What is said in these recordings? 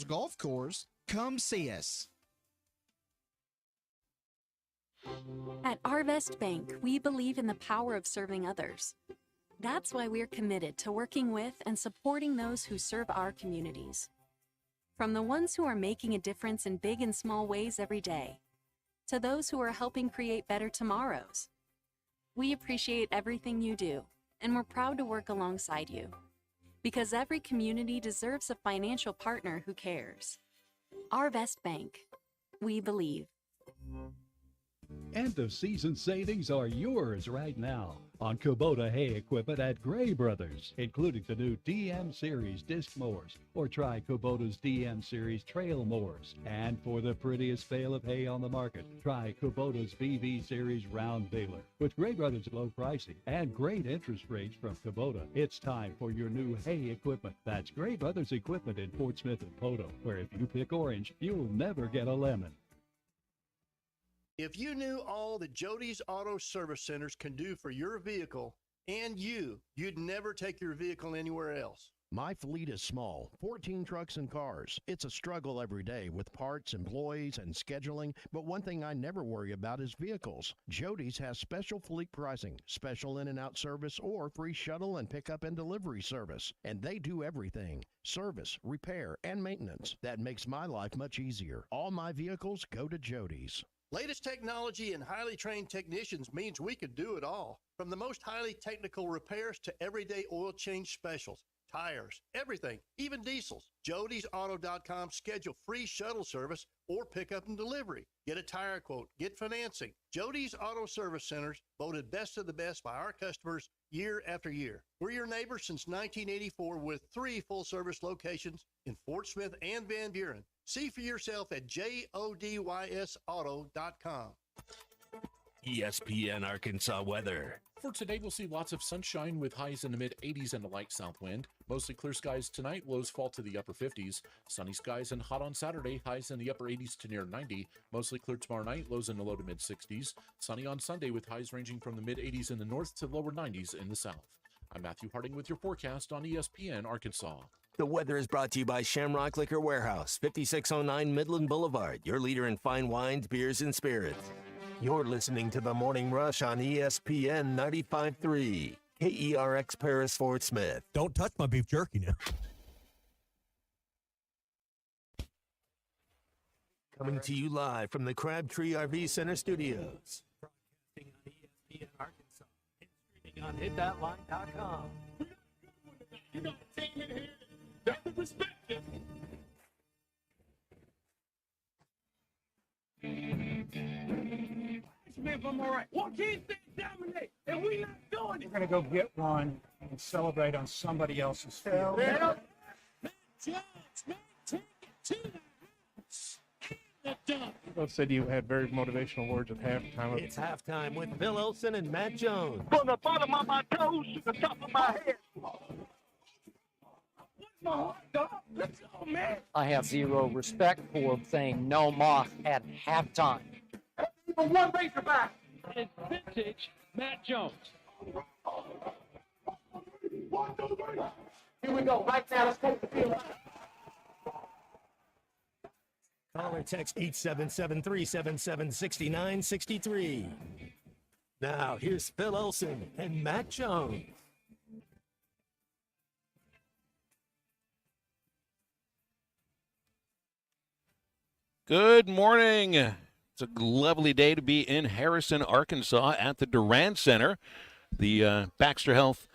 Golf Course, come see us. At Arvest Bank, we believe in the power of serving others. That's why we're committed to working with and supporting those who serve our communities. From the ones who are making a difference in big and small ways every day, to those who are helping create better tomorrows. We appreciate everything you do, and we're proud to work alongside you. Because every community deserves a financial partner who cares. Arvest Bank. We believe. End of season savings are yours right now on Kubota hay equipment at Gray Brothers, including the new DM Series disc mowers, or try Kubota's DM Series trail mowers. And for the prettiest bale of hay on the market, try Kubota's VV Series round baler. With Gray Brothers low pricing and great interest rates from Kubota, it's time for your new hay equipment. That's Gray Brothers Equipment in Fort Smith and Poto, where if you pick orange, you'll never get a lemon. If you knew all that Jody's Auto Service Centers can do for your vehicle and you'd never take your vehicle anywhere else. My fleet is small, 14 trucks and cars. It's a struggle every day with parts, employees, and scheduling, but one thing I never worry about is vehicles. Jody's has special fleet pricing, special in and out service, or free shuttle and pickup and delivery service. And they do everything: service, repair, and maintenance. That makes my life much easier. All my vehicles go to Jody's. Latest technology and highly trained technicians means we could do it all. From the most highly technical repairs to everyday oil change specials, tires, everything, even diesels. Jody'sAuto.com. Schedule free shuttle service or pickup and delivery. Get a tire quote, get financing. Jody's Auto Service Centers, voted best of the best by our customers year after year. We're your neighbors since 1984 with 3 full-service locations in Fort Smith and Van Buren. See for yourself at JODYSauto.com. ESPN Arkansas weather. For today, we'll see lots of sunshine with highs in the mid-80s and a light south wind. Mostly clear skies tonight, lows fall to the upper 50s. Sunny skies and hot on Saturday, highs in the upper 80s to near 90. Mostly clear tomorrow night, lows in the low to mid-60s. Sunny on Sunday with highs ranging from the mid-80s in the north to lower 90s in the south. I'm Matthew Harding with your forecast on ESPN Arkansas. The weather is brought to you by Shamrock Liquor Warehouse, 5609 Midland Boulevard, your leader in fine wines, beers, and spirits. You're listening to The Morning Rush on ESPN 95.3, KERX Paris, Fort Smith. Don't touch my beef jerky now. Coming to you live from the Crabtree RV Center studios. Broadcasting on ESPN Arkansas and streaming on hitthatline.com. You got a team in here. That's the perspective. If I'm all right. What can't they dominate? And we not doing it. We're gonna go get one and celebrate on somebody else's field. Yeah. Take it to the house. Both said you had very motivational words at halftime. It's halftime with Bill Olson and Matt Jones. From the bottom of my toes to the top of my head. Let's go, man. I have zero respect for saying no moss at halftime. Even one Razorback. It's vintage Matt Jones. Here we go. Right now, let's take the field. Call or text 877-377-6963. Now, here's Phil Olson and Matt Jones. Good morning. It's a lovely day to be in Harrison, Arkansas at the Durant Center. The Baxter Health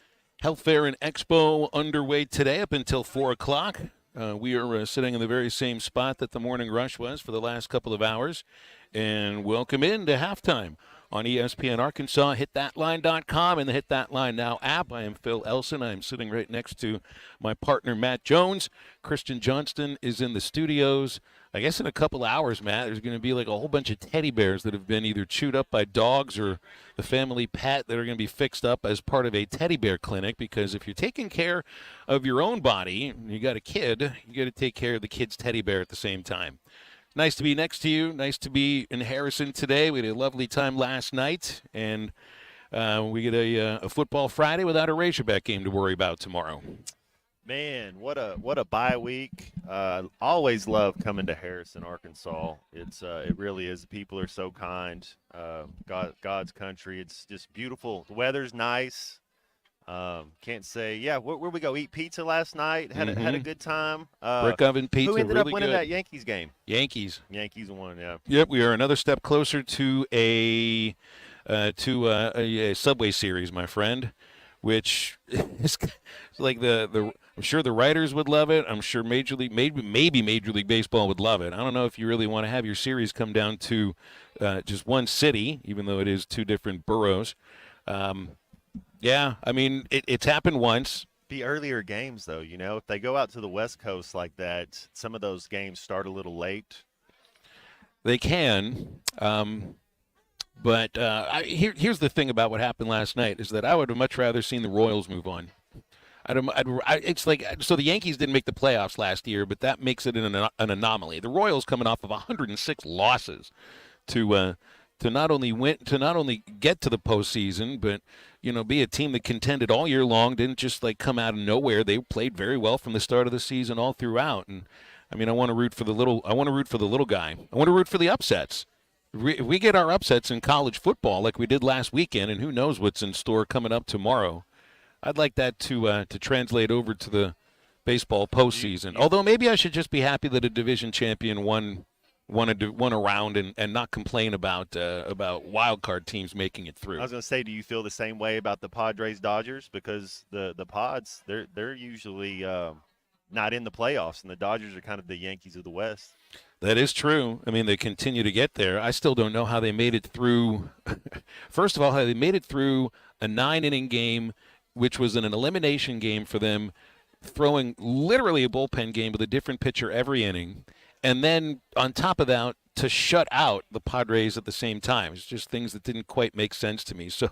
Fair and Expo underway today up until 4 o'clock. We are sitting in the very same spot that the morning rush was for the last couple of hours. And welcome into halftime on ESPN Arkansas. HitThatLine.com and the Hit That Line Now app. I am Phil Elson. I am sitting right next to my partner, Matt Jones. Christian Johnston is in the studios. I guess in a couple hours, Matt, there's going to be like a whole bunch of teddy bears that have been either chewed up by dogs or the family pet that are going to be fixed up as part of a teddy bear clinic, because if you're taking care of your own body, you got a kid, you got to take care of the kid's teddy bear at the same time. Nice to be next to you. Nice to be in Harrison today. We had a lovely time last night, and we get a football Friday without a Razorback game to worry about tomorrow. Man, what a bye week. Always love coming to Harrison, Arkansas. It really is. The people are so kind. God's country. It's just beautiful. The weather's nice. Can't say. Yeah, where we go? Eat pizza last night. Had a good time. Brick oven pizza. Who ended really up winning good. that Yankees game? Yankees. Yankees won. Yeah. Yep, we are another step closer to a Subway Series, my friend, which is like I'm sure the writers would love it. I'm sure maybe Major League Baseball would love it. I don't know if you really want to have your series come down to just one city, even though it is two different boroughs. Yeah, I mean, it's happened once. Be earlier games, though. If they go out to the West Coast like that, some of those games start a little late. They can. But here's the thing about what happened last night is that I would have much rather seen the Royals move on. It's like, so the Yankees didn't make the playoffs last year, but that makes it an anomaly. The Royals coming off of 106 losses to not only get to the postseason, but be a team that contended all year long, didn't just like come out of nowhere. They played very well from the start of the season all throughout. And I mean, I want to root for the little guy. I want to root for the upsets. If we get our upsets in college football like we did last weekend, and who knows what's in store coming up tomorrow, I'd like that to translate over to the baseball postseason. Although maybe I should just be happy that a division champion won a round and not complain about wild card teams making it through. I was going to say, do you feel the same way about the Padres Dodgers? Because the Pods, they're usually not in the playoffs, and the Dodgers are kind of the Yankees of the West. That is true. I mean, they continue to get there. I still don't know how they made it through. First of all, how they made it through a 9-inning game, which was an elimination game for them, throwing literally a bullpen game with a different pitcher every inning. And then on top of that, to shut out the Padres at the same time. It's just things that didn't quite make sense to me. So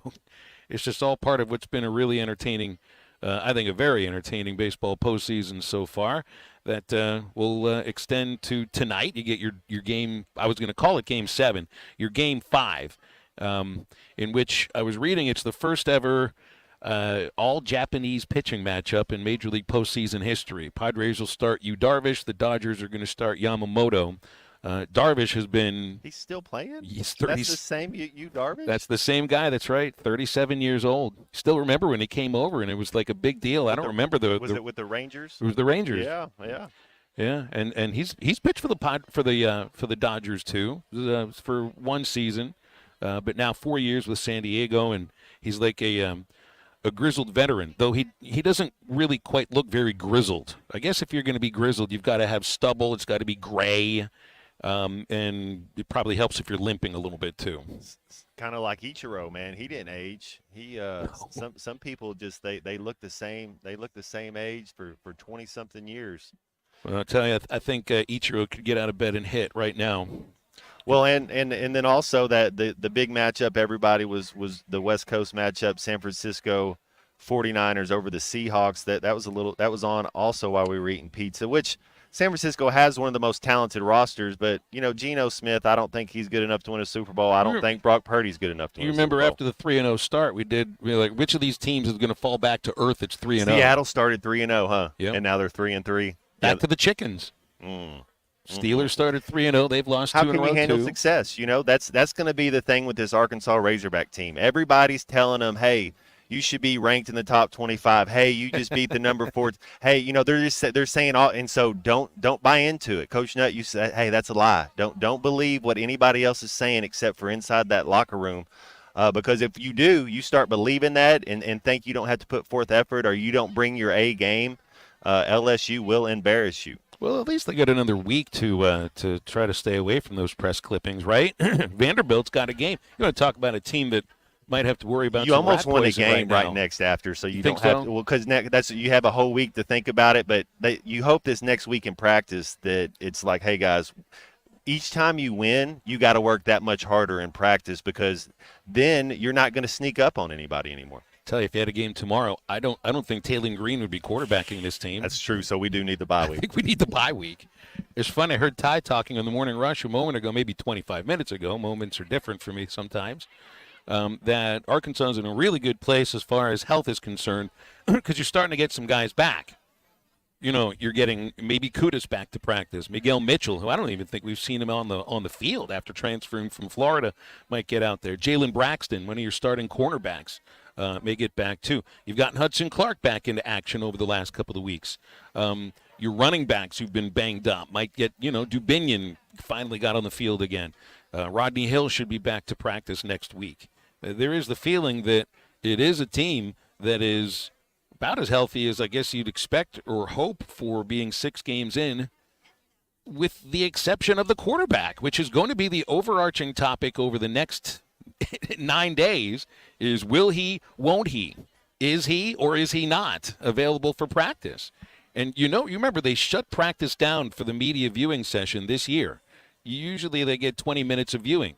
it's just all part of what's been a really entertaining, I think a very entertaining baseball postseason so far that will extend to tonight. You get your game, I was going to call it Game 7, your Game 5, in which I was reading it's the first ever all-Japanese pitching matchup in Major League postseason history. Padres will start Yu Darvish. The Dodgers are going to start Yamamoto. Darvish has been... He's still playing? That's the same Yu Darvish? That's the same guy, that's right. 37 years old. Still remember when he came over, and it was like a big deal. I don't remember Was it with the Rangers? It was the Rangers. Yeah. Yeah, and he's pitched for the Dodgers, too, for one season. But now 4 years with San Diego, and he's like a grizzled veteran, though he doesn't really quite look very grizzled. I guess if you're going to be grizzled, you've got to have stubble. It's got to be gray. And it probably helps if you're limping a little bit too. Kind of like Ichiro, man. He didn't age. Some people just they look the same. They look the same age for 20-something years. Well, I'll tell you, I think Ichiro could get out of bed and hit right now. Well, and then also that the big matchup, everybody was the West Coast matchup, San Francisco 49ers over the Seahawks. That was on also while we were eating pizza, which San Francisco has one of the most talented rosters, but, Geno Smith, I don't think he's good enough to win a Super Bowl. I don't think Brock Purdy's good enough to win a Super Bowl. You remember after the 3-0 start, we were like, which of these teams is going to fall back to earth? It's 3-0. Seattle started 3-0, huh? Yep. And now they're 3-3. Back to the chickens. Steelers started 3-0. They've lost 2 in a row. How can you handle success? That's going to be the thing with this Arkansas Razorback team. Everybody's telling them, hey, you should be ranked in the top 25. Hey, you just beat the number 4. Hey, they're saying all, and so don't buy into it. Coach Nutt, you said, hey, that's a lie. Don't believe what anybody else is saying except for inside that locker room, because if you do, you start believing that and think you don't have to put forth effort or you don't bring your A game. LSU will embarrass you. Well, at least they got another week to try to stay away from those press clippings, right? Vanderbilt's got a game. You want to talk about a team that might have to worry about. You almost won a game right next after, so you don't so? have to. Well, because you have a whole week to think about it. But you hope this next week in practice that it's like, hey guys, each time you win, you got to work that much harder in practice because then you're not going to sneak up on anybody anymore. Tell you, if you had a game tomorrow, I don't think Taylor Green would be quarterbacking this team. That's true. So we do need the bye week. I think we need the bye week. It's funny. I heard Ty talking on the Morning Rush a moment ago, maybe 25 minutes ago. Moments are different for me sometimes. That Arkansas is in a really good place as far as health is concerned because you're starting to get some guys back. you're getting maybe Kudus back to practice. Miguel Mitchell, who I don't even think we've seen him on the field after transferring from Florida, might get out there. Jalen Braxton, one of your starting cornerbacks, may get back too. You've gotten Hudson Clark back into action over the last couple of weeks. Your running backs who've been banged up might get, Dubinion finally got on the field again. Rodney Hill should be back to practice next week. There is the feeling that it is a team that is about as healthy as I guess you'd expect or hope for being 6 games in, with the exception of the quarterback, which is going to be the overarching topic over the next 9 days, is will he, won't he? Is he or is he not available for practice? And you remember they shut practice down for the media viewing session this year. Usually they get 20 minutes of viewing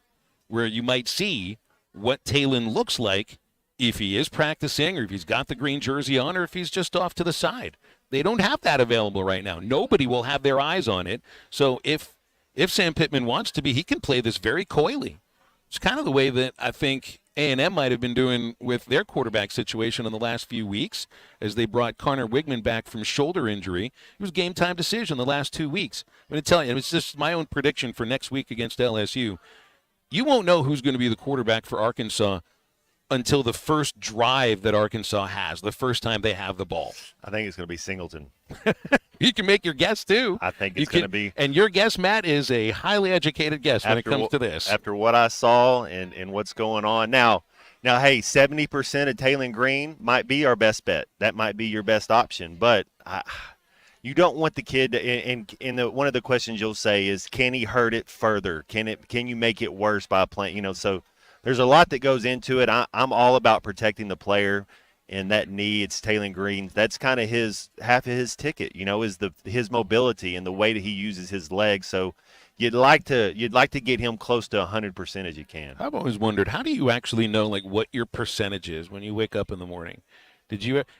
where you might see what Talon looks like if he is practicing or if he's got the green jersey on or if he's just off to the side. They don't have that available right now. Nobody will have their eyes on it. So if Sam Pittman wants to be, he can play this very coyly. It's kind of the way that I think A&M might have been doing with their quarterback situation in the last few weeks as they brought Connor Wigman back from shoulder injury. It was a game-time decision the last 2 weeks. I'm going to tell you, it's just my own prediction for next week against LSU. You won't know who's going to be the quarterback for Arkansas until the first drive that Arkansas has, the first time they have the ball. I think it's going to be Singleton. You can make your guess, too. I think it's going to be. And your guess, Matt, is a highly educated guess when it comes to this. After what I saw and what's going on. Now, hey, 70% of Talon Green might be our best bet. That might be your best option. But you don't want the kid to, one of the questions you'll say is, can he hurt it further? Can you make it worse by playing? So there's a lot that goes into it. I'm all about protecting the player and that knee. It's Talon Green. That's kind of half of his ticket, is his mobility and the way that he uses his legs. So you'd like to get him close to 100% as you can. I've always wondered, how do you actually know what your percentage is when you wake up in the morning?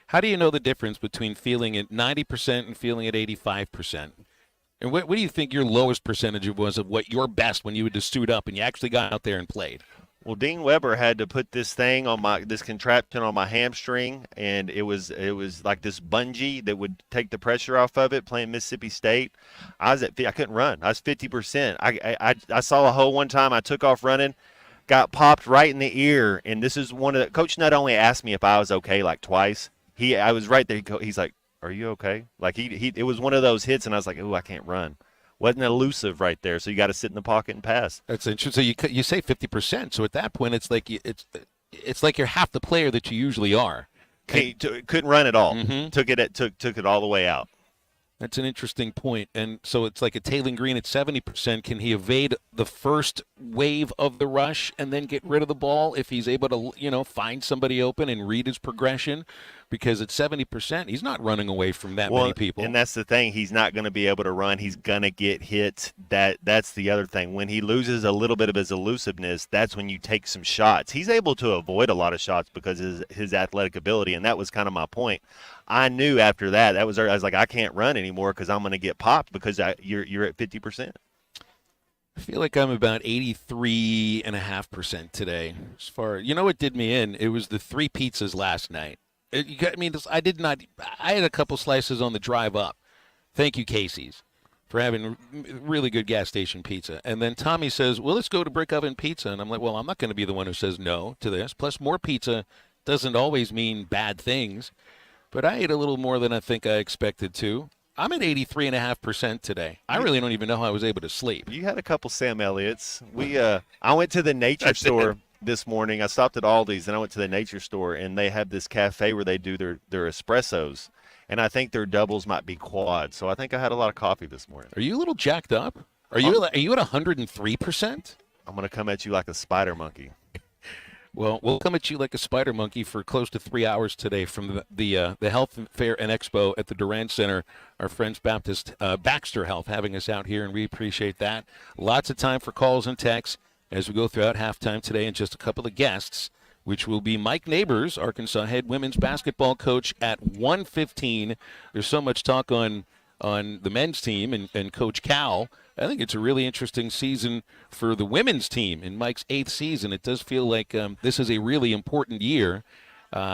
How do you know the difference between feeling at 90% and feeling at 85%? And what do you think your lowest percentage was of what your best when you would just suit up and you actually got out there and played? Well, Dean Weber had to put this thing on this contraption on my hamstring, and it was like this bungee that would take the pressure off of it. Playing Mississippi State, I couldn't run. I was 50%. I saw a hole one time. I took off running, got popped right in the ear, and this is one of the Coach not only asked me if I was okay twice. I was right there. He's like, "Are you okay?" It was one of those hits, and I was like, "Ooh, I can't run." Wasn't elusive right there, so you got to sit in the pocket and pass. That's interesting. So you say 50%. So at that point, it's like you're half the player that you usually are. Couldn't run at all. Mm-hmm. Took it all the way out. That's an interesting point. And so it's like a Talon Green at 70%. Can he evade the first wave of the rush and then get rid of the ball if he's able to, find somebody open and read his progression? Because at 70%, he's not running away from that many people. And that's the thing. He's not going to be able to run. He's going to get hit. That's the other thing. When he loses a little bit of his elusiveness, that's when you take some shots. He's able to avoid a lot of shots because of his athletic ability, and that was kind of my point. I knew after that, I was like, I can't run anymore because I'm going to get popped because you're at 50%. I feel like I'm about 83.5% today. As far, what did me in? It was the 3 pizzas last night. I had a couple slices on the drive up. Thank you, Casey's, for having really good gas station pizza. And then Tommy says, well, let's go to Brick Oven Pizza. And I'm like, well, I'm not going to be the one who says no to this. Plus, more pizza doesn't always mean bad things. But I ate a little more than I think I expected to. I'm at 83.5% today. I really don't even know how I was able to sleep. You had a couple Sam Elliott's. I went to the nature store this morning. I stopped at Aldi's, and I went to the nature store, and they have this cafe where they do their espressos. And I think their doubles might be quad. So I think I had a lot of coffee this morning. Are you a little jacked up? Are you at 103%? I'm going to come at you like a spider monkey. Well, we'll come at you like a spider monkey for close to 3 hours today from the Health Fair and Expo at the Durant Center. Our friends Baxter Health having us out here, and we appreciate that. Lots of time for calls and texts as we go throughout halftime today, and just a couple of guests, which will be Mike Neighbors, Arkansas head women's basketball coach, at 1:15. There's so much talk on the men's team and Coach Cal. I think it's a really interesting season for the women's team in Mike's 8th season. It does feel like this is a really important year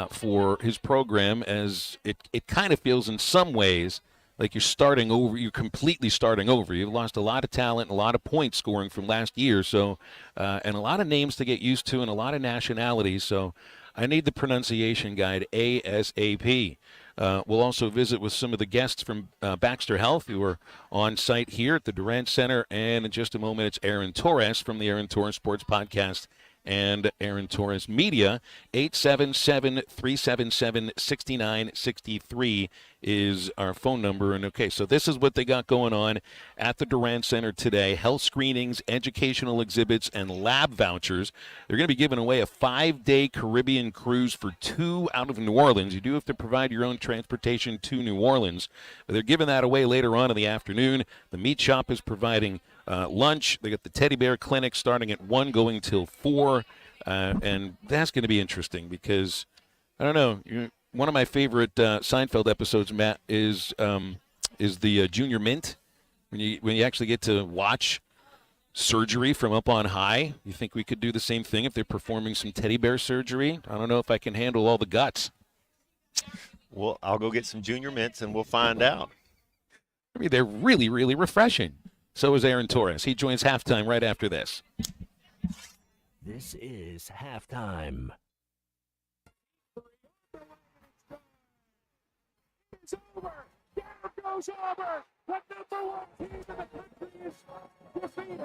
for his program, as it kind of feels in some ways like you're starting over. You're completely starting over. You've lost a lot of talent, and a lot of point scoring from last year. So, and a lot of names to get used to, and a lot of nationalities. So, I need the pronunciation guide ASAP. We'll also visit with some of the guests from Baxter Health who are on site here at the Durant Center. And in just a moment, it's Aaron Torres from the Aaron Torres Sports Podcast and Aaron Torres Media. 877-377-6963 is our phone number. And okay, so this is what they got going on at the Durant Center today. Health screenings, educational exhibits, and lab vouchers. They're going to be giving away a 5-day Caribbean cruise for 2 out of New Orleans. You do have to provide your own transportation to New Orleans, but they're giving that away later on in the afternoon. The meat shop is providing lunch. They got the teddy bear clinic starting at 1, going till 4, and that's going to be interesting because I don't know. One of my favorite Seinfeld episodes, Matt, is the Junior Mint when you actually get to watch surgery from up on high. You think we could do the same thing if they're performing some teddy bear surgery? I don't know if I can handle all the guts. Well, I'll go get some Junior Mints and we'll find out. I mean, they're really, really refreshing. So is Aaron Torres. He joins halftime right after this. This is halftime. It's over. Down goes Auburn. The number 1 team in the country is defeated,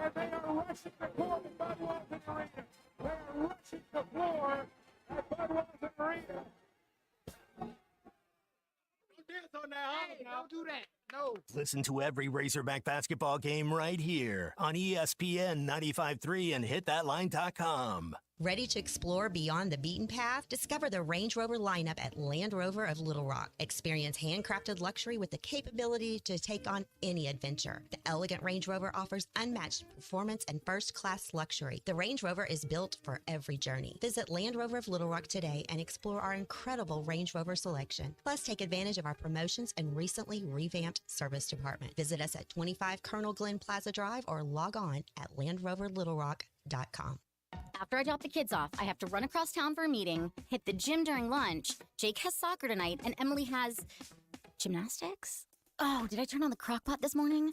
and they are rushing the court at Budweiser Arena. They are rushing the floor at Budweiser Arena. Don't dance on that. Hey, don't do that. No. Listen to every Razorback basketball game right here on ESPN 95.3 and hitthatline.com. Ready to explore beyond the beaten path? Discover the Range Rover lineup at Land Rover of Little Rock. Experience handcrafted luxury with the capability to take on any adventure. The elegant Range Rover offers unmatched performance and first-class luxury. The Range Rover is built for every journey. Visit Land Rover of Little Rock today and explore our incredible Range Rover selection. Plus, take advantage of our promotions and recently revamped service department. Visit us at 25 Colonel Glenn Plaza Drive or log on at LandRoverLittleRock.com. After I drop the kids off, I have to run across town for a meeting, hit the gym during lunch. Jake has soccer tonight, and Emily has gymnastics? Oh, did I turn on the crock pot this morning?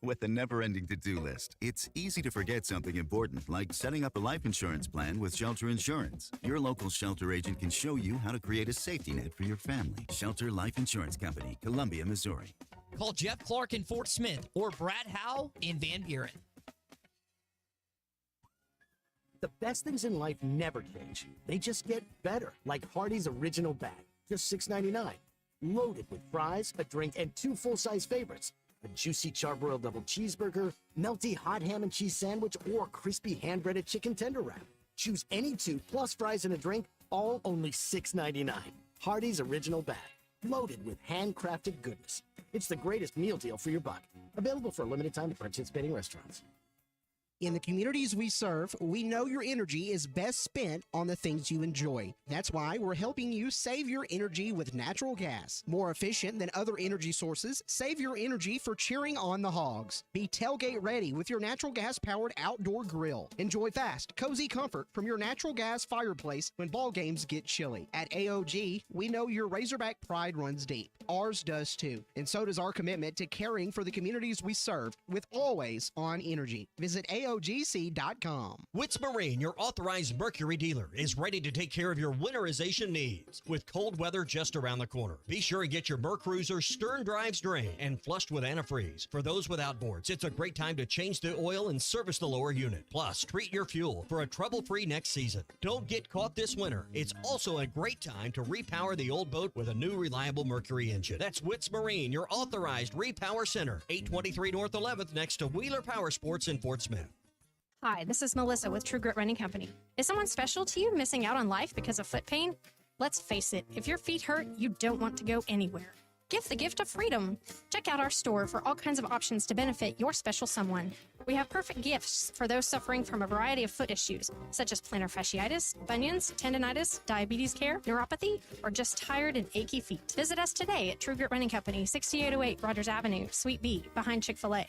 With a never-ending to-do list, it's easy to forget something important, like setting up a life insurance plan with Shelter Insurance. Your local Shelter agent can show you how to create a safety net for your family. Shelter Life Insurance Company, Columbia, Missouri. Call Jeff Clark in Fort Smith or Brad Howe in Van Buren. The best things in life never change. They just get better, like Hardee's Original Bag, just $6.99. Loaded with fries, a drink, and 2 full-size favorites. A juicy charbroiled double cheeseburger, melty hot ham and cheese sandwich, or crispy hand-breaded chicken tender wrap. Choose any 2 plus fries and a drink, all only $6.99. Hardee's Original Bag, loaded with handcrafted goodness. It's the greatest meal deal for your buck. Available for a limited time at participating restaurants. In the communities we serve, we know your energy is best spent on the things you enjoy. That's why we're helping you save your energy with natural gas. More efficient than other energy sources, save your energy for cheering on the Hogs. Be tailgate ready with your natural gas-powered outdoor grill. Enjoy fast, cozy comfort from your natural gas fireplace when ball games get chilly. At AOG, we know your Razorback pride runs deep. Ours does too. And so does our commitment to caring for the communities we serve with always on energy. Visit AOGC.com. Witz Marine, your authorized Mercury dealer, is ready to take care of your winterization needs. With cold weather just around the corner, be sure to get your Mercruiser stern drives drained and flushed with antifreeze. For those with outboards, it's a great time to change the oil and service the lower unit. Plus, treat your fuel for a trouble-free next season. Don't get caught this winter. It's also a great time to repower the old boat with a new reliable Mercury engine. That's Witz Marine, your authorized repower center. 823 North 11th next to Wheeler Power Sports in Fort Smith. Hi, this is Melissa with True Grit Running Company. Is someone special to you missing out on life because of foot pain? Let's face it, if your feet hurt, you don't want to go anywhere. Give the gift of freedom. Check out our store for all kinds of options to benefit your special someone. We have perfect gifts for those suffering from a variety of foot issues, such as plantar fasciitis, bunions, tendonitis, diabetes care, neuropathy, or just tired and achy feet. Visit us today at True Grit Running Company, 6808 Rogers Avenue, Suite B, behind Chick-fil-A.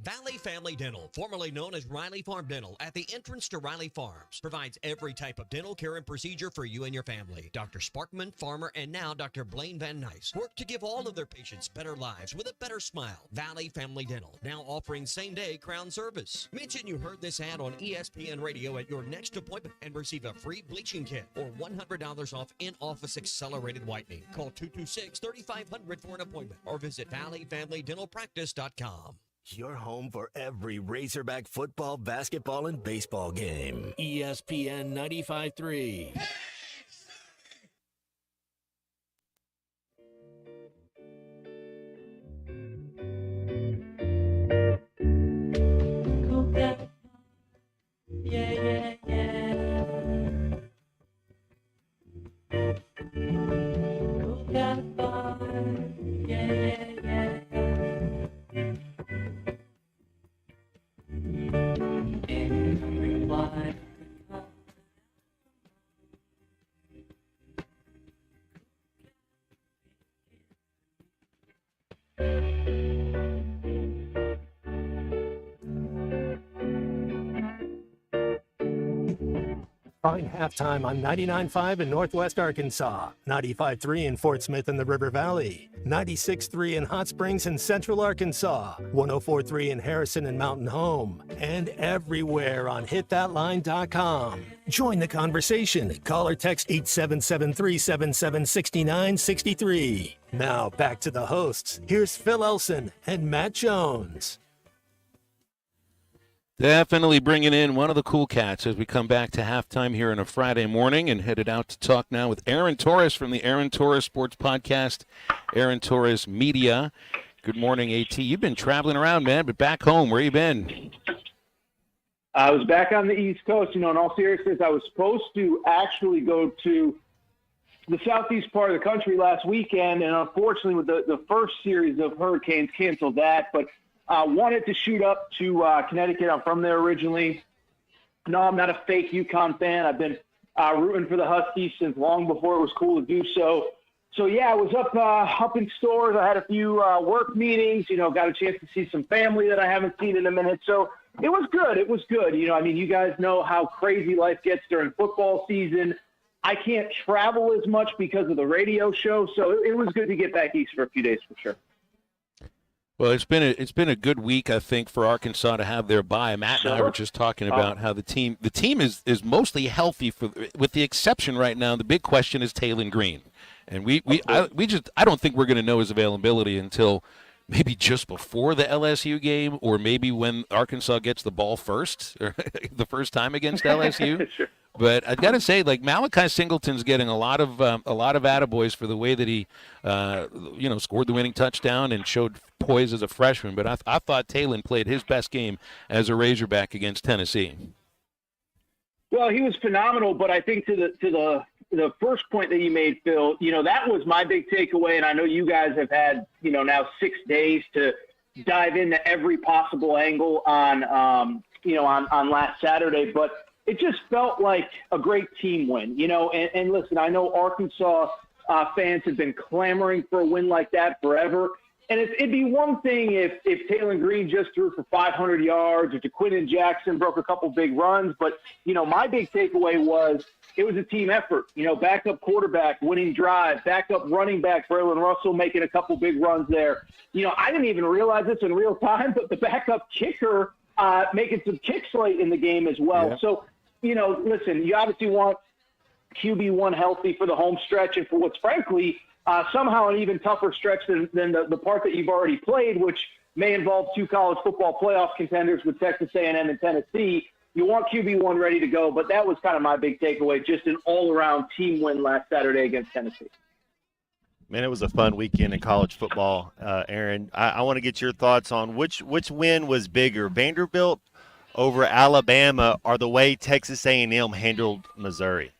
Valley Family Dental, formerly known as Riley Farm Dental, at the entrance to Riley Farms, provides every type of dental care and procedure for you and your family. Dr. Sparkman, Farmer, and now Dr. Blaine Van Nice work to give all of their patients better lives with a better smile. Valley Family Dental, now offering same-day crown service. Mention you heard this ad on ESPN Radio at your next appointment and receive a free bleaching kit or $100 off in-office accelerated whitening. Call 226-3500 for an appointment or visit valleyfamilydentalpractice.com. Your home for every Razorback football, basketball, and baseball game. ESPN 95.3. Yeah, yeah, yeah. Who got a fire? Yeah, yeah, yeah. Everyone. 5 halftime on 99.5 in Northwest Arkansas, 95.3 in Fort Smith and the River Valley, 96.3 in Hot Springs and Central Arkansas, 104.3 in Harrison and Mountain Home, and everywhere on hitthatline.com. Join the conversation. Call or text 877-377-6963. Now back to the hosts. Here's Phil Elson and Matt Jones. Definitely bringing in one of the cool cats as we come back to halftime here on a Friday morning and headed out to talk now with Aaron Torres from the Aaron Torres Sports Podcast, Aaron Torres Media. Good morning, AT. You've been traveling around, man, but back home, where you been? I was back on the East Coast. In all seriousness, I was supposed to actually go to the southeast part of the country last weekend, and unfortunately with the first series of hurricanes canceled that, but wanted to shoot up to Connecticut. I'm from there originally. No, I'm not a fake UConn fan. I've been rooting for the Huskies since long before it was cool to do so. So, yeah, I was up in stores. I had a few work meetings, got a chance to see some family that I haven't seen in a minute. So it was good. It was good. You guys know how crazy life gets during football season. I can't travel as much because of the radio show. So it was good to get back east for a few days for sure. Well, it's been a good week, I think, for Arkansas to have their bye. Matt and I were just talking about how the team is mostly healthy, with the exception right now. The big question is Taylon Green, and I don't think we're going to know his availability until maybe just before the LSU game, or maybe when Arkansas gets the ball first, or the first time against LSU. Sure. But I've got to say, Malachi Singleton's getting a lot of attaboys for the way that he, scored the winning touchdown and showed poise as a freshman. But I thought Taylon played his best game as a Razorback against Tennessee. Well, he was phenomenal. But I think to the first point that you made, Phil, that was my big takeaway. And I know you guys have had now 6 days to dive into every possible angle on last Saturday, but it just felt like a great team win, and listen, I know Arkansas fans have been clamoring for a win like that forever. And it'd be one thing if Taylon Green just threw for 500 yards or Jaquinton Jackson broke a couple big runs. But, my big takeaway was it was a team effort. Backup quarterback, winning drive, backup running back, Braylon Russell making a couple big runs there. I didn't even realize this in real time, but the backup kicker making some kicks late in the game as well. Yeah. So, listen, you obviously want QB1 healthy for the home stretch and for what's frankly somehow an even tougher stretch than the part that you've already played, which may involve 2 college football playoff contenders with Texas A&M and Tennessee. You want QB1 ready to go, but that was kind of my big takeaway, just an all-around team win last Saturday against Tennessee. Man, it was a fun weekend in college football. Aaron, I want to get your thoughts on which win was bigger, Vanderbilt over Alabama, or the way Texas A&M handled Missouri?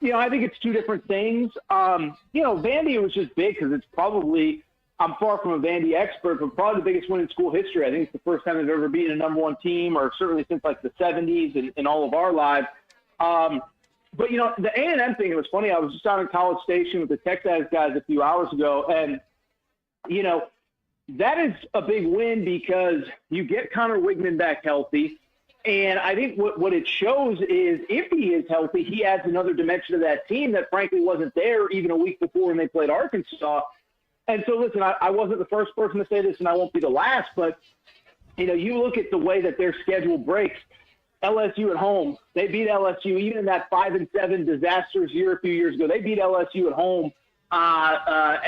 I think it's two different things. Vandy was just big because it's probably – I'm far from a Vandy expert, but probably the biggest win in school history. I think it's the first time they've ever beaten a number one team, or certainly since like the 70s in all of our lives. But, the A&M thing, it was funny. I was just out in College Station with the Texas guys a few hours ago, and, that is a big win because you get Connor Wigman back healthy. And I think what it shows is if he is healthy, he adds another dimension to that team that frankly wasn't there even a week before when they played Arkansas. And so, listen, I wasn't the first person to say this, and I won't be the last, but, you look at the way that their schedule breaks. LSU at home, they beat LSU even in that 5-7 disastrous year a few years ago. They beat LSU at home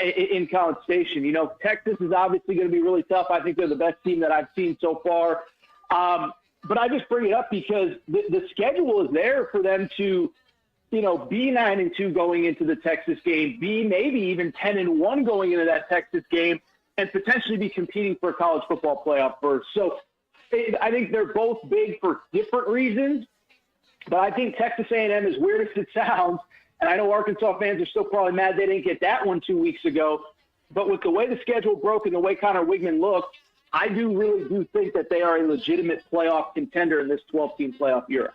in College Station. Texas is obviously going to be really tough. I think they're the best team that I've seen so far. But I just bring it up because the schedule is there for them to, be 9-2 going into the Texas game, be maybe even 10-1 going into that Texas game, and potentially be competing for a college football playoff berth. So I think they're both big for different reasons, but I think Texas A&M, as weird as it sounds, and I know Arkansas fans are still probably mad they didn't get that one 2 weeks ago, but with the way the schedule broke and the way Connor Wigman looked, I really do think that they are a legitimate playoff contender in this 12-team playoff era.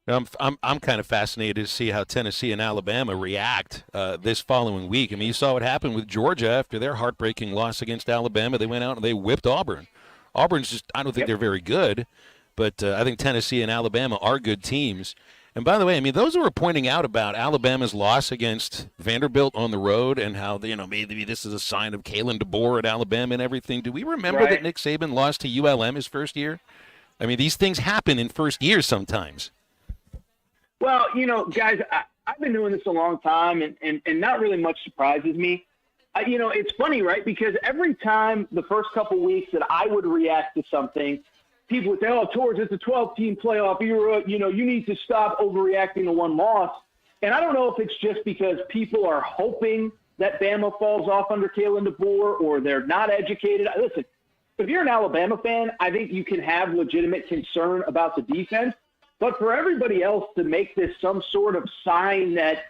I'm kind of fascinated to see how Tennessee and Alabama react this following week. I mean, you saw what happened with Georgia after their heartbreaking loss against Alabama. They went out and they whipped Auburn. Auburn's just, I don't think they're very good, but I think Tennessee and Alabama are good teams. And by the way, I mean, those who were pointing out about Alabama's loss against Vanderbilt on the road and how, maybe this is a sign of Kalen DeBoer at Alabama and everything. Do we remember that Nick Saban lost to ULM his first year? I mean, these things happen in first years sometimes. Well, guys, I've been doing this a long time, and not really much surprises me. It's funny, right? Because every time the first couple weeks that I would react to something, people would say, Torres, it's a 12-team playoff era. You need to stop overreacting to one loss. And I don't know if it's just because people are hoping that Bama falls off under Kalen DeBoer or they're not educated. Listen, if you're an Alabama fan, I think you can have legitimate concern about the defense. But for everybody else to make this some sort of sign that,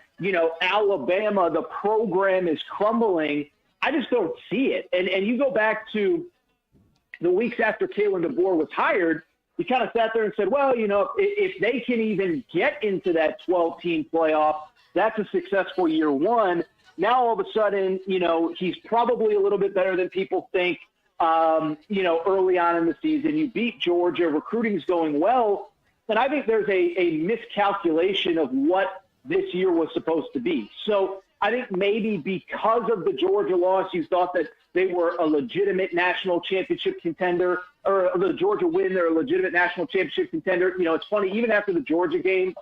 Alabama, the program is crumbling, I just don't see it. And you go back to the weeks after Kalen DeBoer was hired, you kind of sat there and said, well, if they can even get into that 12-team playoff, that's a successful year one. Now, all of a sudden, he's probably a little bit better than people think, early on in the season. You beat Georgia. Recruiting's going well. And I think there's a miscalculation of what this year was supposed to be. So I think maybe because of the Georgia loss, you thought that they were a legitimate national championship contender, or the Georgia win, they're a legitimate national championship contender. It's funny, even after the Georgia game,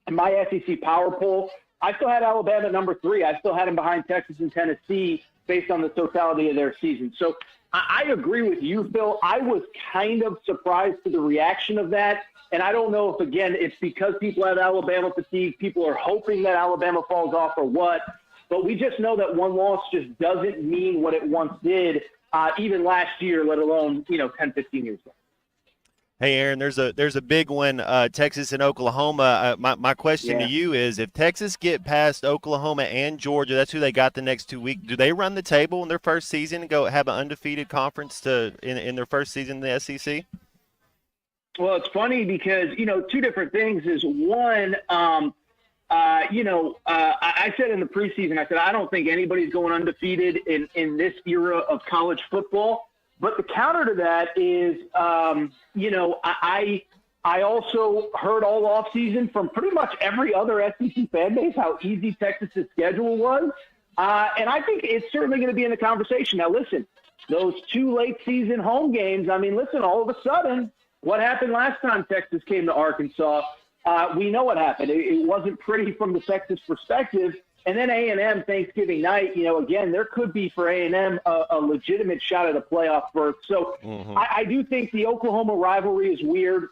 in my SEC power poll, I still had Alabama at number 3. I still had them behind Texas and Tennessee based on the totality of their season. So I agree with you, Phil. I was kind of surprised to the reaction of that. And I don't know if, again, it's because people have Alabama fatigue, people are hoping that Alabama falls off or what. But we just know that one loss just doesn't mean what it once did, even last year, let alone, 10, 15 years ago. Hey, Aaron, there's a big one, Texas and Oklahoma. My question to you is, if Texas get past Oklahoma and Georgia, that's who they got the next 2 weeks, do they run the table in their first season and go have an undefeated conference in their first season in the SEC? Well, it's funny because, two different things is one, I said in the preseason, I said, I don't think anybody's going undefeated in this era of college football. But the counter to that is, I also heard all offseason from pretty much every other SEC fan base how easy Texas's schedule was. And I think it's certainly going to be in the conversation. Now, listen, those 2 late season home games, all of a sudden, what happened last time Texas came to Arkansas? We know what happened. It wasn't pretty from the Texas perspective. And then A&M Thanksgiving night, again, there could be for A&M a legitimate shot at a playoff berth. So I do think the Oklahoma rivalry is weird.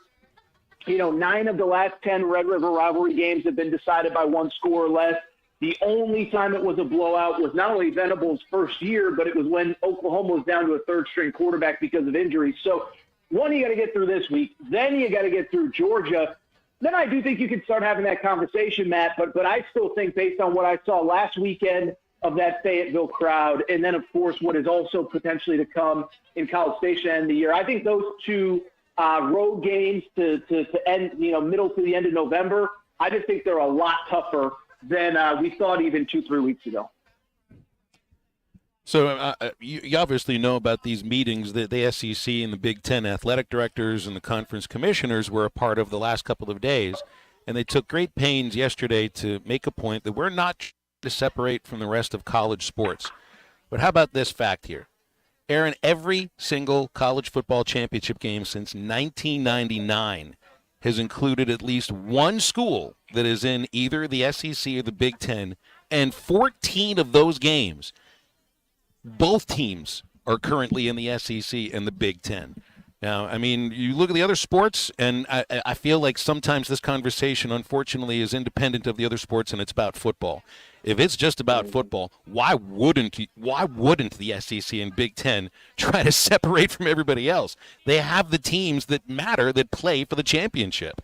9 of the last 10 Red River rivalry games have been decided by 1 score or less. The only time it was a blowout was not only Venables' first year, but it was when Oklahoma was down to a third-string quarterback because of injuries. So, one, you got to get through this week. Then you got to get through Georgia. Then I do think you can start having that conversation, Matt. But I still think based on what I saw last weekend of that Fayetteville crowd, and then, of course, what is also potentially to come in College Station end of the year, I think those 2 road games to end, middle to the end of November, I just think they're a lot tougher than we thought even 2-3 weeks ago. So you obviously know about these meetings that the SEC and the Big Ten athletic directors and the conference commissioners were a part of the last couple of days, and they took great pains yesterday to make a point that we're not trying to separate from the rest of college sports. But how about this fact here? Aaron, every single college football championship game since 1999 has included at least one school that is in either the SEC or the Big Ten, and 14 of those games, both teams are currently in the SEC and the Big Ten. Now, I mean, you look at the other sports, and I feel like sometimes this conversation, unfortunately, is independent of the other sports, and it's about football. If it's just about football, why wouldn't the SEC and Big Ten try to separate from everybody else? They have the teams that matter that play for the championship.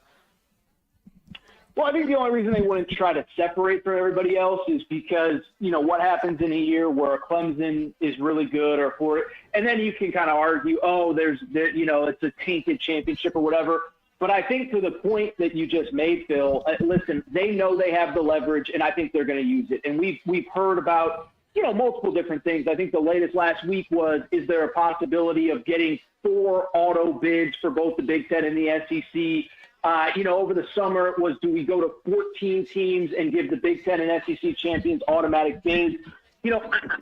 Well, I think the only reason they wouldn't try to separate from everybody else is because, what happens in a year where Clemson is really good or for it, and then you can kind of argue, it's a tainted championship or whatever. But I think to the point that you just made, Phil, listen, they know they have the leverage, and I think they're going to use it. And we've heard about, multiple different things. I think the latest last week was, is there a possibility of getting 4 auto bids for both the Big Ten and the SEC? Over the summer it was, do we go to 14 teams and give the Big Ten and SEC champions automatic bids?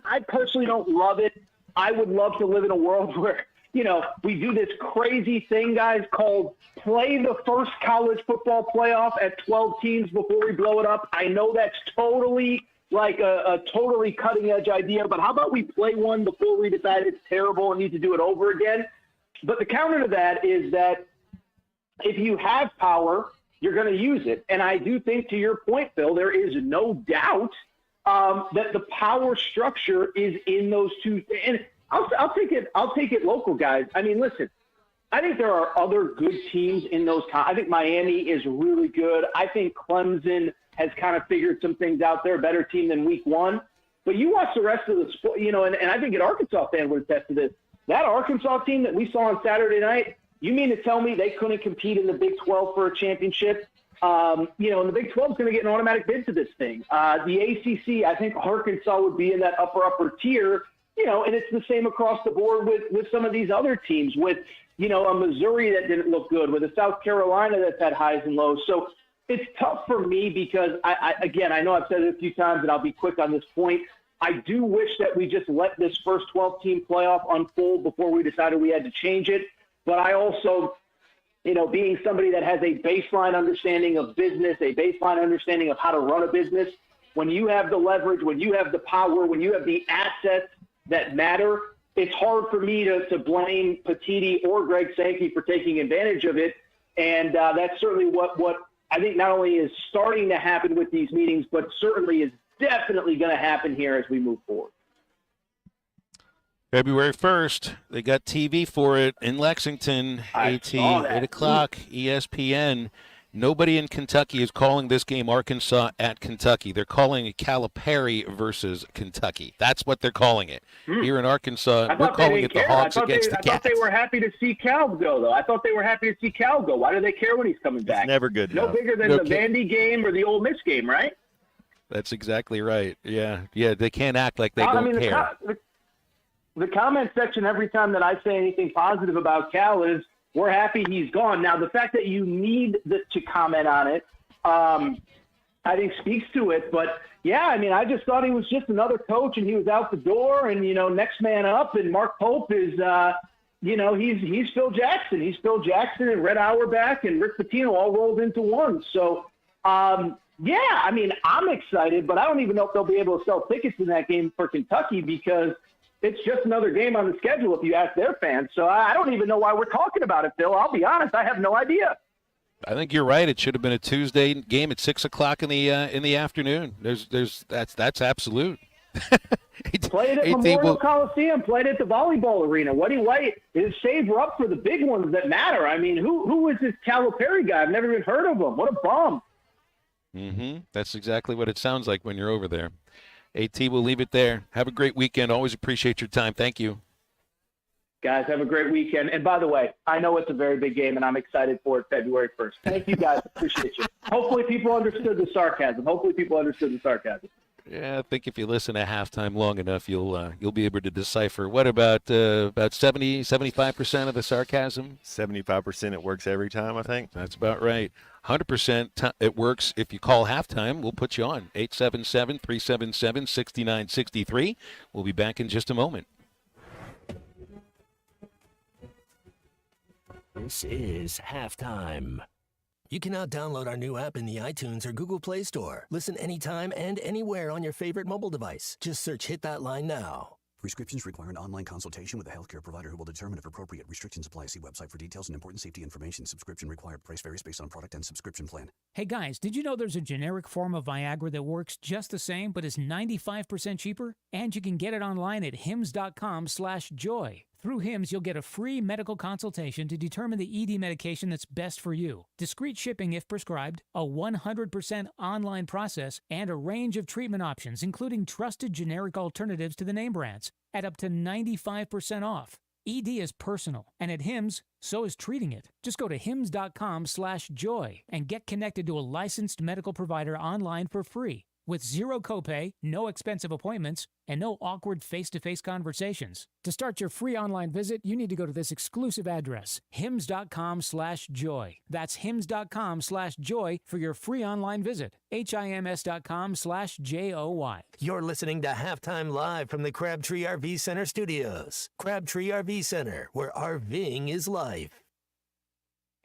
I personally don't love it. I would love to live in a world where, we do this crazy thing, guys, called play the first college football playoff at 12 teams before we blow it up. I know that's totally like a totally cutting edge idea, but how about we play one before we decide it's terrible and need to do it over again? But the counter to that is that if you have power, you're going to use it. And I do think, to your point, Phil, there is no doubt that the power structure is in those two. And I'll take it local, guys. I mean, listen, I think there are other good teams in those. I think Miami is really good. I think Clemson has kind of figured some things out. They're a better team than week one. But you watch the rest of the sport, and I think an Arkansas fan would attest to this. That Arkansas team that we saw on Saturday night, you mean to tell me they couldn't compete in the Big 12 for a championship? And the Big 12 is going to get an automatic bid to this thing. The ACC, I think Arkansas would be in that upper tier, and it's the same across the board with some of these other teams, with, a Missouri that didn't look good, with a South Carolina that's had highs and lows. So it's tough for me because, I know I've said it a few times, and I'll be quick on this point. I do wish that we just let this first 12-team playoff unfold before we decided we had to change it. But I also, being somebody that has a baseline understanding of business, a baseline understanding of how to run a business, when you have the leverage, when you have the power, when you have the assets that matter, it's hard for me to blame Petiti or Greg Sankey for taking advantage of it. And that's certainly what I think not only is starting to happen with these meetings, but certainly is definitely going to happen here as we move forward. February 1st, they got TV for it in Lexington, 8 o'clock, ESPN. Nobody in Kentucky is calling this game Arkansas at Kentucky. They're calling it Calipari versus Kentucky. That's what they're calling it. Here in Arkansas, we're calling it the Hawks against the Cats. I thought they were happy to see Cal go, though. I thought they were happy to see Cal go. Why do they care when he's coming back? It's never good No enough. bigger than the Vandy game or the Ole Miss game, right? That's exactly right. Yeah, they can't act like they don't care. The comment section every time that I say anything positive about Cal is, we're happy he's gone. Now, the fact that you need to comment on it, I think speaks to it. But, yeah, I just thought he was just another coach and he was out the door and, next man up. And Mark Pope is, he's Phil Jackson. He's Phil Jackson and Red Auerbach and Rick Pitino all rolled into one. So, I'm excited, but I don't even know if they'll be able to sell tickets in that game for Kentucky because it's just another game on the schedule if you ask their fans. So I don't even know why we're talking about it, Phil. I'll be honest, I have no idea. I think you're right. It should have been a Tuesday game at 6 o'clock in the afternoon. That's absolute. Played at Memorial Coliseum, played at the volleyball arena. What do you wait? Save up for the big ones that matter. Who is this Calipari guy? I've never even heard of him. What a bum. That's exactly what it sounds like when you're over there. AT, we'll leave it there. Have a great weekend. Always appreciate your time. Thank you. Guys, have a great weekend. And by the way, I know it's a very big game, and I'm excited for it February 1st. Thank you, guys. Appreciate you. Hopefully people understood the sarcasm. Yeah, I think if you listen to halftime long enough, you'll be able to decipher. What about 75% of the sarcasm? 75% it works every time, I think. That's about right. 100% it works if you call halftime. We'll put you on. 877-377-6963. We'll be back in just a moment. This is Halftime. You can now download our new app in the iTunes or Google Play Store. Listen anytime and anywhere on your favorite mobile device. Just search Hit That Line now. Prescriptions require an online consultation with a healthcare provider who will determine if appropriate. Restrictions apply. See website for details and important safety information. Subscription required. Price varies based on product and subscription plan. Hey guys, did you know there's a generic form of Viagra that works just the same but is 95% cheaper? And you can get it online at hims.com/joy. Through HIMS, you'll get a free medical consultation to determine the ED medication that's best for you, discreet shipping if prescribed, a 100% online process, and a range of treatment options, including trusted generic alternatives to the name brands, at up to 95% off. ED is personal, and at HIMS, so is treating it. Just go to hims.com/joy and get connected to a licensed medical provider online for free, with zero copay, no expensive appointments, and no awkward face-to-face conversations. To start your free online visit, you need to go to this exclusive address, hims.com/joy. That's hims.com/joy for your free online visit. HIMS.com/JOY. You're listening to Halftime Live from the Crabtree RV Center studios. Crabtree RV Center, where RVing is life.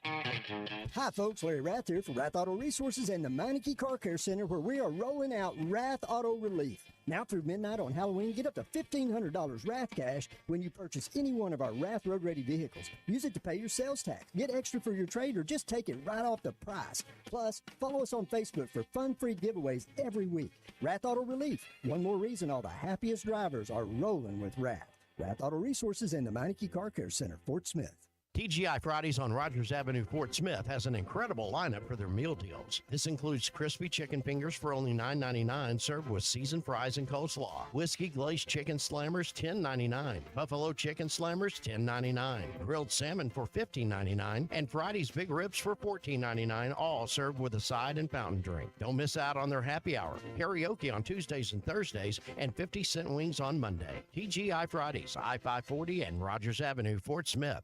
Hi folks, Larry Rath here for Rath Auto Resources and the Meineke Car Care Center, where we are rolling out Rath Auto Relief. Now through midnight on Halloween, get up to $1,500 Rath cash when you purchase any one of our Rath Road Ready vehicles. Use it to pay your sales tax, get extra for your trade, or just take it right off the price. Plus, follow us on Facebook for fun-free giveaways every week. Rath Auto Relief, one more reason all the happiest drivers are rolling with Rath. Rath Auto Resources and the Meineke Car Care Center, Fort Smith. TGI Fridays on Rogers Avenue, Fort Smith has an incredible lineup for their meal deals. This includes crispy chicken fingers for only $9.99, served with seasoned fries and coleslaw. Whiskey glazed chicken slammers, $10.99. Buffalo chicken slammers, $10.99. Grilled salmon for $15.99. And Friday's big ribs for $14.99, all served with a side and fountain drink. Don't miss out on their happy hour, karaoke on Tuesdays and Thursdays, and 50-cent wings on Monday. TGI Fridays, I-540 and Rogers Avenue, Fort Smith.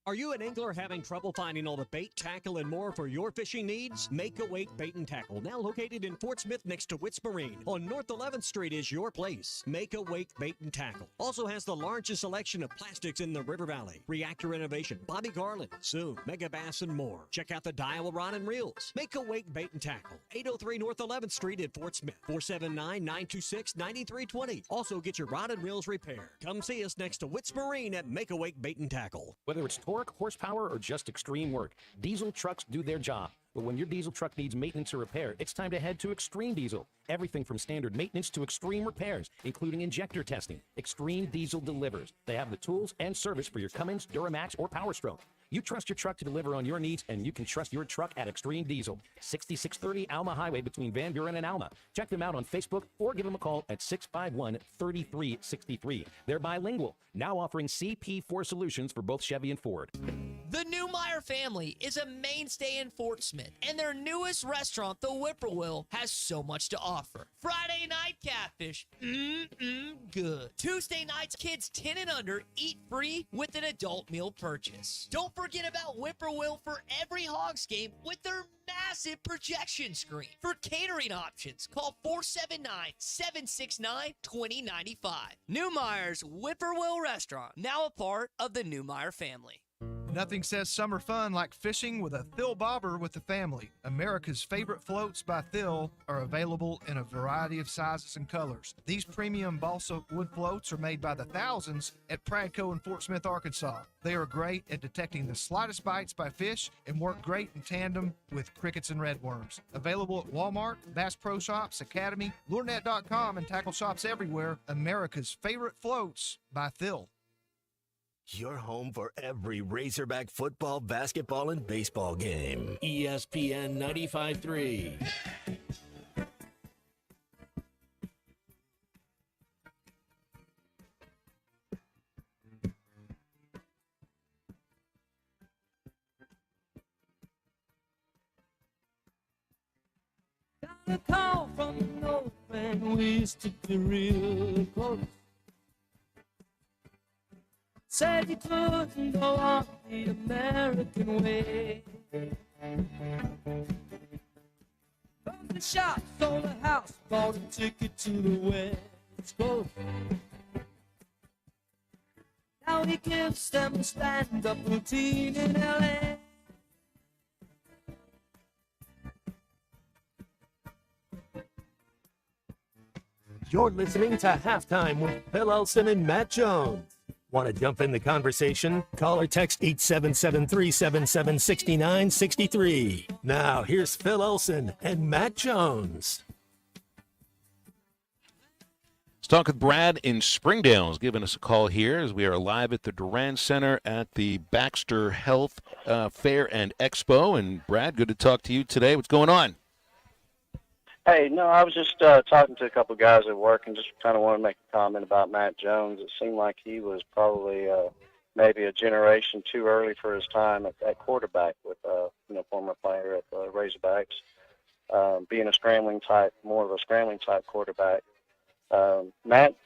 Are you an angler having trouble finding all the bait, tackle, and more for your fishing needs? Make a Wake Bait and Tackle, now located in Fort Smith next to Witts Marine on North 11th Street, is your place. Make a Wake Bait and Tackle also has the largest selection of plastics in the River Valley. Reactor Innovation, Bobby Garland, Zoom, Mega Bass, and more. Check out the Dial Rod and Reels. Make a Wake Bait and Tackle, 803 North 11th Street in Fort Smith, 479-926-9320. Also get your rod and reels repaired. Come see us next to Witts Marine at Make a Wake Bait and Tackle. Whether it's torque, horsepower, or just extreme work, diesel trucks do their job. But when your diesel truck needs maintenance or repair, it's time to head to Extreme Diesel. Everything from standard maintenance to extreme repairs, including injector testing. Extreme Diesel delivers. They have the tools and service for your Cummins, Duramax, or Power Stroke. You trust your truck to deliver on your needs, and you can trust your truck at Extreme Diesel. 6630 Alma Highway between Van Buren and Alma. Check them out on Facebook or give them a call at 651-3363. They're bilingual, now offering CP4 solutions for both Chevy and Ford. The Newmeyer family is a mainstay in Fort Smith, and their newest restaurant, the Whippoorwill, has so much to offer. Friday night catfish, good. Tuesday nights, kids 10 and under eat free with an adult meal purchase. Don't forget about Whippoorwill for every Hogs game with their massive projection screen. For catering options, call 479-769-2095. Newmeyer's Whippoorwill Restaurant, now a part of the Newmeyer family. Nothing says summer fun like fishing with a Thill Bobber with the family. America's favorite floats by Thill are available in a variety of sizes and colors. These premium balsa wood floats are made by the thousands at Pradco in Fort Smith, Arkansas. They are great at detecting the slightest bites by fish and work great in tandem with crickets and redworms. Available at Walmart, Bass Pro Shops, Academy, LureNet.com, and tackle shops everywhere. America's favorite floats by Thill. Your home for every Razorback football, basketball, and baseball game. ESPN 95.3. Got a call from an old friend we used to be real close. Said you couldn't go on the American way. Opened the shop, sold a house, bought a ticket to the West Coast. Now he gives them a stand-up routine in L.A. You're listening to Halftime with Phil Elson and Matt Jones. Want to jump in the conversation? Call or text 877-377-6963. Now, here's Phil Elson and Matt Jones. Let's talk with Brad in Springdale. He's giving us a call here as we are live at the Duran Center at the Baxter Health Fair and Expo. And Brad, good to talk to you today. What's going on? Hey, no, I was just talking to a couple of guys at work and just kind of want to make a comment about Matt Jones. It seemed like he was probably maybe a generation too early for his time at quarterback with, former player at the Razorbacks, being more of a scrambling type quarterback. Matt,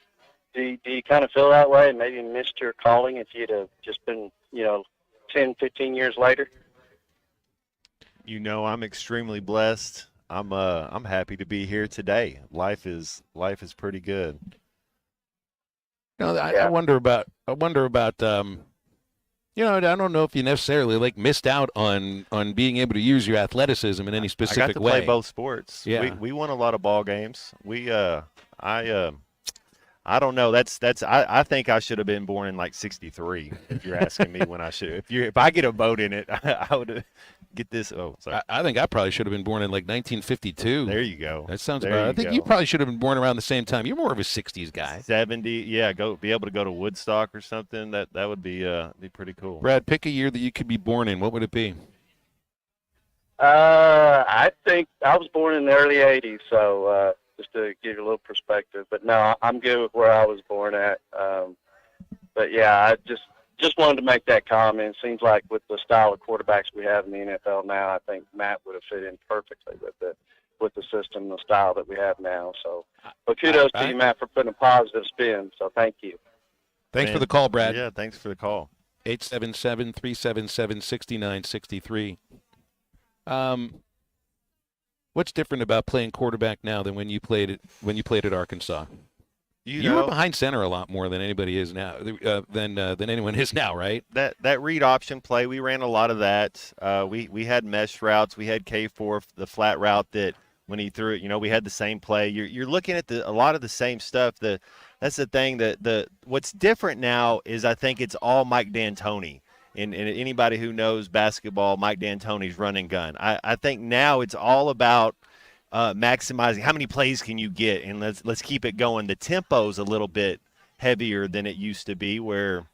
do you kind of feel that way and maybe missed your calling if you'd have just been, 10, 15 years later? I'm extremely blessed. I'm happy to be here today. Life is pretty good. I wonder about I don't know if you necessarily missed out on being able to use your athleticism in any specific way. I got to play both sports. Yeah. We won a lot of ball games. I don't know. I think I should have been born in 63. If you're asking me when I should. If I get a vote in it, I would get this. Oh, sorry. I think I probably should have been born in 1952. There you go. That sounds about. I think you probably should have been born around the same time. You're more of a 60s guy. 70. Yeah, be able to go to Woodstock or something. That would be pretty cool. Brad, pick a year that you could be born in. What would it be? I think I was born in the early 80s, so just to give you a little perspective. But no, I'm good with where I was born at. But yeah, I just wanted to make that comment. It seems like with the style of quarterbacks we have in the NFL now, I think Matt would have fit in perfectly with the system, the style that we have now. So, but kudos to you, Matt, for putting a positive spin. So thank you. Thanks for the call, Brad. Yeah, thanks for the call. 877-377-6963. What's different about playing quarterback now than when you played at Arkansas? You were behind center a lot more than anybody is now, than anyone is now, right? That read option play, we ran a lot of that. We had mesh routes, we had K4, the flat route that when he threw it, we had the same play. You're looking at a lot of the same stuff. That's the thing what's different now is I think it's all Mike D'Antoni. And anybody who knows basketball, Mike D'Antoni's run and gun. I think now it's all about maximizing how many plays can you get, and let's keep it going. The tempo's a little bit heavier than it used to be, where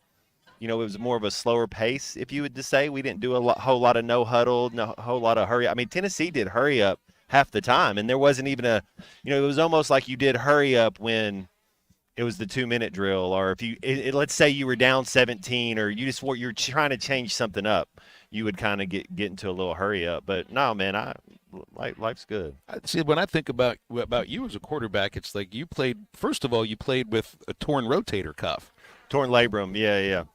it was more of a slower pace. If you would just say we didn't do a whole lot of no huddle, no whole lot of hurry. I mean, Tennessee did hurry up half the time, and there wasn't even it was almost like you did hurry up when it was the 2-minute drill, or if let's say you were down 17, or you're trying to change something up, you would kind of get into a little hurry up. But no, man, life's good. See, when I think about you as a quarterback, it's like you played with a torn rotator cuff. Torn labrum, yeah.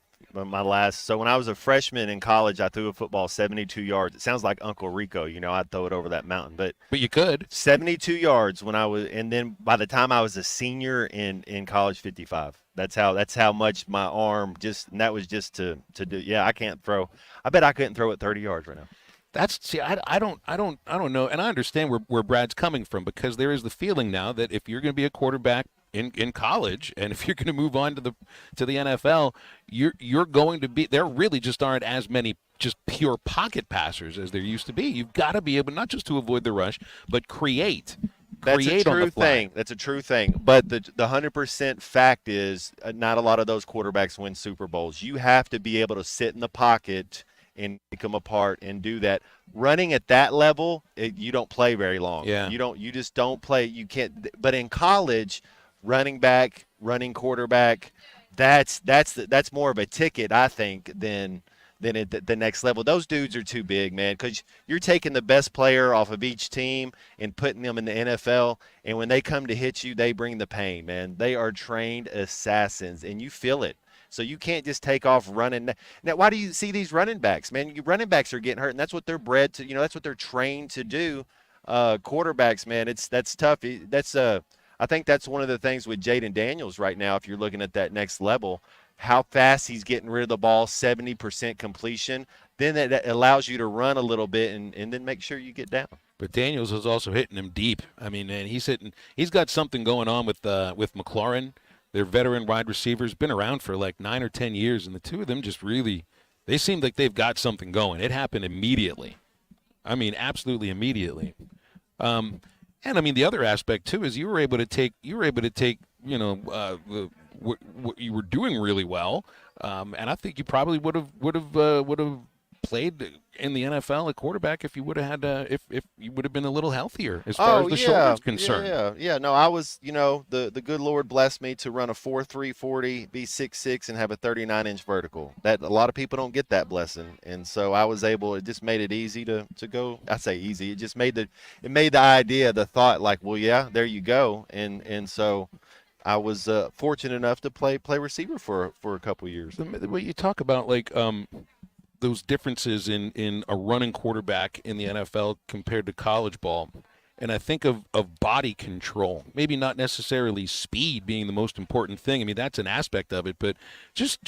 So when I was a freshman in college, I threw a football 72 yards. It sounds like Uncle Rico, I'd throw it over that mountain. But you could. 72 yards and then by the time I was a senior in college, 55. That's how much my arm and that was just to do. Yeah, I can't throw. I bet I couldn't throw it 30 yards right now. I don't know, and I understand where Brad's coming from, because there is the feeling now that if you're going to be a quarterback in college, and if you're going to move on to the NFL, you're going to be. There really just aren't as many just pure pocket passers as there used to be. You've got to be able not just to avoid the rush, but create. That's a true thing. That's a true thing. But the 100% fact is not a lot of those quarterbacks win Super Bowls. You have to be able to sit in the pocket and pick them apart and do that. Running at that level, you don't play very long. Yeah. You just don't play. You can't. But in college, running back, running quarterback, that's more of a ticket, I think, than then at the next level. Those dudes are too big, man, because you're taking the best player off of each team and putting them in the NFL, and when they come to hit you, they bring the pain, man. They are trained assassins, and you feel it. So you can't just take off running. Now, why do you see these running backs, man? Running backs are getting hurt, and that's what they're bred to. That's what they're trained to do. Quarterbacks, man, that's tough. I think that's one of the things with Jaden Daniels right now. If you're looking at that next level, how fast he's getting rid of the ball, 70% completion, then that allows you to run a little bit and then make sure you get down. But Daniels is also hitting him deep. I mean, man, he's got something going on with McLaurin. Their veteran wide receivers, been around for like 9 or 10 years, and the two of them just really, they seem like they've got something going. It happened immediately. I mean, absolutely immediately. And I mean, the other aspect too is you were able to take what you were doing really well, and I think you probably would have played in the NFL at quarterback if you would have had if you would have been a little healthier as far as the shoulder's concerned. Yeah. No, I was, the good Lord blessed me to run a 4.3 40, be 6'6", and have a 39-inch vertical. That a lot of people don't get that blessing, and so I was able. It just made it easy to go. I say easy. It just made the idea, the thought, like, well, yeah, there you go, and so. I was fortunate enough to play receiver for a couple years. The way you talk about like those differences in a running quarterback in the NFL compared to college ball, and I think of body control, maybe not necessarily speed being the most important thing. I mean, that's an aspect of it, but just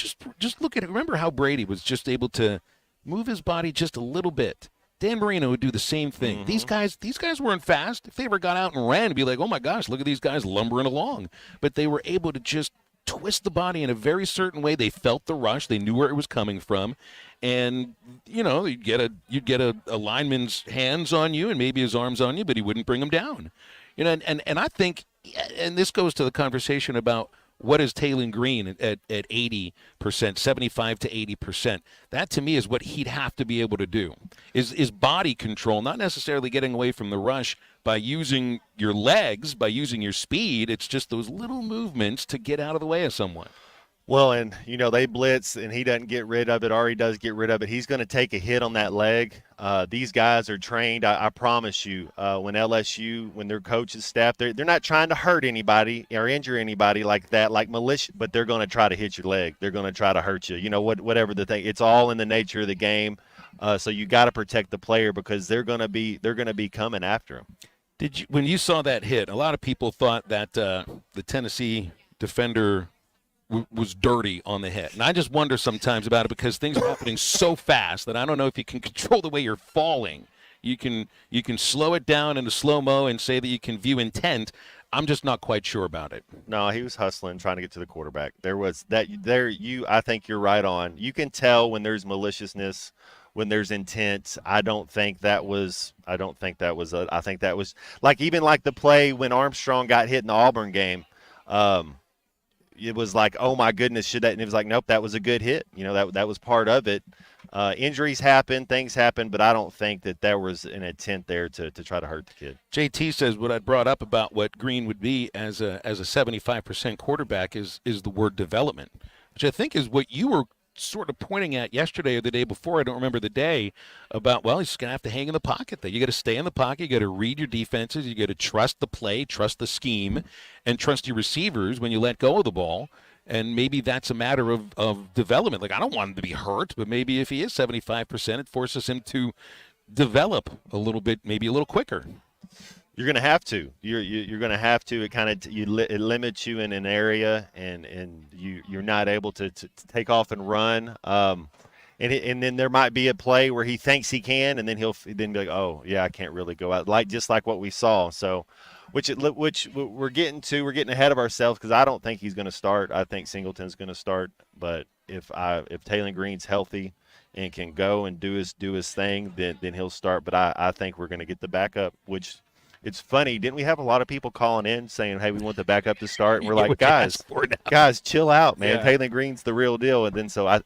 look at it. Remember how Brady was just able to move his body just a little bit. Dan Marino would do the same thing. Mm-hmm. These guys weren't fast. If they ever got out and ran, it'd be like, oh my gosh, look at these guys lumbering along. But they were able to just twist the body in a very certain way. They felt the rush. They knew where it was coming from. And, you'd get a lineman's hands on you and maybe his arms on you, but he wouldn't bring them down. And I think, and this goes to the conversation about what is Taylon Green at 80%, 75 to 80%? That to me is what he'd have to be able to do. Is body control, not necessarily getting away from the rush by using your legs, by using your speed. It's just those little movements to get out of the way of someone. Well, and, they blitz, and he doesn't get rid of it, or he does get rid of it. He's going to take a hit on that leg. These guys are trained. I promise you, when LSU, when their coaches, staff, they're not trying to hurt anybody or injure anybody like that, like militia, but they're going to try to hit your leg. They're going to try to hurt you. Whatever the thing. It's all in the nature of the game. So you got to protect the player because they're going to be coming after him. When you saw that hit, a lot of people thought that the Tennessee defender was dirty on the hit. And I just wonder sometimes about it because things are happening so fast that I don't know if you can control the way you're falling. You can slow it down into slow-mo and say that you can view intent. I'm just not quite sure about it. No, he was hustling, trying to get to the quarterback. I think you're right on. You can tell when there's maliciousness, when there's intent. I think that was like, even like the play when Armstrong got hit in the Auburn game. It was like, oh my goodness, should that? And it was like, nope, that was a good hit. That was part of it. Injuries happen, things happen, but I don't think that there was an intent there to try to hurt the kid. JT says what I brought up about what Green would be as a 75% quarterback is the word development, which I think is what you were sort of pointing at yesterday or the day before. I don't remember the day about, well, he's just going to have to hang in the pocket there. You got to stay in the pocket. You got to read your defenses. You got to trust the play, trust the scheme, and trust your receivers when you let go of the ball. And maybe that's a matter of development. Like, I don't want him to be hurt, but maybe if he is 75%, it forces him to develop a little bit, maybe a little quicker. You're going to have to. You're going to have to. It limits you in an area, and you're not able to take off and run. And then there might be a play where he thinks he can, and then he'll be like, oh yeah, I can't really go out, just like what we saw. So, which we're getting ahead of ourselves because I don't think he's going to start. I think Singleton's going to start, but if Taylon Green's healthy and can go and do his thing, then he'll start. But I think we're going to get the backup, which. It's funny, didn't we have a lot of people calling in saying, hey, we want the backup to start? And we're like, guys, chill out, man. Yeah. Taylon Green's the real deal. And then I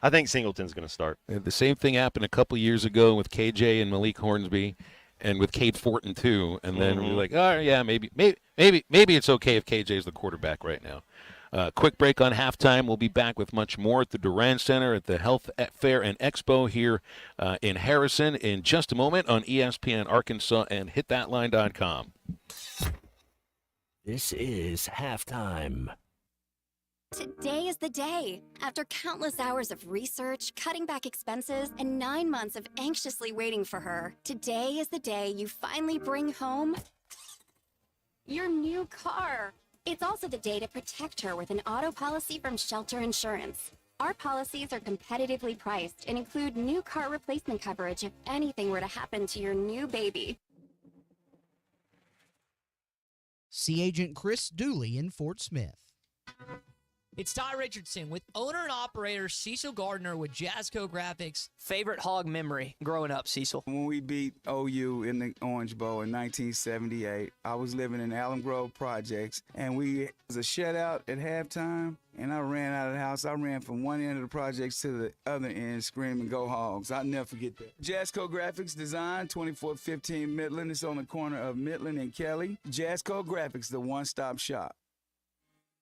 think Singleton's going to start. The same thing happened a couple years ago with KJ and Malik Hornsby and with Cade Fortin too. And then we're like, oh, yeah, maybe it's okay if KJ's the quarterback right now. Quick break on halftime. We'll be back with much more at the Durand Center at the Health Fair and Expo here in Harrison in just a moment on ESPN Arkansas and hitthatline.com. This is halftime. Today is the day. After countless hours of research, cutting back expenses, and 9 months of anxiously waiting for her, today is the day you finally bring home your new car. It's also the day to protect her with an auto policy from Shelter Insurance. Our policies are competitively priced and include new car replacement coverage if anything were to happen to your new baby. See Agent Chris Dooley in Fort Smith. It's Ty Richardson with owner and operator Cecil Gardner with Jazzco Graphics. Favorite Hog memory growing up, Cecil? When we beat OU in the Orange Bowl in 1978, I was living in Allen Grove Projects, and it was a shutout at halftime, and I ran out of the house. I ran from one end of the projects to the other end screaming, "Go Hogs." I'll never forget that. Jazzco Graphics Design, 2415 Midland. It's on the corner of Midland and Kelly. Jazzco Graphics, the one-stop shop.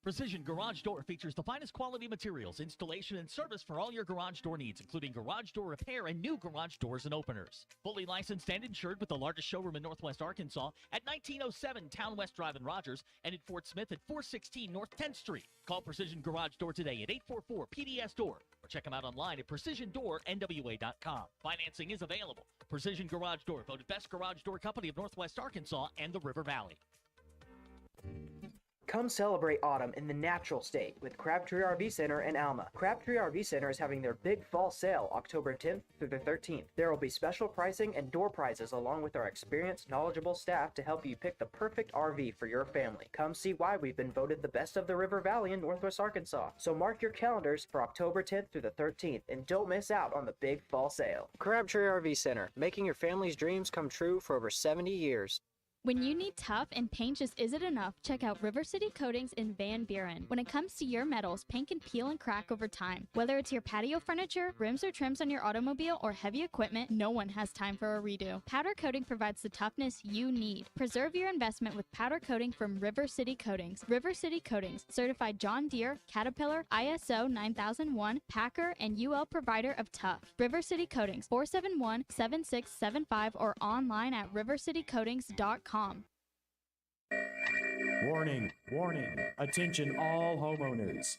Precision Garage Door features the finest quality materials, installation, and service for all your garage door needs, including garage door repair and new garage doors and openers. Fully licensed and insured with the largest showroom in Northwest Arkansas at 1907 Town West Drive in Rogers and in Fort Smith at 416 North 10th Street. Call Precision Garage Door today at 844-PDS-DOOR or check them out online at PrecisionDoorNWA.com. Financing is available. Precision Garage Door, voted best garage door company of Northwest Arkansas and the River Valley. Come celebrate autumn in the natural state with Crabtree RV Center in Alma. Crabtree RV Center is having their big fall sale October 10th through the 13th. There will be special pricing and door prizes along with our experienced, knowledgeable staff to help you pick the perfect RV for your family. Come see why we've been voted the best of the River Valley in Northwest Arkansas. So mark your calendars for October 10th through the 13th and don't miss out on the big fall sale. Crabtree RV Center, making your family's dreams come true for over 70 years. When you need tough and paint just isn't enough, check out River City Coatings in Van Buren. When it comes to your metals, paint can peel and crack over time. Whether it's your patio furniture, rims or trims on your automobile, or heavy equipment, no one has time for a redo. Powder coating provides the toughness you need. Preserve your investment with powder coating from River City Coatings. River City Coatings, certified John Deere, Caterpillar, ISO 9001, Packer, and UL provider of tough. River City Coatings, 471-7675 or online at rivercitycoatings.com. Warning, warning, attention all homeowners.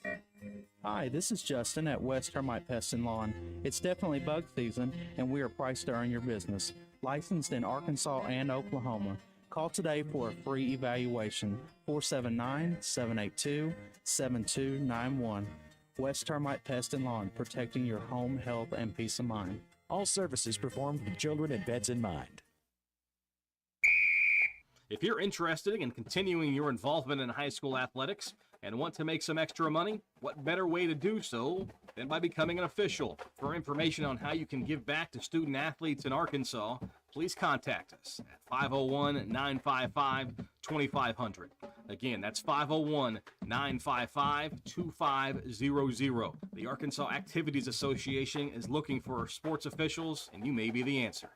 Hi, this is Justin at West Termite Pest and Lawn. It's definitely bug season and we are priced to earn your business. Licensed in Arkansas and Oklahoma. Call today for a free evaluation, 479-782-7291. West Termite Pest and Lawn, protecting your home, health, and peace of mind. All services performed with children and pets in mind. If you're interested in continuing your involvement in high school athletics and want to make some extra money, what better way to do so than by becoming an official? For information on how you can give back to student athletes in Arkansas, please contact us at 501-955-2500. Again, that's 501-955-2500. The Arkansas Activities Association is looking for sports officials, and you may be the answer.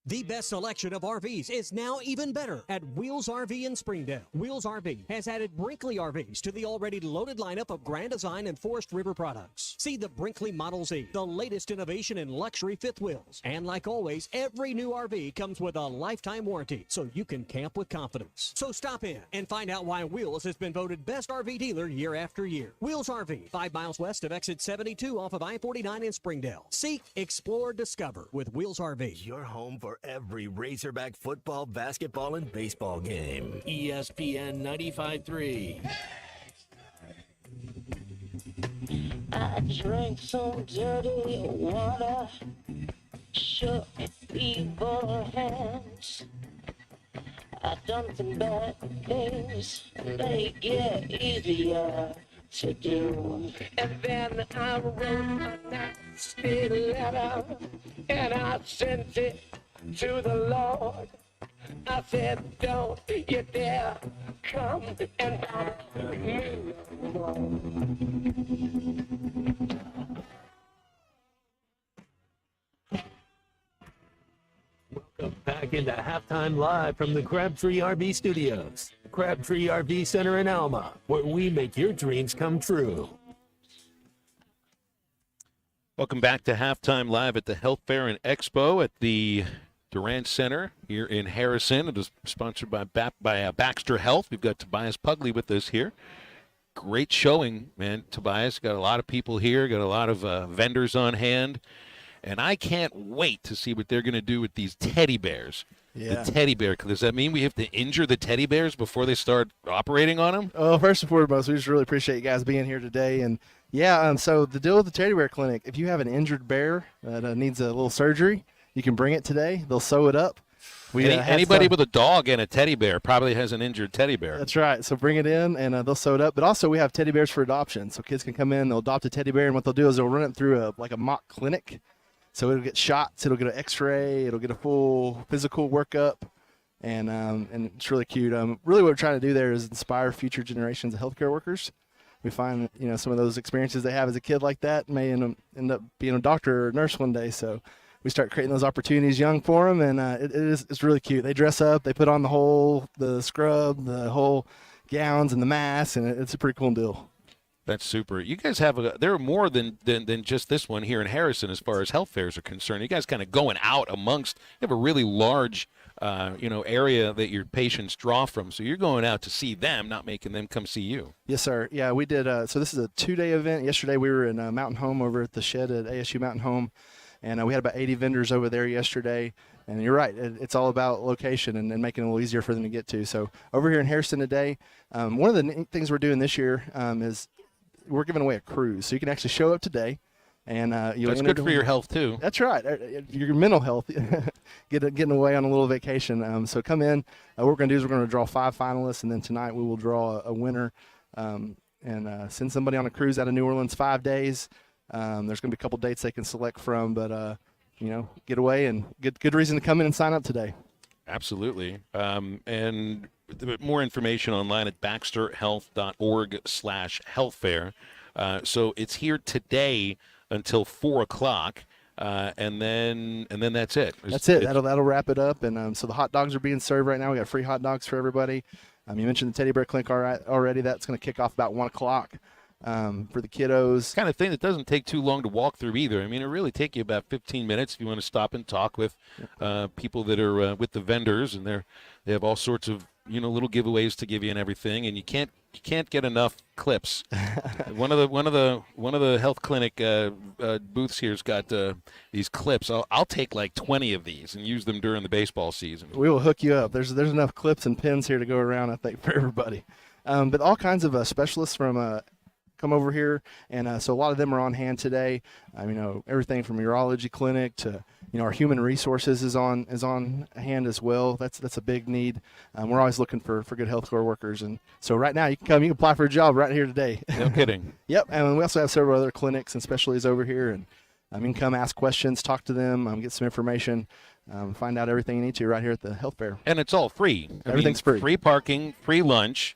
The best selection of RVs is now even better at Wheels RV in Springdale. Wheels RV has added Brinkley RVs to the already loaded lineup of Grand Design and Forest River products. See the Brinkley Model Z, the latest innovation in luxury fifth wheels. And like always, every new RV comes with a lifetime warranty, so you can camp with confidence. So stop in and find out why Wheels has been voted best RV dealer year after year. Wheels RV, 5 miles west of exit 72 off of I-49 in Springdale. Seek, explore, discover with Wheels RV. Your home for every Razorback football, basketball, and baseball game. ESPN 95.3. I drank some dirty water, shook evil hands. I done some bad things, and they get easier to do. And then I wrote a nasty letter, and I sent it to the Lord. I said, don't you dare come and bother me no more. Welcome back into Halftime Live from the Crabtree RV Studios. Crabtree RV Center in Alma, where we make your dreams come true. Welcome back to Halftime Live at the Health Fair and Expo at the Durant Center here in Harrison. It is sponsored by Baxter Health. We've got Tobias Pugley with us here. Great showing, man, Tobias. Got a lot of people here, got a lot of vendors on hand. And I can't wait to see what they're going to do with these teddy bears. Yeah. The teddy bear. Does that mean we have to injure the teddy bears before they start operating on them? Well, first and foremost, we just really appreciate you guys being here today. And, yeah, so the deal with the teddy bear clinic, if you have an injured bear that needs a little surgery, you can bring it today. They'll sew it up. Anybody with a dog and a teddy bear probably has an injured teddy bear. That's right. So bring it in, and they'll sew it up. But also we have teddy bears for adoption. So kids can come in, they'll adopt a teddy bear, and what they'll do is they'll run it through a mock clinic. So it'll get shots, it'll get an x-ray, it'll get a full physical workup, and it's really cute. Really what we're trying to do there is inspire future generations of healthcare workers. We find, some of those experiences they have as a kid like that may end up being a doctor or nurse one day. So we start creating those opportunities young for them, and it's really cute. They dress up, they put on the scrub, the whole gowns and the masks, and it's a pretty cool deal. That's super. You guys there are more than just this one here in Harrison as far as health fairs are concerned. You guys kind of going out amongst, you have a really large, area that your patients draw from. So you're going out to see them, not making them come see you. Yes, sir. Yeah, we did. So this is a 2-day event. Yesterday we were in Mountain Home over at the shed at ASU Mountain Home. And we had about 80 vendors over there yesterday. And you're right, it's all about location and making it a little easier for them to get to. So over here in Harrison today, one of the neat things we're doing this year is we're giving away a cruise. So you can actually show up today. And that's good for your health, too. That's right. Your mental health, getting away on a little vacation. So come in. What we're going to do is we're going to draw 5 finalists, and then tonight we will draw a winner and send somebody on a cruise out of New Orleans 5 days. There's going to be a couple dates they can select from, but, get away and good reason to come in and sign up today. Absolutely. And more information online at baxterhealth.org/healthfair. So it's here today until 4 o'clock, and then that's it. That's it. That'll wrap it up. And so the hot dogs are being served right now. We got free hot dogs for everybody. You mentioned the Teddy Bear Clinic already. That's going to kick off about 1 o'clock. For the kiddos. Kind of thing that doesn't take too long to walk through either. I mean, it really take you about 15 minutes if you want to stop and talk with people that are with the vendors, and they have all sorts of little giveaways to give you and everything, and you can't get enough clips. one of the health clinic booths here's got these clips. I'll take like 20 of these and use them during the baseball season. We will hook you up. There's enough clips and pins here to go around, I think, for everybody. But all kinds of specialists from come over here, and so a lot of them are on hand today. Everything from urology clinic to our human resources is on hand as well. That's a big need. We're always looking for good healthcare workers, and so right now you can apply for a job right here today. No kidding. Yep, and we also have several other clinics and specialties over here, and you can come ask questions, talk to them, get some information, find out everything you need to right here at the health fair. And it's all free. Everything's free. Free parking, free lunch.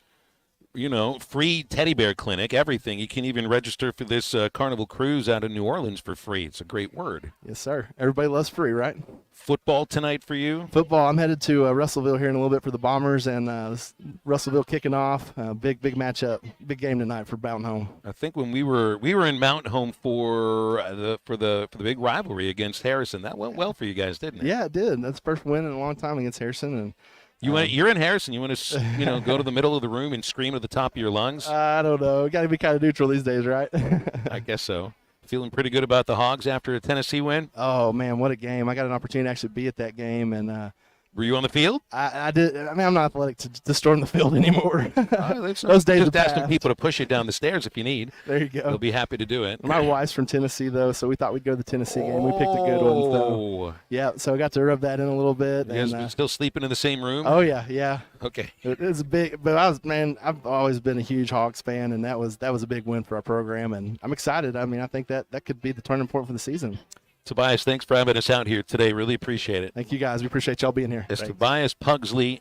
Free teddy bear clinic, everything. You can even register for this Carnival cruise out of New Orleans for free. It's a great word. Yes, sir. Everybody loves free, right? Football tonight for you? Football. I'm headed to Russellville here in a little bit for the Bombers, and Russellville kicking off. Big matchup, big game tonight for Mountain Home. I think when we were in Mountain Home for the big rivalry against Harrison, that went well for you guys, didn't it? Yeah, it did. That's the first win in a long time against Harrison, and. You're in Harrison. You want to, go to the middle of the room and scream at the top of your lungs? I don't know. Got to be kind of neutral these days, right? I guess so. Feeling pretty good about the Hogs after a Tennessee win? Oh, man, what a game. I got an opportunity to actually be at that game, and were you on the field? I did. I'm not athletic to storm the field anymore. Those days just asking people to push you down the stairs if you need. There you go. They'll be happy to do it. My wife's from Tennessee, though, so we thought we'd go to the Tennessee game. We picked a good one. So. Yeah, so I got to rub that in a little bit. You guys still sleeping in the same room? Oh, yeah. Okay. It's big, but I've always been a huge Hogs fan, and that was a big win for our program, and I'm excited. I think that could be the turning point for the season. Tobias, thanks for having us out here today. Really appreciate it. Thank you, guys. We appreciate y'all being here. It's Tobias Pugley,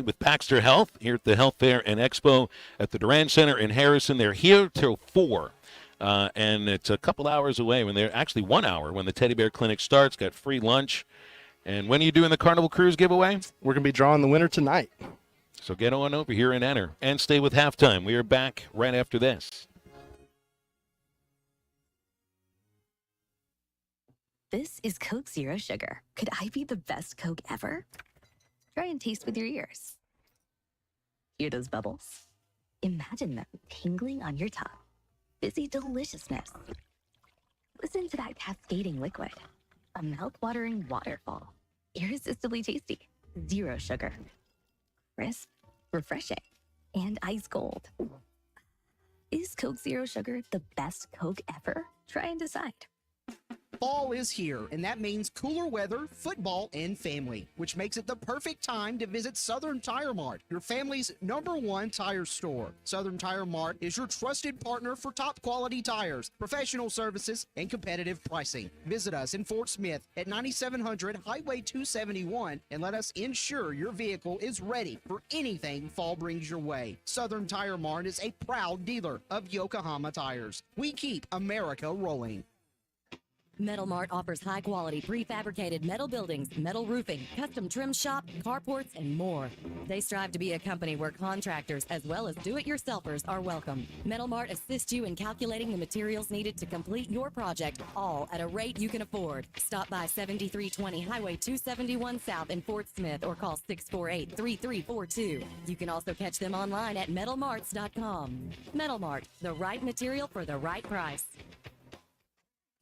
with Baxter Health here at the Health Fair and Expo at the Durant Center in Harrison. They're here till 4, and it's a couple hours away. Actually 1 hour when the Teddy Bear Clinic starts. Got free lunch. And when are you doing the Carnival Cruise giveaway? We're going to be drawing the winner tonight. So get on over here and enter and stay with halftime. We are back right after this. This is Coke Zero Sugar. Could I be the best Coke ever? Try and taste with your ears. Hear those bubbles? Imagine them tingling on your tongue. Fizzy deliciousness. Listen to that cascading liquid. A mouth-watering waterfall. Irresistibly tasty. Zero sugar. Crisp, refreshing, and ice cold. Is Coke Zero Sugar the best Coke ever? Try and decide. Fall is here, and that means cooler weather, football, and family, which makes it the perfect time to visit Southern Tire Mart, your family's #1 tire store. Southern Tire Mart is your trusted partner for top quality tires, professional services, and competitive pricing. Visit us in Fort Smith at 9700 Highway 271 and let us ensure your vehicle is ready for anything fall brings your way. Southern Tire Mart is a proud dealer of Yokohama tires. We keep America rolling. Metal Mart offers high-quality prefabricated metal buildings, metal roofing, custom trim shop, carports, and more. They strive to be a company where contractors as well as do-it-yourselfers are welcome. Metal Mart assists you in calculating the materials needed to complete your project, all at a rate you can afford. Stop by 7320 Highway 271 South in Fort Smith or call 648-3342. You can also catch them online at metalmarts.com. Metal Mart, the right material for the right price.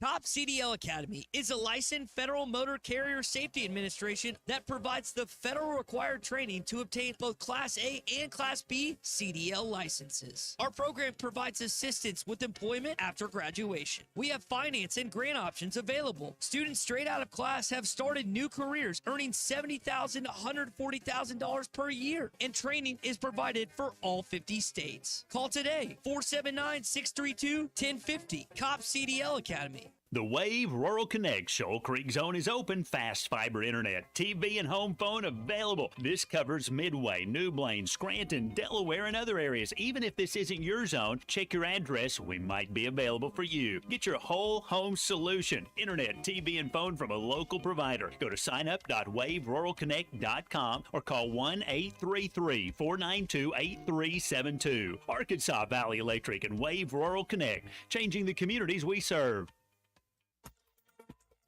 Top CDL Academy is a licensed Federal Motor Carrier Safety Administration that provides the federal required training to obtain both Class A and Class B CDL licenses. Our program provides assistance with employment after graduation. We have finance and grant options available. Students straight out of class have started new careers earning $70,000 to $140,000 per year, and training is provided for all 50 states. Call today, 479-632-1050. COP CDL Academy. The Wave Rural Connect Shoal Creek Zone is open. Fast fiber internet, TV, and home phone available. This covers Midway, New Blaine, Scranton, Delaware, and other areas. Even if this isn't your zone, check your address. We might be available for you. Get your whole home solution. Internet, TV, and phone from a local provider. Go to signup.waveruralconnect.com or call 1-833-492-8372. Arkansas Valley Electric and Wave Rural Connect, changing the communities we serve.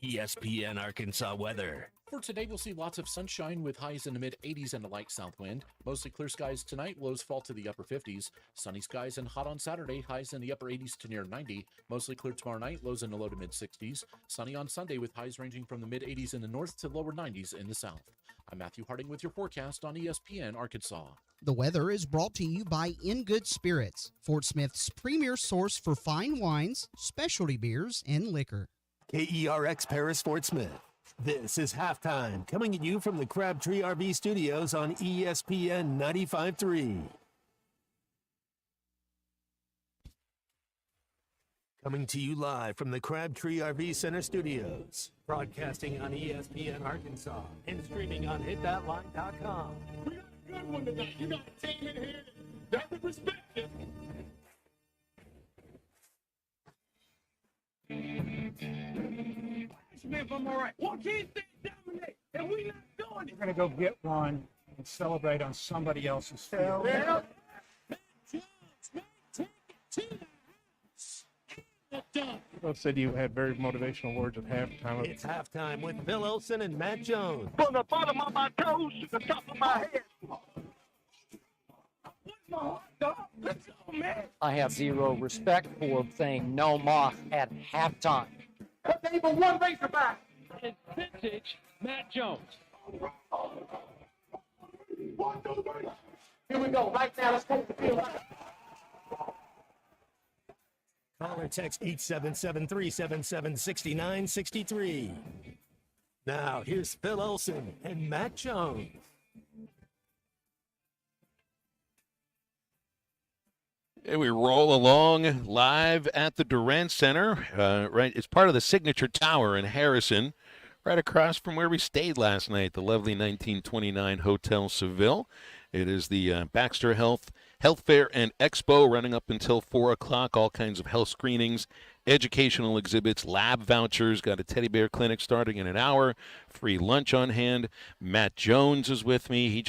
ESPN Arkansas weather. For today, we'll see lots of sunshine with highs in the mid-80s and a light south wind. Mostly clear skies tonight, lows fall to the upper 50s. Sunny skies and hot on Saturday, highs in the upper 80s to near 90. Mostly clear tomorrow night, lows in the low to mid-60s. Sunny on Sunday with highs ranging from the mid-80s in the north to lower 90s in the south. I'm Matthew Harding with your forecast on ESPN Arkansas. The weather is brought to you by In Good Spirits, Fort Smith's premier source for fine wines, specialty beers, and liquor. KERX Paris Fort Smith. This is halftime, coming at you from the Crabtree RV Studios on ESPN 95.3. Coming to you live from the Crabtree RV Center Studios. Broadcasting on ESPN Arkansas and streaming on hitthatline.com. We got a good one tonight. You got a team in here that we respect it. If I'm all right. Why can't they dominate? And we not doing it. We're going to go get one and celebrate on somebody else's field. Yeah. Both said you had very motivational words at halftime. It's halftime with Bill Olson and Matt Jones. From the bottom of my toes to the top of my head. What's my hot dog? Let's go, man. I have zero respect for saying no moss at halftime. But they even one Razorback. It's vintage Matt Jones. Here we go. Right now, let's take the field. Call or text 877-377-6963. Now, here's Phil Olson and Matt Jones. Hey, we roll along live at the Durant Center. Right, it's part of the Signature Tower in Harrison, right across from where we stayed last night, the lovely 1929 Hotel Seville. It is the Baxter Health Fair and Expo running up until 4 o'clock. All kinds of health screenings, educational exhibits, lab vouchers. Got a teddy bear clinic starting in an hour. Free lunch on hand. Matt Jones is with me. He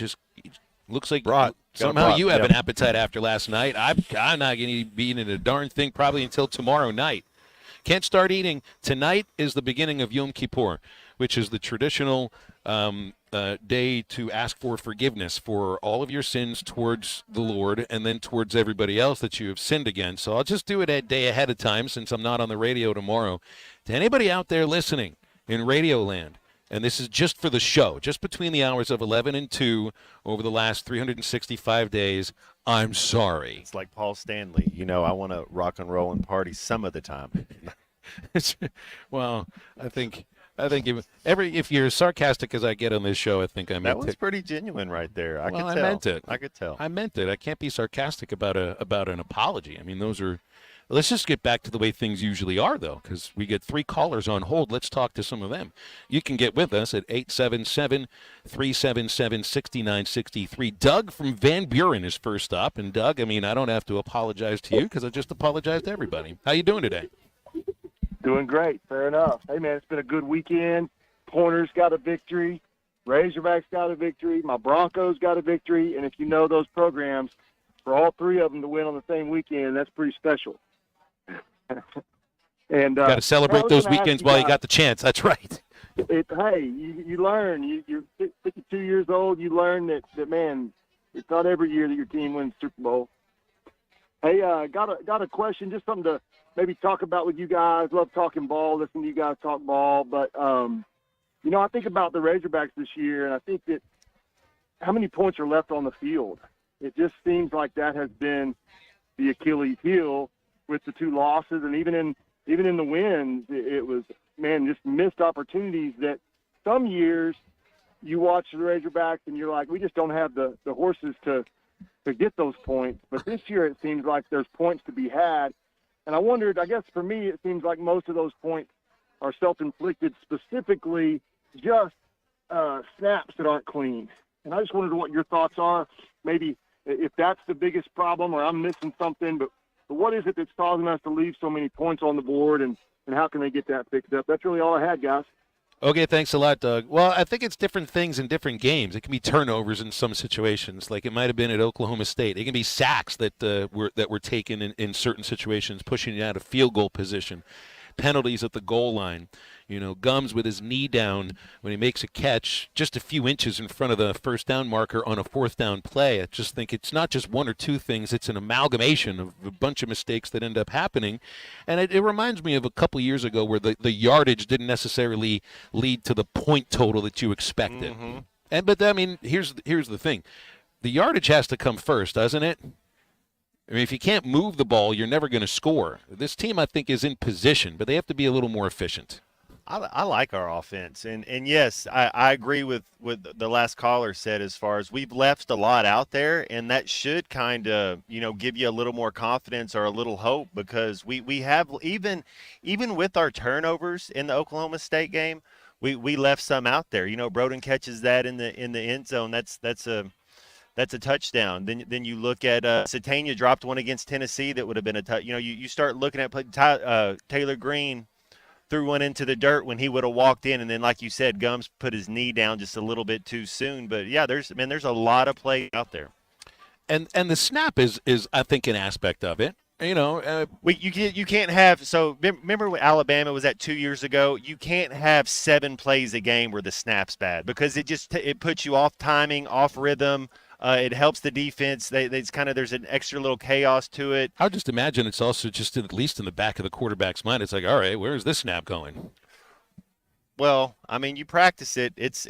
Looks like Brought. somehow you have Yep. an appetite after last night. I'm not going to be eating a darn thing probably until tomorrow night. Can't start eating. Tonight is the beginning of Yom Kippur, which is the traditional day to ask for forgiveness for all of your sins towards the Lord and then towards everybody else that you have sinned against. So I'll just do it a day ahead of time since I'm not on the radio tomorrow. To anybody out there listening in Radio Land, and this is just for the show, just between the hours of 11 and 2 over the last 365 days, I'm sorry. It's like Paul Stanley. I want to rock and roll and party some of the time. Well, I think if you're as sarcastic as I get on this show, I think I meant That was it. pretty genuine right there. I could tell. I meant it. I could tell. I meant it. I can't be sarcastic about an apology. I mean, those are. Let's just get back to the way things usually are, though, because we get 3 callers on hold. Let's talk to some of them. You can get with us at 877-377-6963. Doug from Van Buren is first up. And, Doug, I mean, I don't have to apologize to you because I just apologized to everybody. How you doing today? Doing great. Fair enough. Hey, man, it's been a good weekend. Pointers got a victory. Razorbacks got a victory. My Broncos got a victory. And if you know those programs, for all 3 of them to win on the same weekend, that's pretty special. And Got to celebrate those weekends while you got the chance. That's right. Hey, you learn. You're 52 years old. You learn that, man, it's not every year that your team wins the Super Bowl. Hey, got a question, just something to maybe talk about with you guys. Love talking ball, listening to you guys talk ball. But, I think about the Razorbacks this year, and I think that how many points are left on the field? It just seems like that has been the Achilles heel with the 2 losses, and even in the wins, it was, man, just missed opportunities that some years you watch the Razorbacks and you're like, we just don't have the horses to get those points. But this year it seems like there's points to be had. And I wondered, I guess for me, it seems like most of those points are self-inflicted, specifically just snaps that aren't clean. And I just wondered what your thoughts are, maybe if that's the biggest problem or I'm missing something, but what is it that's causing us to leave so many points on the board, and how can they get that fixed up? That's really all I had, guys. Okay, thanks a lot, Doug. Well, I think it's different things in different games. It can be turnovers in some situations, like it might have been at Oklahoma State. It can be sacks that were taken in certain situations, pushing you out of field goal position. Penalties at the goal line. Gums with his knee down when he makes a catch just a few inches in front of the first down marker on a 4th down play. I just think it's not just 1 or 2 things. It's an amalgamation of a bunch of mistakes that end up happening. And it reminds me of a couple years ago where the yardage didn't necessarily lead to the point total that you expected. Mm-hmm. But I mean, here's the thing. The yardage has to come first, doesn't it? I mean, if you can't move the ball, you're never going to score. This team, I think, is in position, but they have to be a little more efficient. I like our offense, and yes, I agree with the last caller said as far as we've left a lot out there, and that should kind of give you a little more confidence or a little hope, because we have even with our turnovers in the Oklahoma State game, we left some out there. Broden catches that in the end zone. That's a touchdown. Then you look at Satania dropped one against Tennessee that would have been a touch. You start looking at Taylor Green threw one into the dirt when he would have walked in, and then, like you said, Gums put his knee down just a little bit too soon. But yeah, there's a lot of play out there, and the snap is I think an aspect of it. You can't have. So remember when Alabama was at 2 years ago? You can't have 7 plays a game where the snap's bad, because it puts you off timing, off rhythm. It helps the defense. There's an extra little chaos to it. I would just imagine it's also just at least in the back of the quarterback's mind. It's like, all right, where is this snap going? Well, I mean, you practice it. It's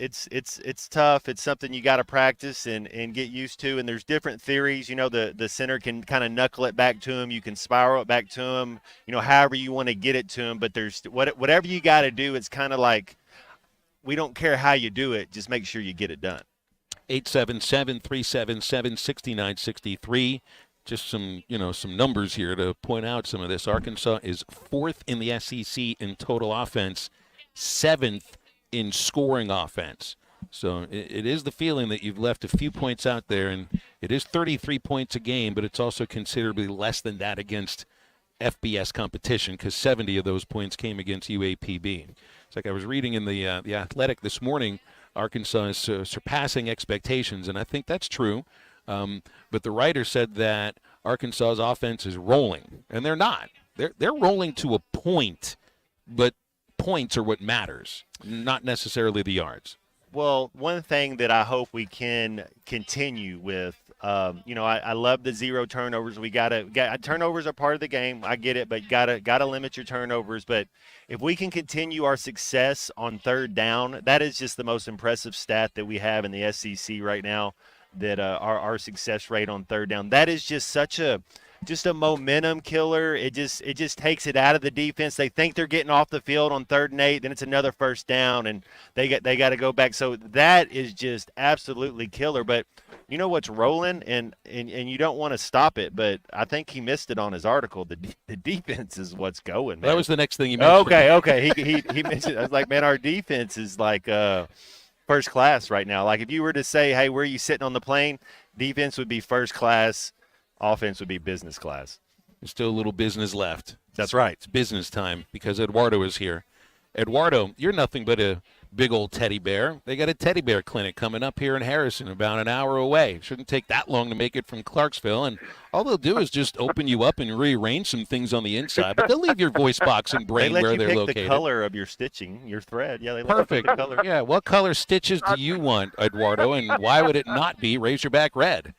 tough. It's something you got to practice and get used to. And there's different theories. The center can kind of knuckle it back to him. You can spiral it back to him. However you want to get it to him. But there's whatever you got to do. It's kind of like, we don't care how you do it. Just make sure you get it done. 877-377-6963. Just some numbers here to point out some of this. Arkansas is 4th in the SEC in total offense, 7th in scoring offense. So it is the feeling that you've left a few points out there, and it is 33 points a game, but it's also considerably less than that against FBS competition, because 70 of those points came against UAPB. It's like I was reading in the Athletic this morning Arkansas is surpassing expectations, and I think that's true. But the writer said that Arkansas's offense is rolling, and they're not. They're rolling to a point, but points are what matters, not necessarily the yards. Well, one thing that I hope we can continue with, I love the 0 turnovers. Turnovers are part of the game. I get it, but gotta limit your turnovers. But if we can continue our success on third down, that is just the most impressive stat that we have in the SEC right now. That our success rate on third down, that is just just a momentum killer. It just takes it out of the defense. They think they're getting off the field on 3rd and 8, then it's another first down, and they got to go back. So that is just absolutely killer. But you know what's rolling, and you don't want to stop it. But I think he missed it on his article. The defense is what's going, man. That was the next thing he mentioned. Okay. He mentioned. I was like, man, our defense is like first class right now. Like if you were to say, hey, where are you sitting on the plane? Defense would be first class. Offense would be business class. There's still a little business left. That's right. It's business time because Eduardo is here. Eduardo, you're nothing but a big old teddy bear. They got a teddy bear clinic coming up here in Harrison, about an hour away. Shouldn't take that long to make it from Clarksville. And all they'll do is just open you up and rearrange some things on the inside. But they'll leave your voice box and brain where they're located. They let you pick the color of your stitching, your thread. Yeah, they Perfect. Let you pick the color. Yeah, what color stitches do you want, Eduardo? And why would it not be Razorback red?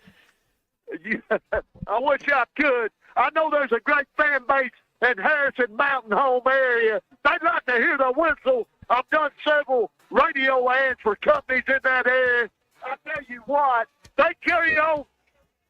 I wish I could. I know there's a great fan base in Harrison Mountain Home area. They'd like to hear the whistle. I've done several radio ads for companies in that area. I tell you what, they carry on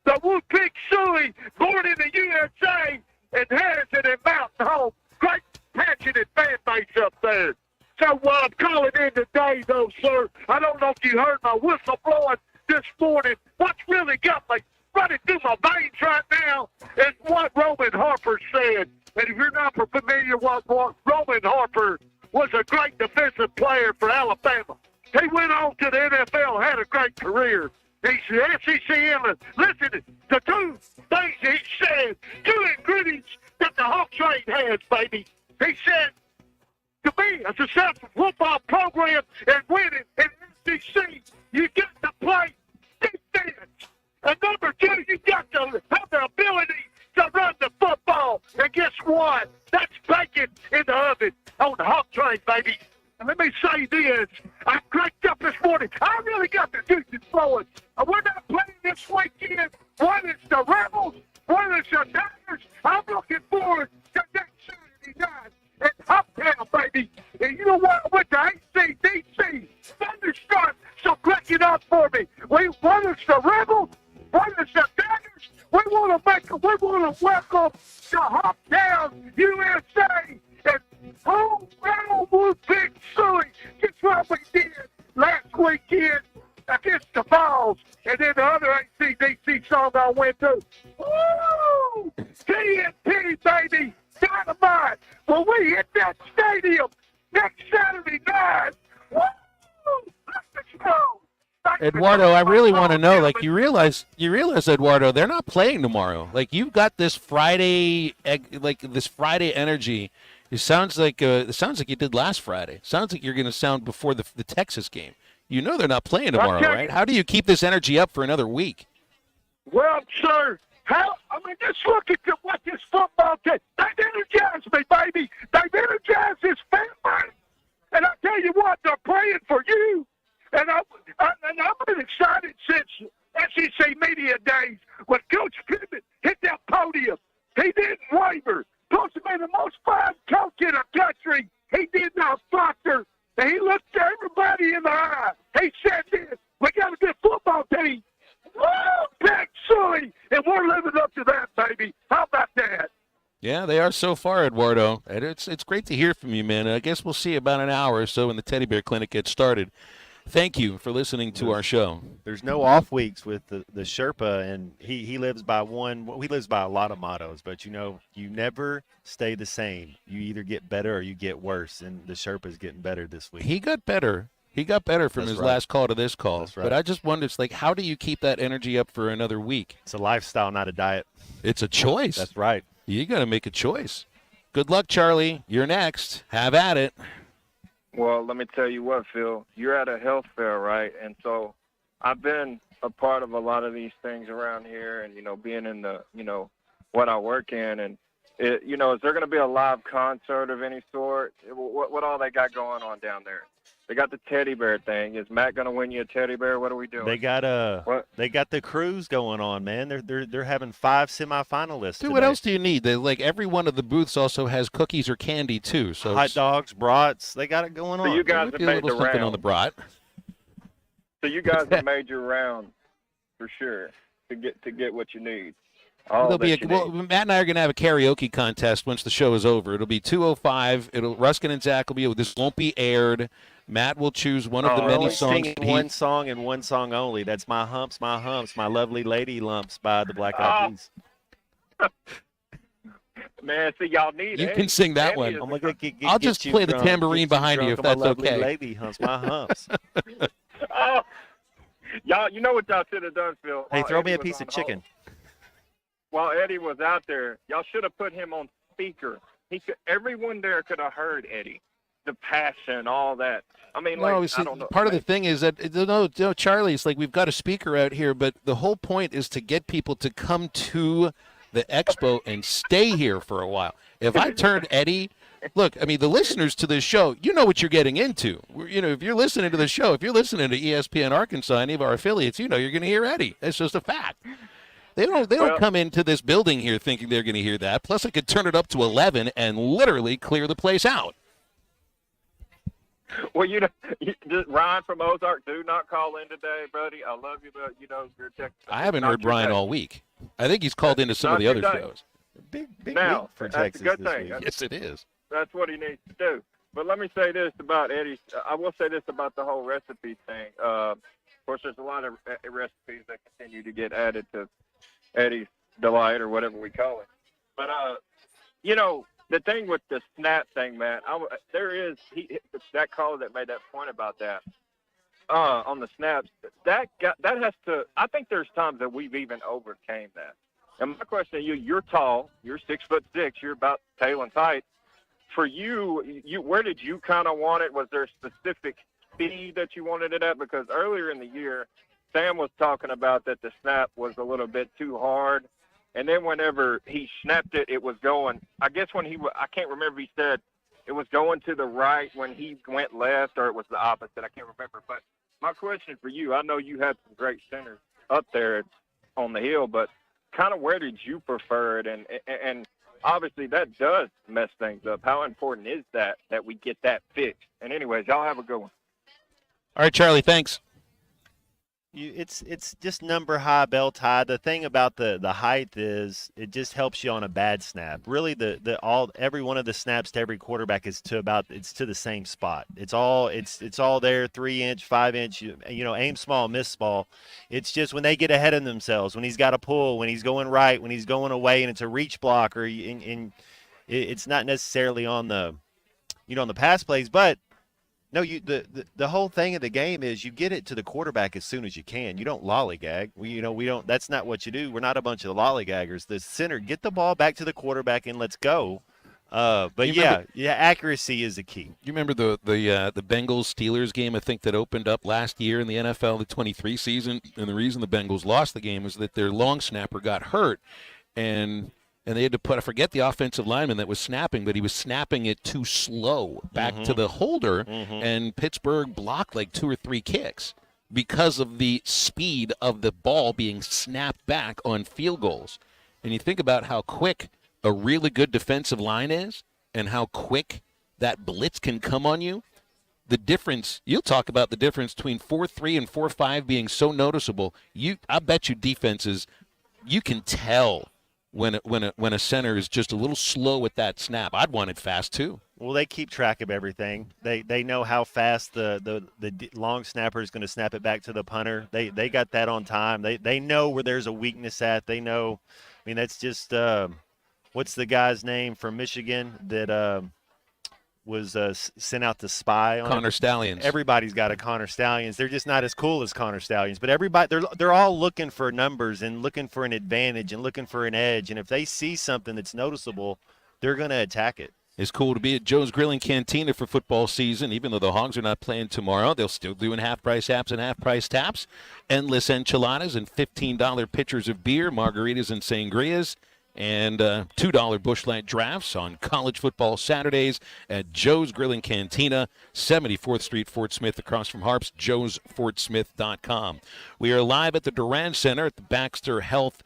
the Woodpeck Suey, born in the USA, in Harrison and Mountain Home. Great passionate fan base up there. So I'm calling in today, though, sir, I don't know if you heard my whistle blowing this morning. What's really got me running through my veins right now is what Roman Harper said. And if you're not familiar with what Roman Harper was, a great defensive player for Alabama. He went on to the NFL, had a great career. He's the SEC analyst. Listen to 2 things he said, 2 ingredients that the Hawk Trade has, baby. He said, to be a successful football program and winning in the SEC, you got to play defense. And number 2, you got to have the ability to run the football. And guess what? That's bacon in the oven on the Hawk Train, baby. And let me say this. I cracked up this morning. I really got the juices flowing. We're not playing this weekend. One is the Rebels. One is the Tigers. I'm looking forward to next Saturday night at Uptown, baby. And you know what? I went to ACDC. Thunderstorm. So crack it up for me. One is the Rebels. One is the Tigers. We want to welcome to Hoptown, USA, and home ground Woodpeck Suey. Just what we did last weekend against the Vols. And then the other ACDC song I went to. Woo! TNT, baby. Dynamite. When we hit that stadium next Saturday night. Woo! Let's go. Eduardo, I really want to know, like, you realize, Eduardo, they're not playing tomorrow. Like, you've got this Friday energy. It sounds like you did last Friday. Sounds like you're going to sound before the Texas game. You know they're not playing tomorrow, right? How do you keep this energy up for another week? Well, sir, just look at what this football team, they've energized me, baby. They've energized this family. And I tell you what, they're praying for you. And I've been excited since SEC Media Days when Coach Pittman hit that podium. He didn't waver. Supposed to be the most fun coach in the country. He did not falter. And he looked everybody in the eye. He said this, we got a good football team. Woo, Peck Suey. And we're living up to that, baby. How about that? Yeah, they are so far, Eduardo. And it's great to hear from you, man. I guess we'll see you about an hour or so when the Teddy Bear Clinic gets started. Thank you for listening to our show. There's no off weeks with the Sherpa, and he lives by he lives by a lot of mottos, but you never stay the same. You either get better or you get worse, and the Sherpa's getting better this week. He got better. From his last call to this call. That's right. But I just wonder, it's like, how do you keep that energy up for another week? It's a lifestyle, not a diet. It's a choice. That's right. You got to make a choice. Good luck, Charlie. You're next. Have at it. Well, let me tell you what, Phil. You're at a health fair, right? And so I've been a part of a lot of these things around here, and being in the what I work in, and is there going to be a live concert of any sort? What all they got going on down there? They got the teddy bear thing. Is Matt going to win you a teddy bear? What are we doing? They got the cruise going on, man. They're having 5 semifinalists. Dude, today. what else do you need? Every one of the booths also has cookies or candy too. So hot dogs, brats. They got it going on. So you guys Might have be a made little the something round. on the brat. So you guys have made your round for sure to get what you need. All There'll that be you need. Matt and I are going to have a karaoke contest once the show is over. It'll be 2:05. Ruskin and Zach will be. This won't be aired. Matt will choose one of the many songs. Singing one song and one song only. That's My Humps, My Lovely Lady Lumps by the Black Eyed Peas. Man, see, y'all need You Eddie. can sing that Eddie one. is I'm a gonna I'll just play the tambourine behind you if that's my lovely okay. Lady humps my humps. Oh, y'all, you know what y'all should have done, Phil? Hey, While throw me Eddie a was piece on of chicken. While Eddie was out there, y'all should have put him on speaker. Everyone there could have heard Eddie, the passion, all that. I mean, No, I don't know. part of the thing is that no, Charlie, it's like we've got a speaker out here, but the whole point is to get people to come to the expo and stay here for a while. If I turned Eddie, look, I mean, the listeners to this show, you know what you're getting into. If you're listening to the show, if you're listening to ESPN Arkansas, any of our affiliates, you're going to hear Eddie. That's just a fact. They don't come into this building here thinking they're going to hear that. Plus, I could turn it up to 11 and literally clear the place out. Well, just Ryan from Ozark, do not call in today, buddy. I love you, but you're Texas. I haven't heard Brian all week. I think he's called into some of the other shows. Big now, week for that's Texas a good this thing. week. Yes, it is. That's what he needs to do. But let me say this about Eddie. I will say this about the whole recipe thing. Of course, there's a lot of recipes that continue to get added to Eddie's Delight or whatever we call it. But, the thing with the snap thing, man, there is that caller that made that point about that on the snaps. That has to. I think there's times that we've even overcame that. And my question to you: you're tall, you're 6'6", you're about tail and tight. For you, where did you kind of want it? Was there a specific speed that you wanted it at? Because earlier in the year, Sam was talking about that the snap was a little bit too hard. And then whenever he snapped it, it was going, I guess I can't remember if he said it was going to the right when he went left, or it was the opposite. I can't remember. But my question for you, I know you had some great centers up there on the hill, but kind of where did you prefer it? And obviously that does mess things up. How important is that we get that fixed? And anyways, y'all have a good one. All right, Charlie, thanks. It's just number high, belt high. The thing about the height is it just helps you on a bad snap. Really, every one of the snaps to every quarterback is to the same spot. It's all there, 3-inch, 5-inch. Aim small, miss small. It's just when they get ahead of themselves, when he's got a pull, when he's going right, when he's going away, and it's a reach block, or it's not necessarily on the on the pass plays, but. No, the whole thing of the game is you get it to the quarterback as soon as you can. You don't lollygag. We don't. That's not what you do. We're not a bunch of lollygaggers. The center, get the ball back to the quarterback and let's go. Accuracy is the key. You remember the Bengals Steelers game? I think that opened up last year in the NFL, the 23 season, and the reason the Bengals lost the game was that their long snapper got hurt, and they had to I forget the offensive lineman that was snapping, but he was snapping it too slow back to the holder, and Pittsburgh blocked like 2 or 3 kicks because of the speed of the ball being snapped back on field goals. And you think about how quick a really good defensive line is and how quick that blitz can come on you. The difference, you'll talk about the difference between 4-3 and 4-5 being so noticeable. I bet you defenses, you can tell when a center is just a little slow at that snap. I'd want it fast too. Well, they keep track of everything. They know how fast the long snapper is going to snap it back to the punter. They got that on time. They know where there's a weakness at. They know. I mean, that's just what's the guy's name from Michigan that was sent out to spy on Connor Stallions. Everybody's got a Connor Stallions. They're just not as cool as Connor Stallions, but everybody they're all looking for numbers and looking for an advantage and looking for an edge. And if they see something that's noticeable, they're going to attack it. It's cool to be at Joe's Grill and Cantina for football season. Even though the Hogs are not playing tomorrow, they'll still doing half-price apps and half-price taps. Endless enchiladas and $15 pitchers of beer, margaritas and sangrias, and $2 Busch Light drafts on college football Saturdays at Joe's Grill and Cantina, 74th Street, Fort Smith, across from Harps, joesfortsmith.com. We are live at the Durant Center at the Baxter Health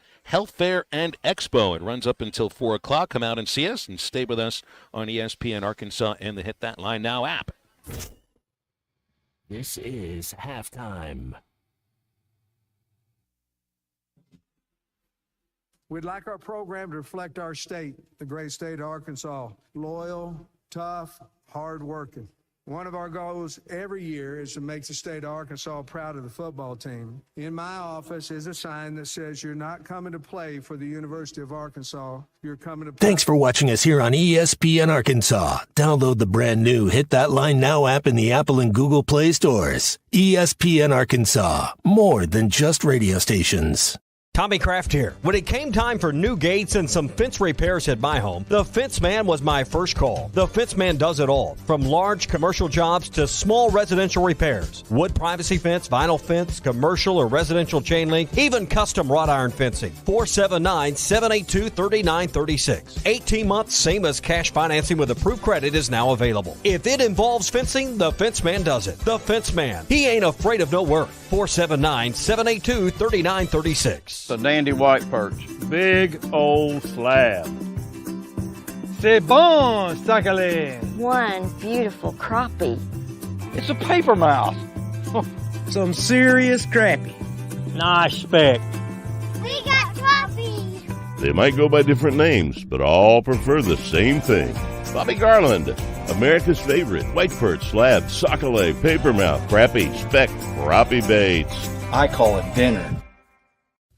Fair and Expo. It runs up until 4 o'clock. Come out and see us and stay with us on ESPN Arkansas and the Hit That Line Now app. This is halftime. We'd like our program to reflect our state, the great state of Arkansas. Loyal, tough, hard-working. One of our goals every year is to make the state of Arkansas proud of the football team. In my office is a sign that says you're not coming to play for the University of Arkansas. You're coming to play. Thanks for watching us here on ESPN Arkansas. Download the brand new Hit That Line Now app in the Apple and Google Play stores. ESPN Arkansas, more than just radio stations. Tommy Kraft here. When it came time for new gates and some fence repairs at my home, the Fence Man was my first call. The Fence Man does it all, from large commercial jobs to small residential repairs. Wood privacy fence, vinyl fence, commercial or residential chain link, even custom wrought iron fencing. 479-782-3936. 18 months, same as cash financing with approved credit is now available. If it involves fencing, the Fence Man does it. The Fence Man. He ain't afraid of no work. 479-782-3936. The dandy white perch. Big old slab. C'est bon, sacalé. One beautiful crappie. It's a paper mouth. Some serious crappie. Nice speck. We got crappies. They might go by different names, but all prefer the same thing. Bobby Garland, America's favorite white perch, slab, sockeye, papermouth, crappie, speck, crappie baits. I call it dinner.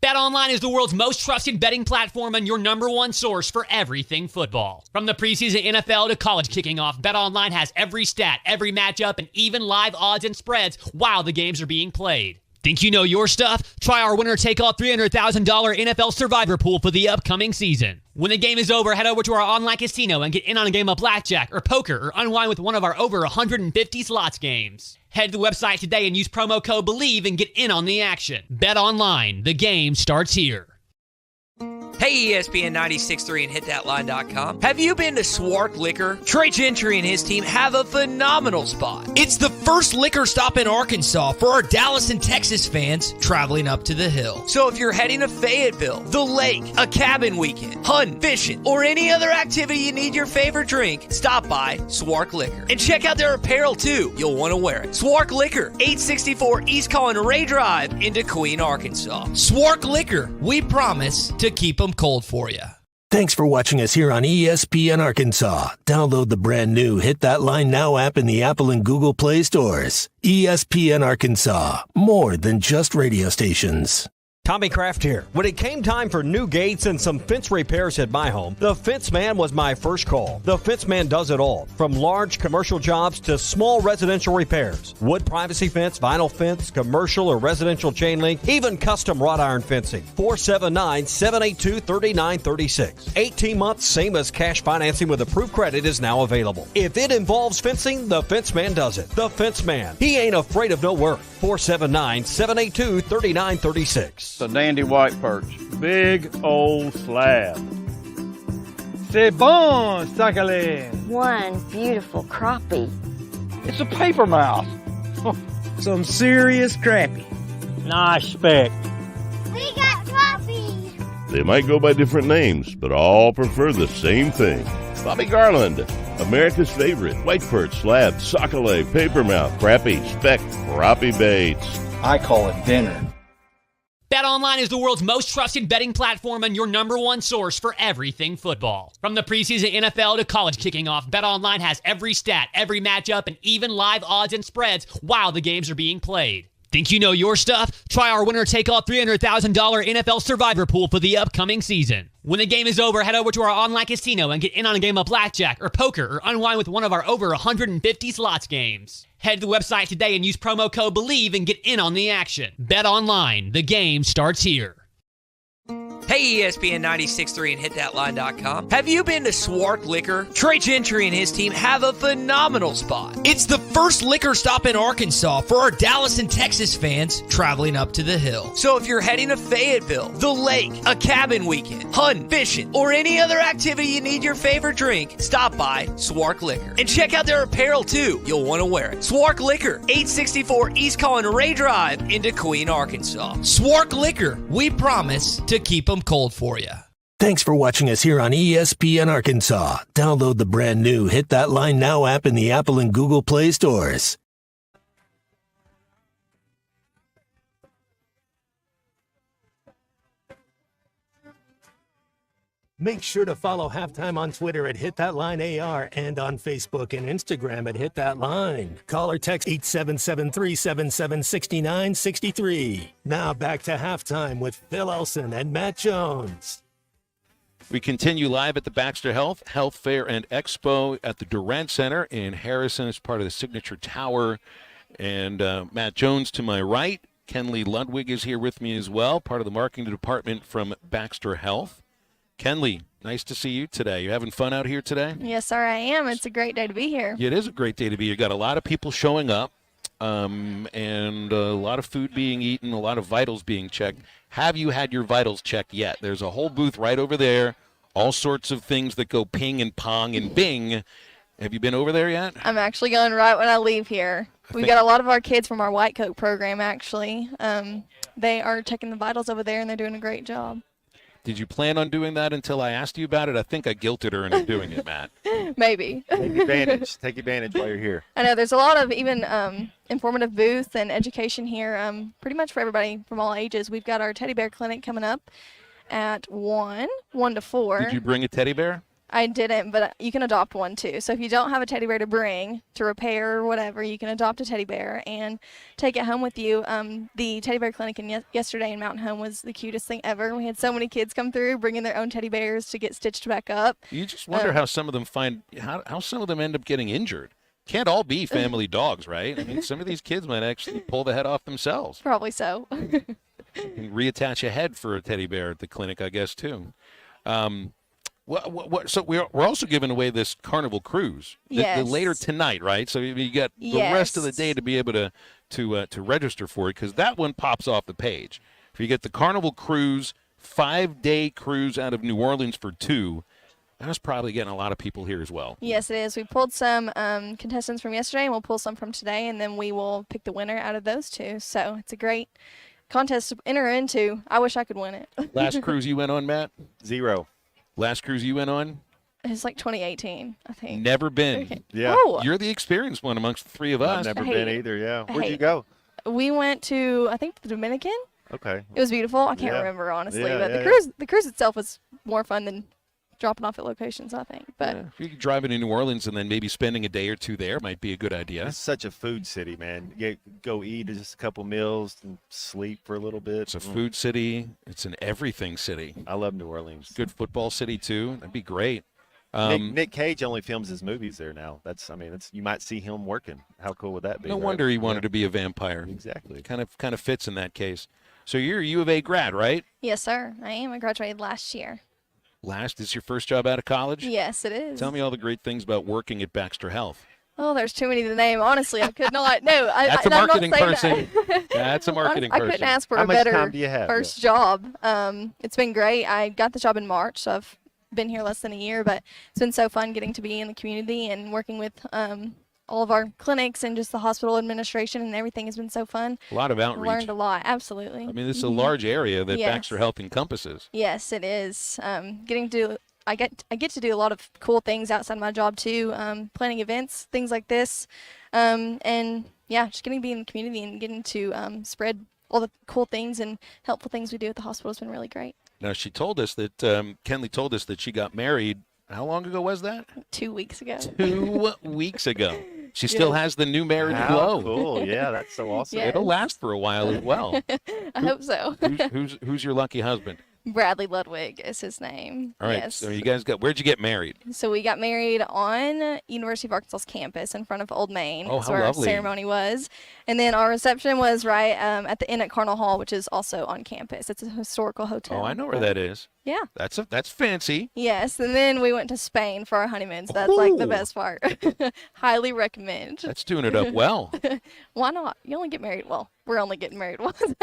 BetOnline is the world's most trusted betting platform and your number one source for everything football. From the preseason NFL to college kicking off, BetOnline has every stat, every matchup, and even live odds and spreads while the games are being played. Think you know your stuff? Try our winner-take-all $300,000 NFL Survivor Pool for the upcoming season. When the game is over, head over to our online casino and get in on a game of blackjack or poker or unwind with one of our over 150 slots games. Head to the website today and use promo code BELIEVE and get in on the action. Bet online. The game starts here. Hey, ESPN 96.3 and hitthatline.com. Have you been to Swark Liquor? Trey Gentry and his team have a phenomenal spot. It's the first liquor stop in Arkansas for our Dallas and Texas fans traveling up to the hill. So if you're heading to Fayetteville, the lake, a cabin weekend, hunting, fishing, or any other activity you need your favorite drink, stop by Swark Liquor. And check out their apparel too. You'll want to wear it. Swark Liquor, 864 East Collin Ray Drive in Queen, Arkansas. Swark Liquor, we promise to keep them cold for you. Thanks for watching us here on ESPN Arkansas. Download the brand new Hit That Line Now app in the Apple and Google Play stores. ESPN Arkansas, more than just radio stations. Tommy Kraft here. When it came time for new gates and some fence repairs at my home, the Fence Man was my first call. The Fence Man does it all, from large commercial jobs to small residential repairs. Wood privacy fence, vinyl fence, commercial or residential chain link, even custom wrought iron fencing. 479-782-3936. 18 months, same as cash financing with approved credit is now available. If it involves fencing, the Fence Man does it. The Fence Man. He ain't afraid of no work. 479-782-3936. The dandy white perch. Big old slab. C'est bon, sacalé. One beautiful crappie. It's a paper mouth. Some serious crappie. Nice speck. We got crappies. They might go by different names, but all prefer the same thing. Bobby Garland, America's favorite white perch, slab, sockeye, papermouth, crappie, speck, crappie baits. I call it dinner. BetOnline is the world's most trusted betting platform and your number one source for everything football. From the preseason NFL to college kicking off, BetOnline has every stat, every matchup, and even live odds and spreads while the games are being played. Think you know your stuff? Try our winner-take-all $300,000 NFL Survivor Pool for the upcoming season. When the game is over, head over to our online casino and get in on a game of blackjack or poker or unwind with one of our over 150 slots games. Head to the website today and use promo code BELIEVE and get in on the action. Bet online. The game starts here. Hey, ESPN 96.3 and hitthatline.com. Have you been to Swark Liquor? Trey Gentry and his team have a phenomenal spot. It's the first liquor stop in Arkansas for our Dallas and Texas fans traveling up to the hill. So if you're heading to Fayetteville, the lake, a cabin weekend, hunting, fishing, or any other activity you need your favorite drink, stop by Swark Liquor. And check out their apparel too. You'll want to wear it. Swark Liquor, 864 East Collin Ray Drive into Queen, Arkansas. Swark Liquor, we promise to keep them cold for you. Thanks for watching us here on ESPN Arkansas. Download the brand new Hit That Line Now app in the Apple and Google Play stores. Make sure to follow Halftime on Twitter at Hit That Line AR and on Facebook and Instagram at Hit That Line. Call or text 877-377-6963. Now back to Halftime with Phil Elson and Matt Jones. We continue live at the Baxter Health Fair and Expo at the Durant Center in Harrison as part of the Signature Tower. And Matt Jones to my right. Kenley Ludwig is here with me as well, part of the marketing department from Baxter Health. Kenley, nice to see you today. You having fun out here today? Yes, sir, I am. It's a great day to be here. Yeah, it is a great day to be here. You got a lot of people showing up and a lot of food being eaten, a lot of vitals being checked. Have you had your vitals checked yet? There's a whole booth right over there, all sorts of things that go ping and pong and bing. Have you been over there yet? I'm actually going right when I leave here. We've got a lot of our kids from our White Coat program, actually. They are checking the vitals over there, and they're doing a great job. Did you plan on doing that until I asked you about it? I think I guilted her into doing it, Matt. Maybe. Take advantage. Take advantage while you're here. I know there's a lot of even informative booths and education here, pretty much for everybody from all ages. We've got our teddy bear clinic coming up at 1 to 4. Did you bring a teddy bear? I didn't, but you can adopt one too. So if you don't have a teddy bear to bring to repair or whatever, you can adopt a teddy bear and take it home with you. The teddy bear clinic yesterday in Mountain Home was the cutest thing ever. We had so many kids come through bringing their own teddy bears to get stitched back up. You just wonder how some of them how some of them end up getting injured. Can't all be family dogs, right? I mean, some of these kids might actually pull the head off themselves. Probably so. You can reattach a head for a teddy bear at the clinic, I guess, too. So we're also giving away this Carnival cruise Yes. later tonight, right? So you got the rest of the day to be able to register for it, because that one pops off the page. If you get the Carnival cruise, 5-day cruise out of New Orleans for 2, that's probably getting a lot of people here as well. Yes, it is. We pulled some contestants from yesterday, and we'll pull some from today, and then we will pick the winner out of those two. So it's a great contest to enter into. I wish I could win it. Last cruise you went on, Matt? 0. Last cruise you went on? It's like 2018, I think. Never been. Okay. Yeah. Oh. You're the experienced one amongst the three of us. I've never been either, yeah. Where'd you go? We went to, I think, the Dominican. Okay. It was beautiful. I can't Yeah. remember, honestly. Yeah, but yeah, the cruise itself was more fun than dropping off at locations, I think. But If you could drive into New Orleans and then maybe spending a day or two there might be a good idea. It's such a food city, man. You go eat just a couple meals and sleep for a little bit. It's a food city. It's an everything city. I love New Orleans. Good football city, too. That'd be great. Nick Cage only films his movies there now. You might see him working. How cool would that be? No right? wonder he wanted to be a vampire. Exactly. Kind of fits in that case. So you're a U of A grad, right? yes, sir, I am. I graduated last year. Last is your first job out of college? Yes, it is. Tell me all the great things about working at Baxter Health. Oh, there's too many to name. Honestly, I could not. No, That's a I'm not marketing saying person. that. That's a marketing I person. couldn't ask for How a much better time do you have? first job. It's been great. I got the job in March, so I've been here less than a year, but it's been so fun getting to be in the community and working with all of our clinics and just the hospital administration, and everything has been so fun. A lot of outreach. Learned a lot, absolutely. I mean, this is a large area that Yes. Baxter Health encompasses. Yes, it is. I get to do a lot of cool things outside my job too, planning events, things like this, and yeah, just getting to be in the community and getting to spread all the cool things and helpful things we do at the hospital has been really great. Now, she told us that, Kenley told us that she got married. How long ago was that? 2 weeks ago. 2 weeks ago. She still has the new marriage How glow. cool. Yeah, that's so awesome. Yes. It'll last for a while as well. I hope so. Who's your lucky husband? Bradley Ludwig is his name. All right. Yes. So you guys where'd you get married? So we got married on University of Arkansas's campus in front of Old Main. Oh, That's how where lovely. our ceremony was. And then our reception was right at the Inn at Carnal Hall, which is also on campus. It's a historical hotel. Oh, I know where that is. Yeah. That's fancy. Yes, and then we went to Spain for our honeymoon, so that's like the Ooh. best part. Highly recommend. That's doing it up well. Why not? You only get married. Well, we're only getting married once. A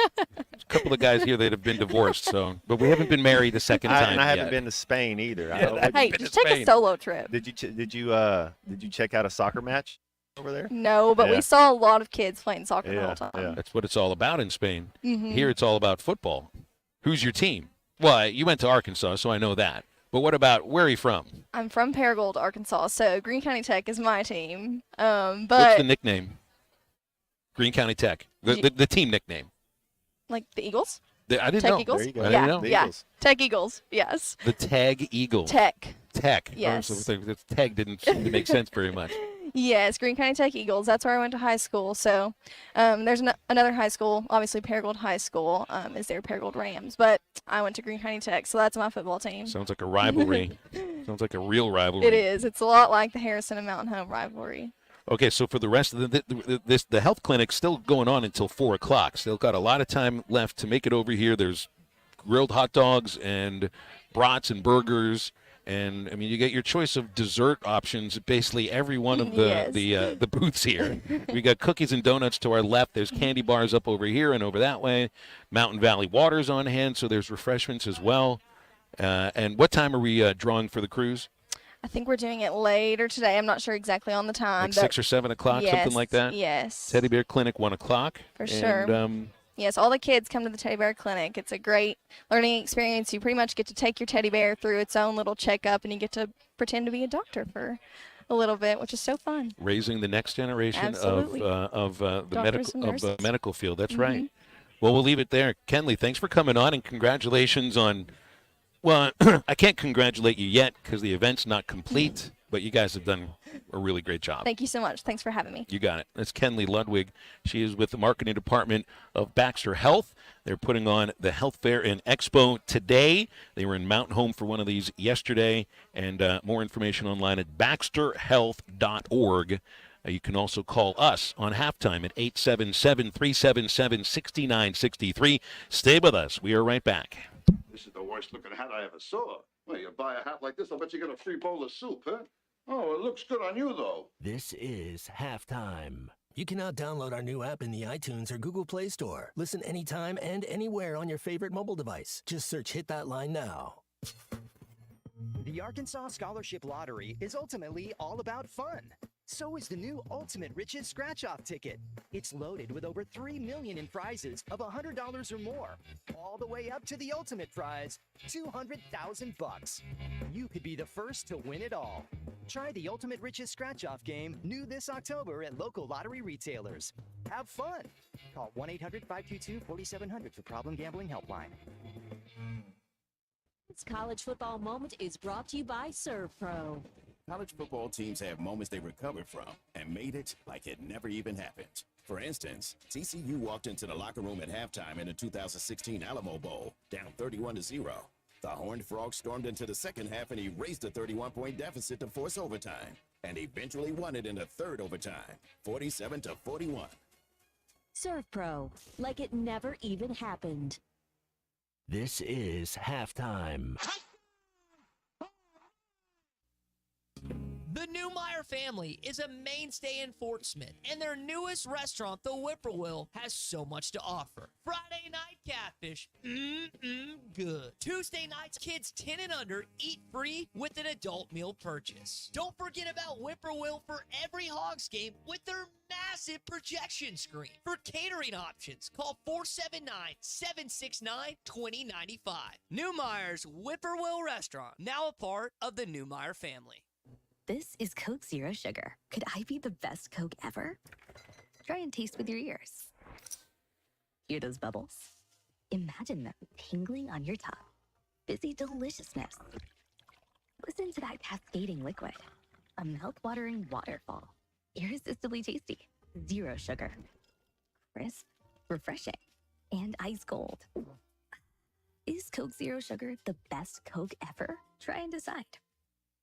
couple of guys here that have been divorced, but we haven't been married a second time And I haven't yet. been to Spain either. Hey, just take a solo trip. Did you check out a soccer match over there? No, but we saw a lot of kids playing soccer the whole time. Yeah. That's what it's all about in Spain. Mhm. Here it's all about football. Who's your team? Well, you went to Arkansas, so I know that. But what about, where are you from? I'm from Paragould, Arkansas, so Greene County Tech is my team. What's But the nickname? Greene County Tech. The team nickname. like the Eagles? I didn't Tech know. Eagles? There you go. I Yeah, didn't know. yeah. Tech Eagles, yes. The Tag Eagles. Tech. Tech. Yes. Oh, so the tag didn't seem to make sense very much. Yes, Greene County Tech Eagles. That's where I went to high school. So there's another high school, obviously Paragould High School is their Paragould Rams, but I went to Greene County Tech, so that's my football team. Sounds like a rivalry. Sounds like a real rivalry. It is. It's a lot like the Harrison and Mountain Home rivalry. Okay, so for the rest of the health clinic's still going on until 4 o'clock. Still got a lot of time left to make it over here. There's grilled hot dogs and brats and burgers. And I mean, you get your choice of dessert options at basically every one of the booths here. We got cookies and donuts to our left. There's candy bars up over here and over that way. Mountain Valley Water's on hand, so there's refreshments as well. And what time are we drawing for the cruise? I think we're doing it later today. I'm not sure exactly on the time. Like but 6 or 7 o'clock, yes, something like that? Yes. Teddy Bear Clinic, 1 o'clock. For sure. And, yes, all the kids come to the Teddy Bear Clinic. It's a great learning experience. You pretty much get to take your teddy bear through its own little checkup, and you get to pretend to be a doctor for a little bit, which is so fun. raising the next generation Absolutely. of the Doctors and medical nurses. medical field. That's Mhm. right. Well, we'll leave it there. Kenley, thanks for coming on, and congratulations on. Well, I can't congratulate you yet because the event's not complete, but you guys have done a really great job. Thank you so much. Thanks for having me. You got it. That's Kenley Ludwig. She is with the marketing department of Baxter Health. They're putting on the Health Fair and Expo today. They were in Mountain Home for one of these yesterday, and more information online at baxterhealth.org. You can also call us on halftime at 877-377-6963. Stay with us. We are right back. This is the worst looking hat I ever saw. Well, you buy a hat like this, I'll bet you get a free bowl of soup, huh? Oh, it looks good on you, though. This is Halftime. You can now download our new app in the iTunes or Google Play Store. Listen anytime and anywhere on your favorite mobile device. Just search Hit That Line now. The Arkansas Scholarship Lottery is ultimately all about fun. So is the new Ultimate Riches Scratch-Off ticket. It's loaded with over $3 million in prizes of $100 or more, all the way up to the ultimate prize, $200,000. You could be the first to win it all. Try the Ultimate Riches Scratch-Off game new this October at local lottery retailers. Have fun. Call 1-800-522-4700 for Problem Gambling Helpline. This college football moment is brought to you by ServPro. College football teams have moments they recovered from and made it like it never even happened. For instance, TCU walked into the locker room at halftime in the 2016 Alamo Bowl, down 31-0. The Horned Frogs stormed into the second half and erased a 31-point deficit to force overtime, and eventually won it in the third overtime, 47-41. ServPro, like it never even happened. This is Halftime. The Newmeyer family is a mainstay in Fort Smith, and their newest restaurant, the Whippoorwill, has so much to offer. Friday night catfish, good. Tuesday nights, kids 10 and under eat free with an adult meal purchase. Don't forget about Whippoorwill for every Hogs game with their massive projection screen. For catering options, call 479-769-2095. Newmeyer's Whippoorwill Restaurant, now a part of the Newmeyer family. This is Coke Zero Sugar. Could I be the best Coke ever? Try and taste with your ears. Hear those bubbles? Imagine them tingling on your tongue. Fizzy deliciousness. Listen to that cascading liquid. A mouth-watering waterfall. Irresistibly tasty. Zero sugar. Crisp, refreshing, and ice cold. Is Coke Zero Sugar the best Coke ever? Try and decide.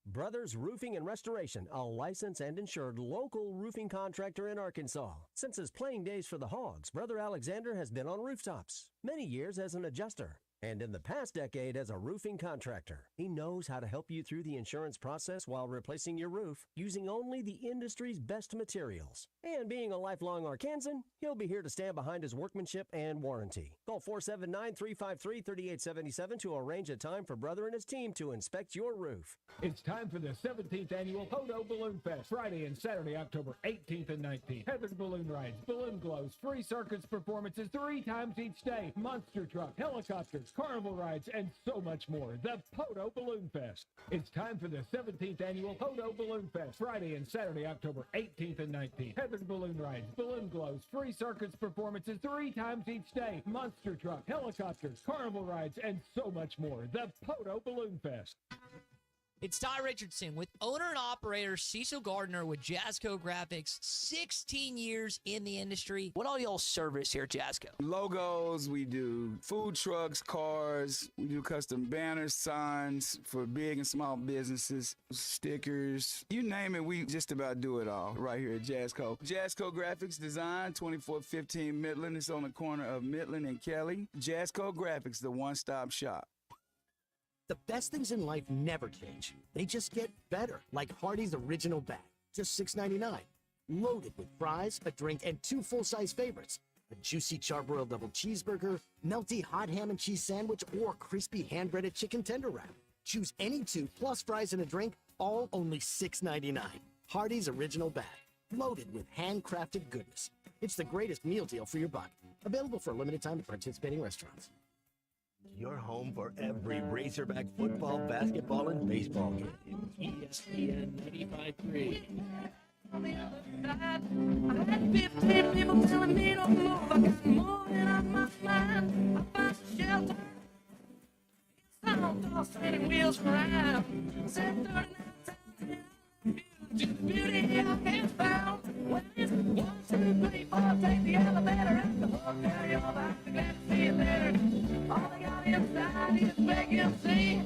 Brothers Roofing and Restoration, a licensed and insured local roofing contractor in Arkansas. Since his playing days for the Hogs, Brother Alexander has been on rooftops, many years as an adjuster, and in the past decade as a roofing contractor. He knows how to help you through the insurance process while replacing your roof using only the industry's best materials. And being a lifelong Arkansan, he'll be here to stand behind his workmanship and warranty. Call 479-353-3877 to arrange a time for Brother and his team to inspect your roof. It's time for the 17th annual Hodo Balloon Fest, Friday and Saturday, October 18th and 19th. Tethered balloon rides, balloon glows, free circus performances 3 times each day, monster truck, helicopters, carnival rides, and so much more. The Hodo Balloon Fest. It's time for the 17th annual Hodo Balloon Fest, Friday and Saturday, October 18th and 19th. Tethered balloon rides, balloon glows, free circus performances 3 times each day, monster truck, helicopters, carnival rides, and so much more. The Hodo Balloon Fest. It's Ty Richardson with owner and operator Cecil Gardner with Jazzco Graphics, 16 years in the industry. What all y'all service here at Jazzco? Logos, we do food trucks, cars, we do custom banners, signs for big and small businesses, stickers, you name it, we just about do it all right here at Jazzco. Jazzco Graphics Design, 2415 Midland. It's on the corner of Midland and Kelly. Jazzco Graphics, the one-stop shop. The best things in life never change. They just get better, like Hardee's Original Bag, just $6.99. Loaded with fries, a drink, and 2 full-size favorites. A juicy charbroiled double cheeseburger, melty hot ham and cheese sandwich, or crispy hand-breaded chicken tender wrap. Choose any 2 plus fries and a drink, all only $6.99. Hardee's Original Bag, loaded with handcrafted goodness. It's the greatest meal deal for your buck. Available for a limited time at participating restaurants. Your home for every Razorback football, basketball, and baseball game. ESPN 95.3. On the other side, I had 15 people telling me don't move. I got more than on my mind. I found a shelter. Sound all spinning wheels around. Said 39 times to the beauty I have found. Well, it's 1, 2, 3, 4. Take the elevator at the hotel. You'll have to get to see you later. All I got inside is big MC.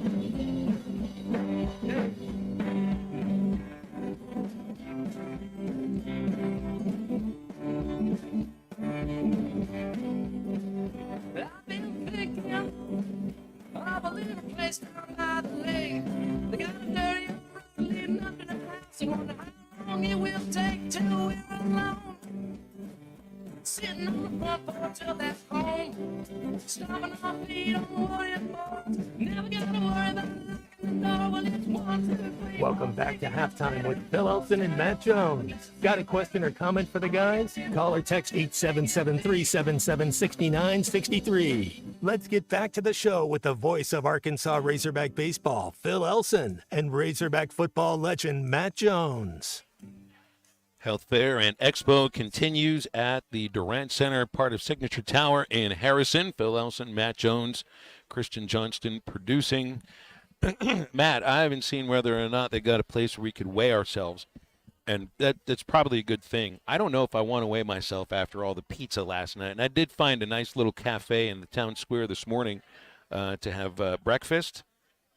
I've been thinking of a little place down by the lake. They got a dirty old road leading up to the house. I wonder how long it will take till we're alone. Sitting on the front porch till that's home. Stomping our feet on the wooden boards. Never gotta worry about locking the door. Well, it's 1, 2, 3. Welcome back to halftime with Phil Elson and Matt Jones. Got a question or comment for the guys? Call or text 877-377-6963. Let's get back to the show with the voice of Arkansas Razorback baseball, Phil Elson, and Razorback football legend Matt Jones. Health Fair and Expo continues at the Durant Center, part of Signature Tower in Harrison. Phil Elson, Matt Jones, Christian Johnston producing. Matt, I haven't seen whether or not they got a place where we could weigh ourselves, and that's probably a good thing. I don't know if I want to weigh myself after all the pizza last night, and I did find a nice little cafe in the town square this morning to have breakfast.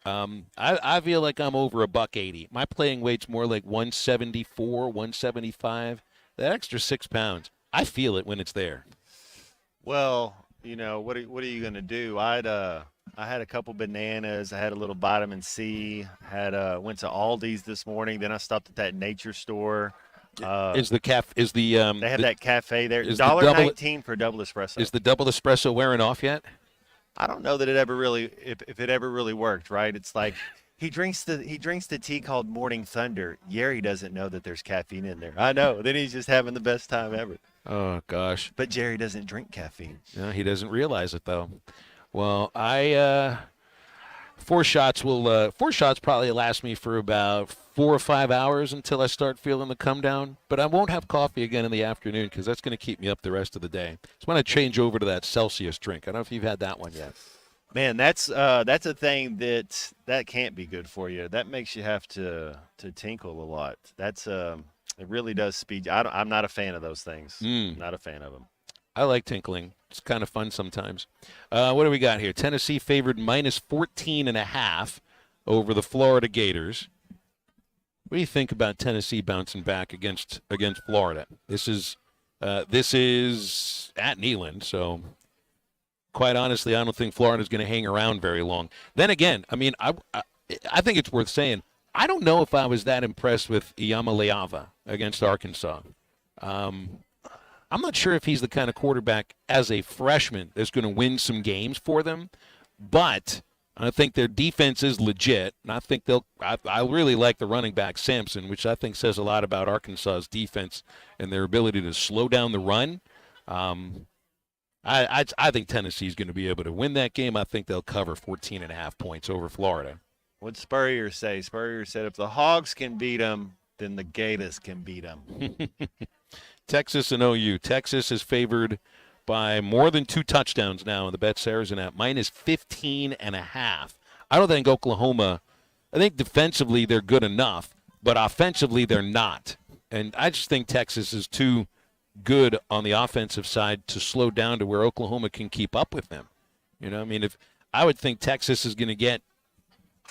I feel like I'm over $180. My playing weight's more like 174, 175. That extra 6 pounds, I feel it when it's there. Well, you know, what are you going to do? I had a couple bananas. I had a little vitamin C. Went to Aldi's this morning. Then I stopped at that nature store. They have that cafe there. Is $1.19 for double espresso. Is the double espresso wearing off yet? I don't know that it ever really, if it ever really worked, right? It's like he drinks the tea called Morning Thunder. Jerry doesn't know that there's caffeine in there. I know. Then he's just having the best time ever. Oh gosh. But Jerry doesn't drink caffeine. No, he doesn't realize it though. Well, four shots probably last me for about 4 or 5 hours until I start feeling the come down. But I won't have coffee again in the afternoon because that's going to keep me up the rest of the day. It's when I change over to that Celsius drink. I don't know if you've had that one yet. Man, that's a thing that can't be good for you. That makes you have to tinkle a lot. That's it really does speed. I'm not a fan of those things. Not a fan of them. I like tinkling. It's kind of fun sometimes. What do we got here? Tennessee favored minus 14.5 over the Florida Gators. What do you think about Tennessee bouncing back against Florida? This is at Neyland, so quite honestly, I don't think Florida's going to hang around very long. Then again, I mean, I think it's worth saying, I don't know if I was that impressed with Iyamaleava against Arkansas. I'm not sure if he's the kind of quarterback as a freshman that's going to win some games for them, but I think their defense is legit, and I think I really like the running back Sampson, which I think says a lot about Arkansas's defense and their ability to slow down the run. I think Tennessee's going to be able to win that game. I think they'll cover 14.5 points over Florida. What'd Spurrier say? Spurrier said if the Hogs can beat them, then the Gators can beat them. Texas and OU. Texas is favored by more than 2 touchdowns now in the Bet Saracen app, minus 15.5. I don't think Oklahoma, I think defensively they're good enough, but offensively they're not. And I just think Texas is too good on the offensive side to slow down to where Oklahoma can keep up with them. You know, I mean, if I would think Texas is going to get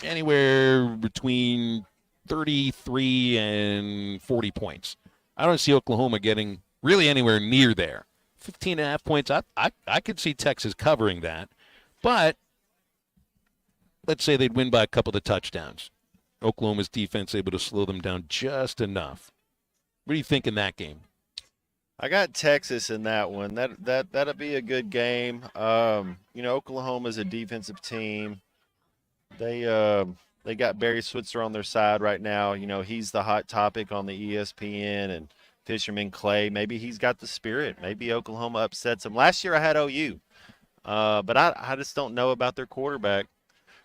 anywhere between 33 and 40 points. I don't see Oklahoma getting really anywhere near there. 15.5 points, I could see Texas covering that. But let's say they'd win by a couple of touchdowns. Oklahoma's defense able to slow them down just enough. What do you think in that game? I got Texas in that one. That'll be a good game. Oklahoma's a defensive team. They got Barry Switzer on their side right now. You know, he's the hot topic on the ESPN, and Fisherman Clay. Maybe he's got the spirit. Maybe Oklahoma upsets him. Last year I had OU, but I just don't know about their quarterback.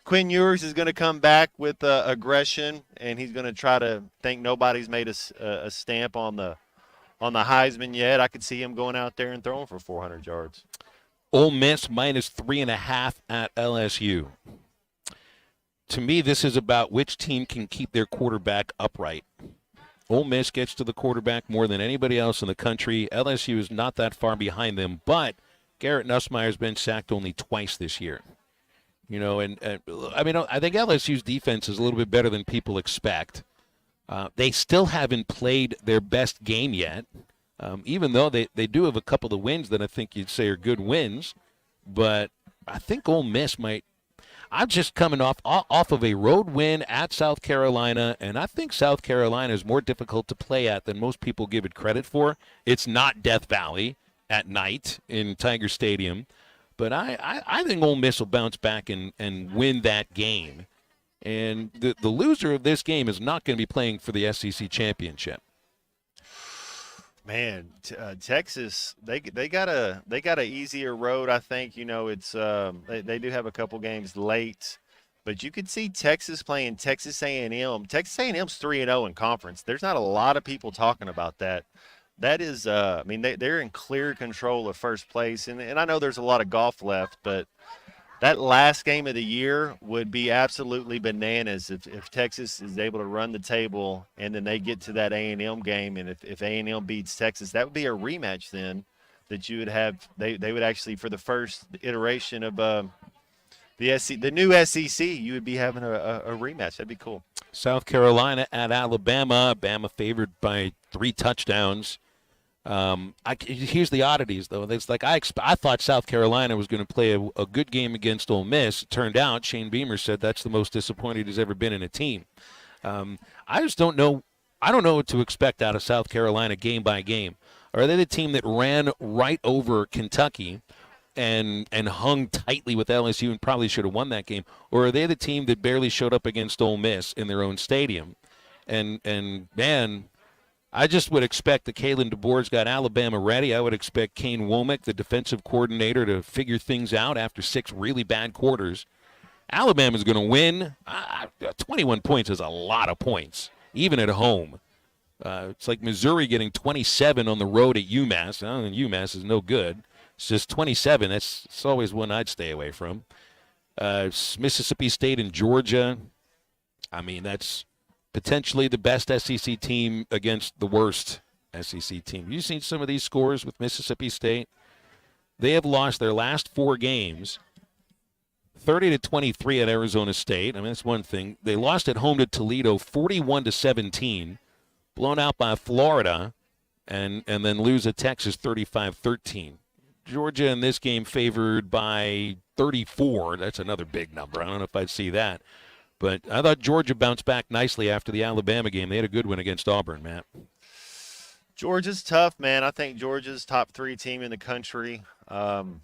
Quinn Ewers is going to come back with aggression, and he's going to try to think nobody's made a stamp on the Heisman yet. I could see him going out there and throwing for 400 yards. Ole Miss minus 3.5 at LSU. To me, this is about which team can keep their quarterback upright. Ole Miss gets to the quarterback more than anybody else in the country. LSU is not that far behind them, but Garrett Nussmeier's been sacked only twice this year. You know, and I mean, I think LSU's defense is a little bit better than people expect. They still haven't played their best game yet, even though they do have a couple of wins that I think you'd say are good wins. But I think Ole Miss might. I'm just coming off of a road win at South Carolina, and I think South Carolina is more difficult to play at than most people give it credit for. It's not Death Valley at night in Tiger Stadium, but I think Ole Miss will bounce back and win that game. And the loser of this game is not going to be playing for the SEC championship. Man, Texas, they got a easier road. I think, you know, it's they do have a couple games late, but you could see Texas playing Texas A&M. Texas A&M's 3-0 in conference. There's not a lot of people talking about that. That is, I mean, they're in clear control of first place, and I know there's a lot of golf left, but that last game of the year would be absolutely bananas if Texas is able to run the table and then they get to that A&M game, and if A&M beats Texas, that would be a rematch then that you would have. They would actually, for the first iteration of the new SEC, you would be having a rematch. That'd be cool. South Carolina at Alabama. Bama favored by 3 touchdowns. Here's the oddities, though. It's like I thought South Carolina was going to play a good game against Ole Miss. It turned out Shane Beamer said that's the most disappointed he's ever been in a team. I just don't know. I don't know what to expect out of South Carolina game by game. Are they the team that ran right over Kentucky and hung tightly with LSU and probably should have won that game? Or are they the team that barely showed up against Ole Miss in their own stadium? And man, I just would expect that Kalen DeBoer's got Alabama ready. I would expect Kane Womack, the defensive coordinator, to figure things out after 6 really bad quarters. Alabama's going to win. 21 points is a lot of points, even at home. It's like Missouri getting 27 on the road at UMass. I don't think UMass is no good. It's just 27. It's always one I'd stay away from. Mississippi State and Georgia. I mean, that's potentially the best SEC team against the worst SEC team. You've seen some of these scores with Mississippi State. They have lost their last 4 games, 30-23 at Arizona State. I mean, that's one thing. They lost at home to Toledo, 41-17, blown out by Florida, and then lose at Texas, 35-13. Georgia in this game favored by 34. That's another big number. I don't know if I'd see that. But I thought Georgia bounced back nicely after the Alabama game. They had a good win against Auburn, Matt. Georgia's tough, man. I think Georgia's top 3 team in the country. I'm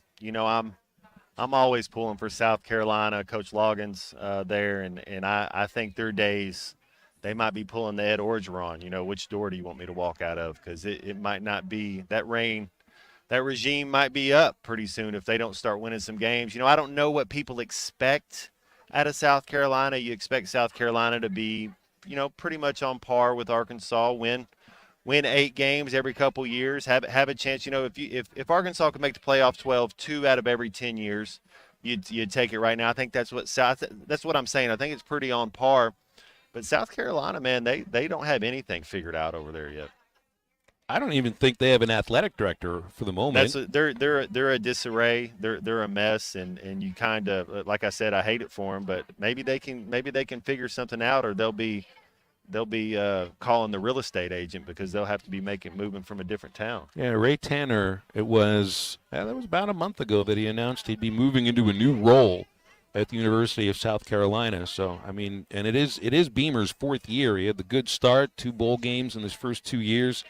always pulling for South Carolina, Coach Loggins there, and I think their days they might be pulling the Ed Orgeron. Which door do you want me to walk out of? Because it might not be that regime might be up pretty soon if they don't start winning some games. I don't know what people expect out of South Carolina. You expect South Carolina to be, pretty much on par with Arkansas, win 8 games every couple years, have a chance. If Arkansas could make the playoff 12, 2 out of every 10 years, you'd take it right now. I think that's what I'm saying. I think it's pretty on par. But South Carolina, man, they don't have anything figured out over there yet. I don't even think they have an athletic director for the moment. They're a disarray. They're a mess, and you kind of, like I said, I hate it for them. But maybe they can figure something out, or they'll be calling the real estate agent because they'll have to be moving from a different town. Yeah, Ray Tanner. That was about a month ago that he announced he'd be moving into a new role at the University of South Carolina. So I mean, and it is Beamer's 4th year. He had the good start, 2 bowl games in his first 2 years.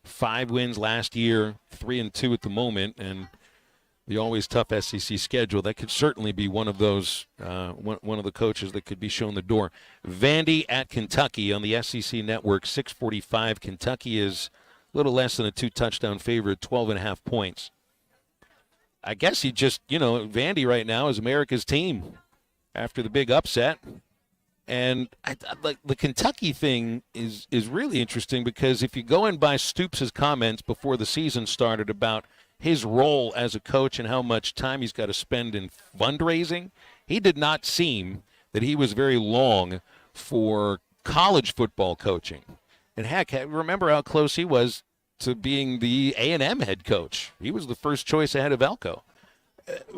5 wins last year, 3-2 at the moment, and the always tough SEC schedule. That could certainly be one of those, one of the coaches that could be shown the door. Vandy at Kentucky on the SEC Network, 6:45. Kentucky is a little less than a 2-touchdown favorite, 12.5 points. I guess Vandy right now is America's team after the big upset. And like the Kentucky thing is really interesting because if you go in by Stoops' comments before the season started about his role as a coach and how much time he's got to spend in fundraising, he did not seem that he was very long for college football coaching. And heck, remember how close he was to being the A&M head coach. He was the first choice ahead of Elko.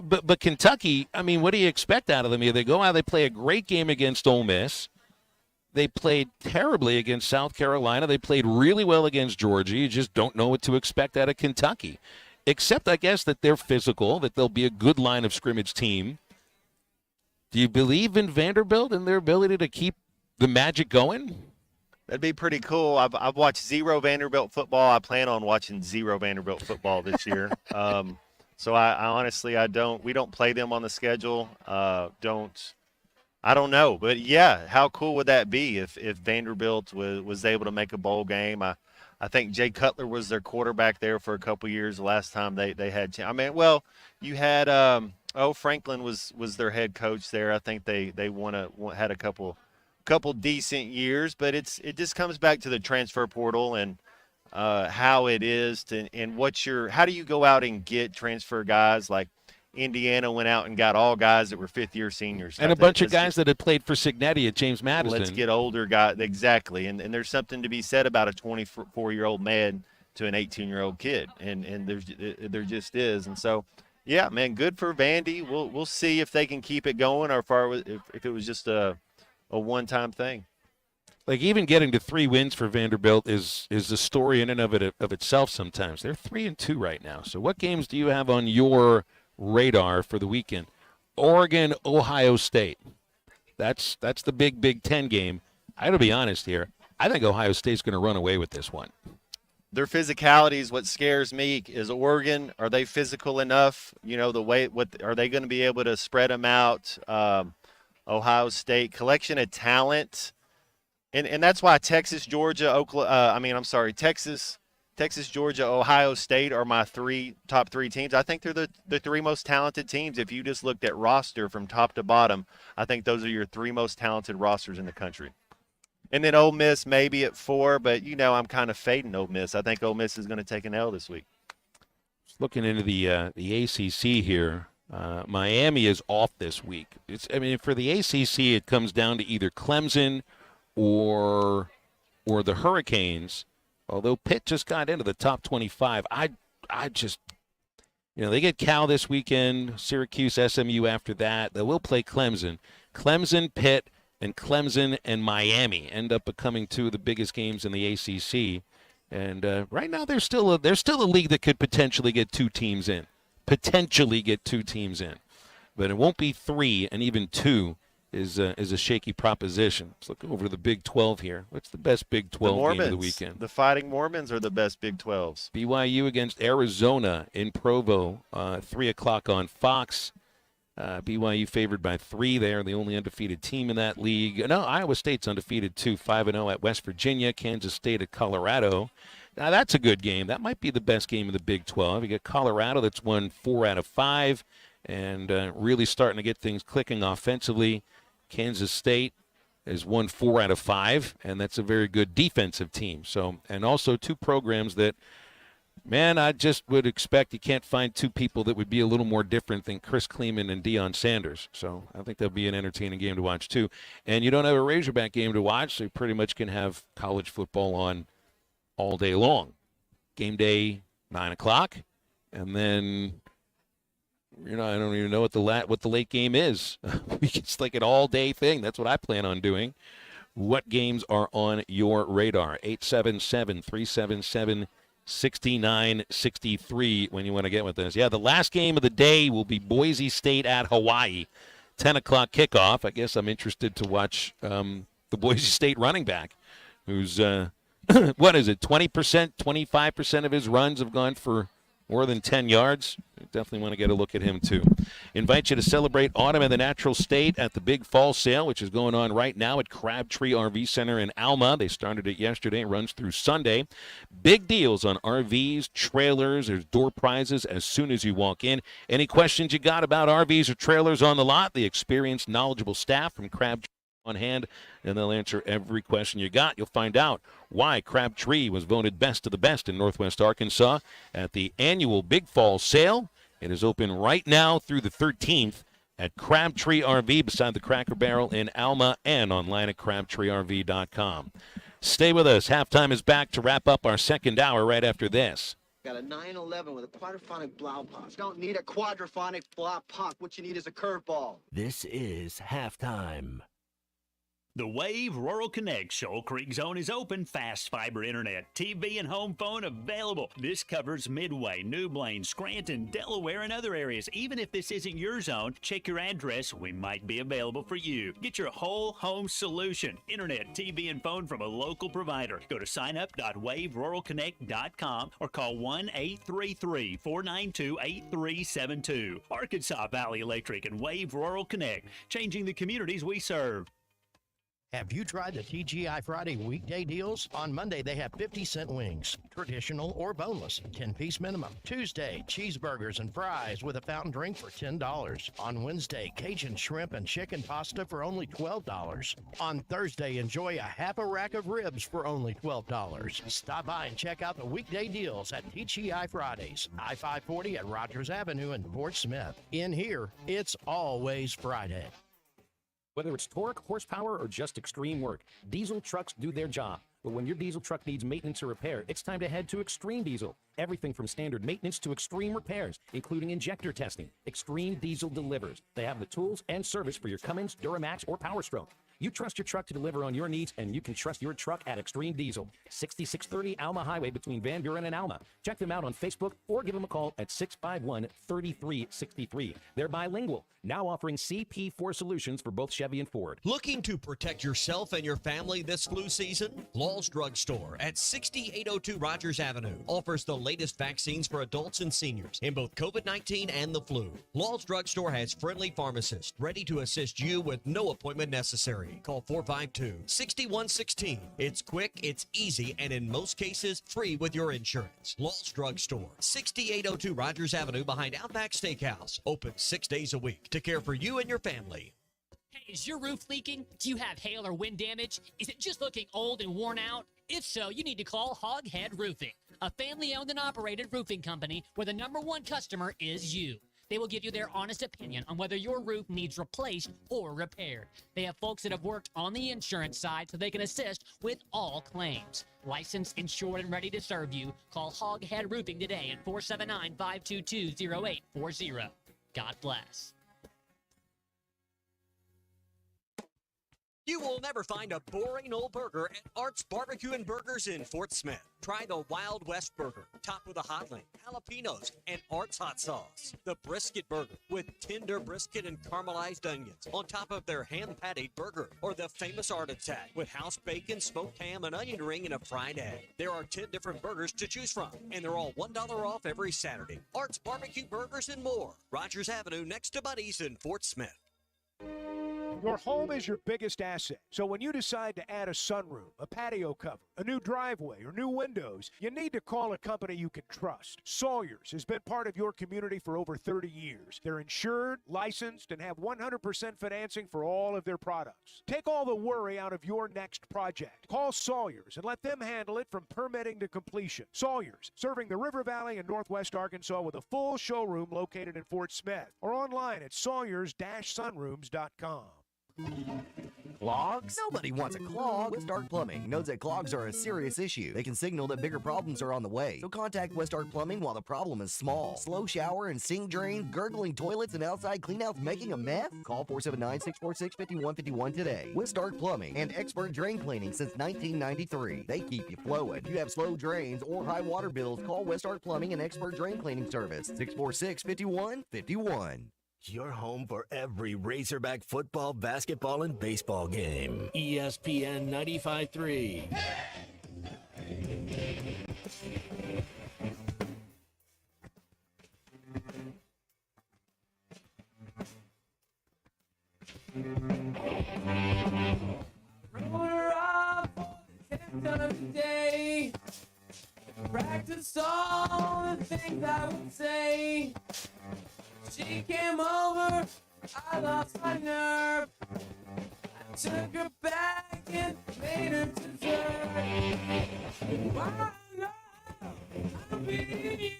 But Kentucky, I mean, what do you expect out of them? They go out, they play a great game against Ole Miss. They played terribly against South Carolina. They played really well against Georgia. You just don't know what to expect out of Kentucky. Except, I guess, that they're physical, that they'll be a good line of scrimmage team. Do you believe in Vanderbilt and their ability to keep the magic going? That'd be pretty cool. I've watched 0 Vanderbilt football. I plan on watching 0 Vanderbilt football this year. So I honestly, we don't play them on the schedule. I don't know. But yeah, how cool would that be if Vanderbilt was able to make a bowl game? I think Jay Cutler was their quarterback there for a couple years the last time they had. I mean, well, you had Franklin was their head coach there. I think they had a couple decent years, but it just comes back to the transfer portal and how it is how do you go out and get transfer guys? Like Indiana went out and got all guys that were 5th-year seniors. And a bunch of guys that had played for Signetti at James Madison. Let's get older guys. Exactly. And there's something to be said about a 24-year-old man to an 18-year-old kid. And there just is. And so, yeah, man, good for Vandy. We'll see if they can keep it going or if it was just a one-time thing. Like even getting to 3 wins for Vanderbilt is a story in and of itself sometimes. They're 3-2 right now. So what games do you have on your radar for the weekend? Oregon, Ohio State. That's the big Big Ten game. I got to be honest here. I think Ohio State's going to run away with this one. Their physicality is what scares me. Is Oregon, are they physical enough? Are they going to be able to spread them out? Ohio State, collection of talent. And that's why Texas, Georgia, Texas, Georgia, Ohio State are my top three teams. I think they're the 3 most talented teams. If you just looked at roster from top to bottom, I think those are your 3 most talented rosters in the country. And then Ole Miss maybe at 4, but I'm kind of fading Ole Miss. I think Ole Miss is going to take an L this week. Just looking into the ACC here, Miami is off this week. For the ACC, it comes down to either Clemson or the Hurricanes. Although Pitt just got into the top 25, They get Cal this weekend, Syracuse, SMU after that. They will play Clemson. Clemson, Pitt, and Clemson and Miami end up becoming two of the biggest games in the ACC. And right now, there's still a league that could potentially get two teams in. But it won't be 3, and even 2 is a shaky proposition. Let's look over the Big 12 here. What's the best Big 12 game of the weekend? The Fighting Mormons are the best Big 12s. BYU against Arizona in Provo, 3 o'clock on Fox. BYU favored by 3 there, the only undefeated team in that league. No, Iowa State's undefeated too, 5-0 at West Virginia, Kansas State at Colorado. Now that's a good game. That might be the best game of the Big 12. You got Colorado that's won 4 out of 5 and really starting to get things clicking offensively. Kansas State has won 4 out of 5, and that's a very good defensive team. So, and also 2 programs that, man, I just would expect you can't find 2 people that would be a little more different than Chris Kleeman and Deion Sanders. So I think that'll be an entertaining game to watch, too. And you don't have a Razorback game to watch, so you pretty much can have college football on all day long. Game day, 9 o'clock, and then, I don't even know what the late game is. It's like an all-day thing. That's what I plan on doing. What games are on your radar? 877-377-6963 when you want to get with us. Yeah, the last game of the day will be Boise State at Hawaii. 10 o'clock kickoff. I guess I'm interested to watch the Boise State running back who's, what is it, 20%, 25% of his runs have gone for more than 10 yards. Definitely want to get a look at him, too. Invite you to celebrate autumn in the natural state at the Big Fall Sale, which is going on right now at Crabtree RV Center in Alma. They started it yesterday. It runs through Sunday. Big deals on RVs, trailers. There's door prizes as soon as you walk in. Any questions you got about RVs or trailers on the lot? The experienced, knowledgeable staff from Crabtree on hand, and they'll answer every question you got. You'll find out why Crabtree was voted best of the best in Northwest Arkansas at the annual Big Fall Sale. It is open right now through the 13th at Crabtree RV beside the Cracker Barrel in Alma and online at crabtreerv.com. Stay with us. Halftime is back to wrap up our second hour right after this. Got a 911 with a quadraphonic blow pop. Don't need a quadraphonic blow pop. What you need is a curveball. This is halftime. The Wave Rural Connect Shoal Creek Zone is open. Fast fiber internet, TV, and home phone available. This covers Midway, New Blaine, Scranton, Delaware, and other areas. Even if this isn't your zone, check your address. We might be available for you. Get your whole home solution. Internet, TV, and phone from a local provider. Go to signup.waveruralconnect.com or call 1-833-492-8372. Arkansas Valley Electric and Wave Rural Connect, changing the communities we serve. Have you tried the TGI Friday weekday deals? On Monday, they have 50-cent wings, traditional or boneless, 10-piece minimum. Tuesday, cheeseburgers and fries with a fountain drink for $10. On Wednesday, Cajun shrimp and chicken pasta for only $12. On Thursday, enjoy a half a rack of ribs for only $12. Stop by and check out the weekday deals at TGI Fridays, I-540 at Rogers Avenue in Fort Smith. In here, it's always Friday. Whether it's torque, horsepower, or just extreme work, diesel trucks do their job. But when your diesel truck needs maintenance or repair, it's time to head to Extreme Diesel. Everything from standard maintenance to extreme repairs, including injector testing. Extreme Diesel delivers. They have the tools and service for your Cummins, Duramax, or Power Stroke. You trust your truck to deliver on your needs, and you can trust your truck at Extreme Diesel. 6630 Alma Highway between Van Buren and Alma. Check them out on Facebook or give them a call at 651-3363. They're bilingual, now offering CP4 solutions for both Chevy and Ford. Looking to protect yourself and your family this flu season? Law's Drug Store at 6802 Rogers Avenue offers the latest vaccines for adults and seniors in both COVID-19 and the flu. Law's Drug Store has friendly pharmacists ready to assist you with no appointment necessary. Call 452-6116. It's quick, it's easy, and in most cases, free with your insurance. Law's Drug Store, 6802 Rogers Avenue behind Outback Steakhouse. Open 6 days a week to care for you and your family. Hey, is your roof leaking? Do you have hail or wind damage? Is it just looking old and worn out? If so, you need to call Hoghead Roofing, a family-owned and operated roofing company where the #1 customer is you. They will give you their honest opinion on whether your roof needs replaced or repaired. They have folks that have worked on the insurance side so they can assist with all claims. Licensed, insured, and ready to serve you. Call Hoghead Roofing today at 479-522-0840. God bless. You will never find a boring old burger at Art's Barbecue and Burgers in Fort Smith. Try the Wild West Burger, topped with a hot link, jalapenos, and Art's hot sauce. The Brisket Burger, with tender brisket and caramelized onions on top of their hand-patted burger. Or the famous Art Attack, with house bacon, smoked ham, an onion ring, and a fried egg. There are 10 different burgers to choose from, and they're all $1 off every Saturday. Art's Barbecue Burgers and more. Rogers Avenue, next to Buddy's in Fort Smith. Your home is your biggest asset. So when you decide to add a sunroom, a patio cover, a new driveway, or new windows, you need to call a company you can trust. Sawyers has been part of your community for over 30 years. They're insured, licensed, and have 100% financing for all of their products. Take all the worry out of your next project. Call Sawyers and let them handle it from permitting to completion. Sawyers, serving the River Valley and Northwest Arkansas with a full showroom located in Fort Smith or online at sawyers-sunrooms.com. Clogs? Nobody wants a clog. Westart Plumbing knows that clogs are a serious issue. They can signal that bigger problems are on the way. So contact Westart Plumbing while the problem is small. Slow shower and sink drains, gurgling toilets, and outside cleanouts making a mess? Call 479-646-5151 today. Westart Plumbing and expert drain cleaning since 1993. They keep you flowing. If you have slow drains or high water bills, call Westart Plumbing and expert drain cleaning service. 646-5151. Your home for every Razorback football, basketball, and baseball game. ESPN 95.3. Roller off 10 times a day. Practice all the things I would say. She came over, I lost my nerve. I took her back and made her deserve. Why not? I'm beating you.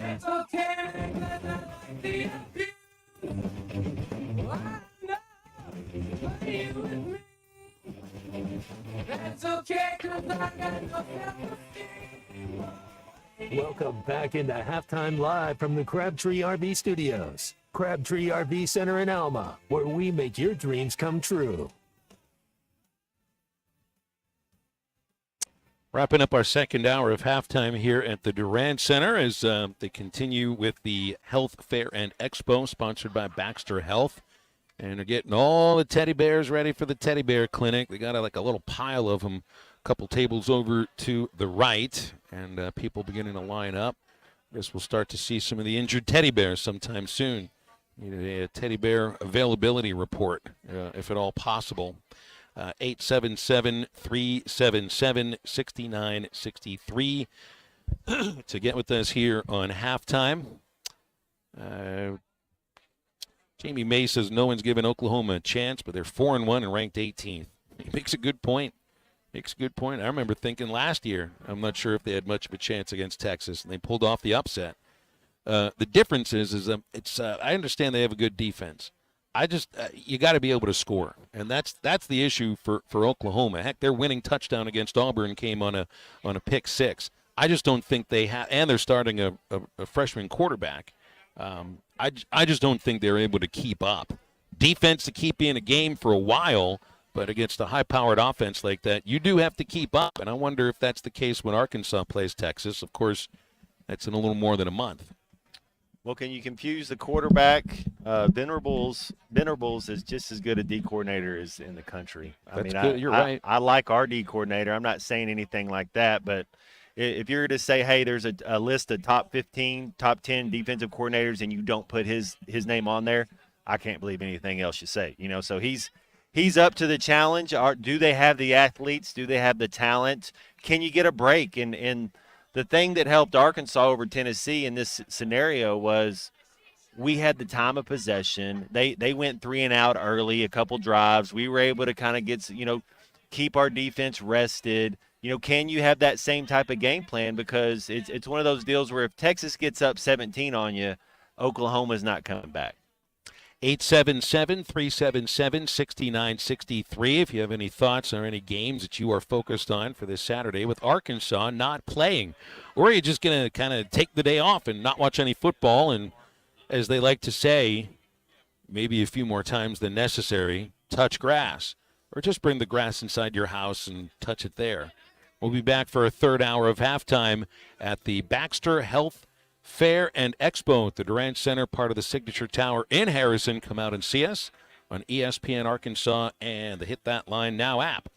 It's okay because I like the abuse. Why not? Play with me. That's okay because I got no self-esteem. Welcome back into Halftime Live from the Crabtree RV Studios. Crabtree RV Center in Alma, where we make your dreams come true. Wrapping up our second hour of halftime here at the Durant Center as they continue with the Health Fair and Expo sponsored by Baxter Health. And they're getting all the teddy bears ready for the teddy bear clinic. They got like a little pile of them, a couple tables over to the right, and people beginning to line up. I guess we'll start to see some of the injured teddy bears sometime soon. Need a teddy bear availability report, if at all possible. 877-377-6963 to get with us here on halftime. Jamie May says no one's given Oklahoma a chance, but they're 4-1 and ranked 18th. He makes a good point. I remember thinking last year, I'm not sure if they had much of a chance against Texas, and they pulled off the upset. The difference is I understand they have a good defense. You got to be able to score, and that's the issue for Oklahoma. Heck, their winning touchdown against Auburn came on a pick six. I just don't think they have, and they're starting a freshman quarterback. I just don't think they're able to keep up. Defense to keep you in a game for a while, but against a high-powered offense like that, you do have to keep up. And I wonder if that's the case when Arkansas plays Texas. Of course, that's in a little more than a month. Well, can you confuse the quarterback? Venerables is just as good a D coordinator as in the country. You're right. I like our D coordinator. I'm not saying anything like that, but if you're to say, hey, there's a list of top 15, top 10 defensive coordinators, and you don't put his name on there, I can't believe anything else you say. So he's up to the challenge. Do they have the athletes? Do they have the talent? Can you get a break? And the thing that helped Arkansas over Tennessee in this scenario was we had the time of possession. They went 3 and out early, a couple drives. We were able to kind of get, keep our defense rested, can you have that same type of game plan? Because it's one of those deals where if Texas gets up 17 on you, Oklahoma's not coming back. 877-377-6963 if you have any thoughts or any games that you are focused on for this Saturday with Arkansas not playing. Or are you just going to kind of take the day off and not watch any football and, as they like to say, maybe a few more times than necessary, touch grass? Or just bring the grass inside your house and touch it there. We'll be back for a third hour of halftime at the Baxter Health Fair and Expo at the Durant Center, part of the Signature Tower in Harrison. Come out and see us on ESPN Arkansas and the Hit That Line Now app.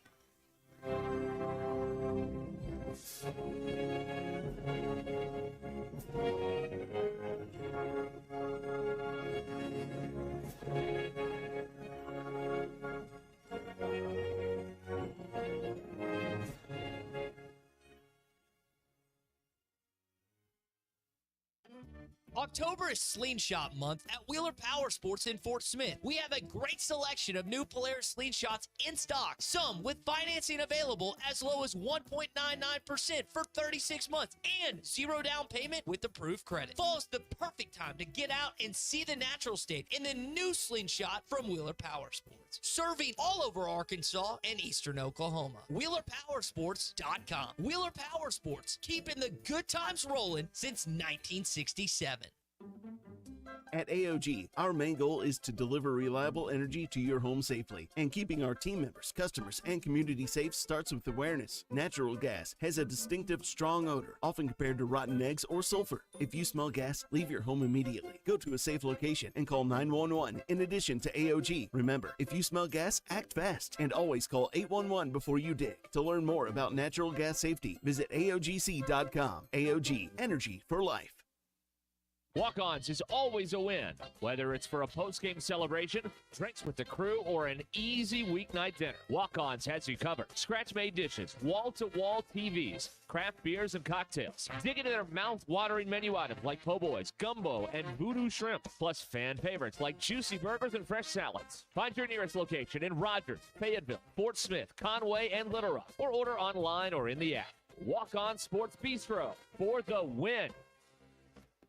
October is Slingshot Month at Wheeler Power Sports in Fort Smith. We have a great selection of new Polaris Slingshots in stock, some with financing available as low as 1.99% for 36 months and 0 down payment with approved credit. Fall is the perfect time to get out and see the natural state in the new Slingshot from Wheeler Power Sports. Serving all over Arkansas and eastern Oklahoma. WheelerPowersports.com. Wheeler Power Sports, keeping the good times rolling since 1967. At AOG, our main goal is to deliver reliable energy to your home safely. And keeping our team members, customers, and community safe starts with awareness. Natural gas has a distinctive, strong odor, often compared to rotten eggs or sulfur. If you smell gas, leave your home immediately. Go to a safe location and call 911 in addition to AOG. Remember, if you smell gas, act fast and always call 811 before you dig. To learn more about natural gas safety, visit AOGC.com. AOG, energy for life. Walk-Ons is always a win, whether it's for a post-game celebration, drinks with the crew, or an easy weeknight dinner. Walk-Ons has you covered. Scratch-made dishes, wall-to-wall TVs, craft beers and cocktails. Dig into their mouth-watering menu items like po' boys, gumbo, and voodoo shrimp, plus fan favorites like juicy burgers and fresh salads. Find your nearest location in Rogers, Fayetteville, Fort Smith, Conway, and Little Rock, or order online or in the app. Walk-On Sports Bistro for the win.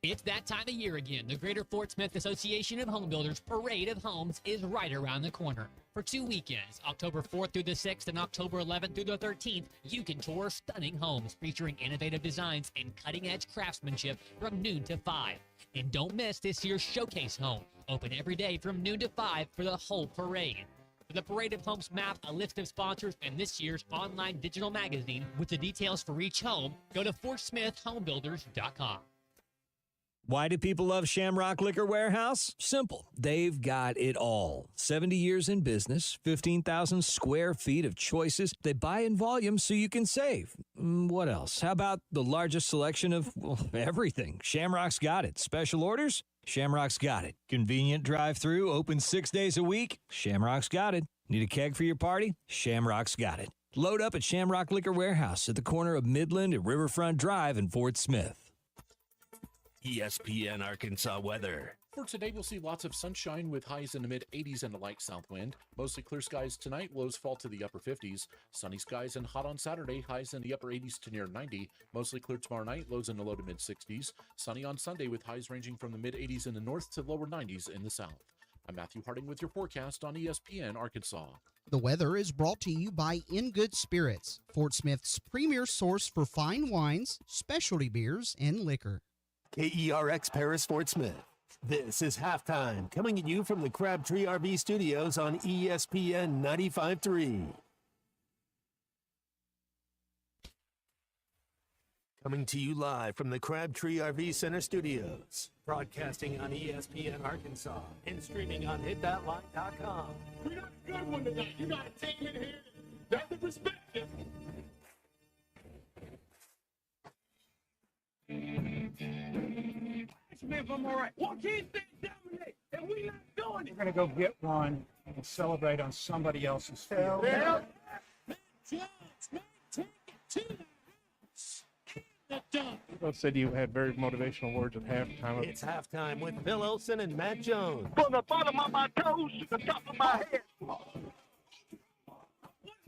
It's that time of year again. The Greater Fort Smith Association of Home Builders Parade of Homes is right around the corner. For 2 weekends, October 4th through the 6th and October 11th through the 13th, you can tour stunning homes featuring innovative designs and cutting-edge craftsmanship from noon to 5. And don't miss this year's Showcase Home, open every day from noon to 5 for the whole parade. For the Parade of Homes map, a list of sponsors, and this year's online digital magazine with the details for each home, go to FortSmithHomebuilders.com. Why do people love Shamrock Liquor Warehouse? Simple. They've got it all. 70 years in business, 15,000 square feet of choices. They buy in volume so you can save. What else? How about the largest selection of everything? Shamrock's got it. Special orders? Shamrock's got it. Convenient drive-through, open 6 days a week? Shamrock's got it. Need a keg for your party? Shamrock's got it. Load up at Shamrock Liquor Warehouse at the corner of Midland and Riverfront Drive in Fort Smith. ESPN Arkansas weather. For today, we'll see lots of sunshine with highs in the mid-80s and a light south wind. Mostly clear skies tonight, lows fall to the upper 50s. Sunny skies and hot on Saturday, highs in the upper 80s to near 90. Mostly clear tomorrow night, lows in the low to mid-60s. Sunny on Sunday with highs ranging from the mid-80s in the north to lower 90s in the south. I'm Matthew Harding with your forecast on ESPN Arkansas. The weather is brought to you by In Good Spirits, Fort Smith's premier source for fine wines, specialty beers, and liquor. KERX Paris Fort Smith. This is halftime, coming at you from the Crabtree RV Studios on ESPN 95.3. Coming to you live from the Crabtree RV Center Studios. Broadcasting on ESPN Arkansas and streaming on hitthatline.com. We got a good one tonight. You got to take it here. That's the perspective. Smith, I'm all right. What can't they dominate? And we not doing it. We're going to go get one and celebrate on somebody else's field. Yeah. Both said you had very motivational words at halftime. It's halftime with Bill Olson and Matt Jones. From the bottom of my toes to the top of my head.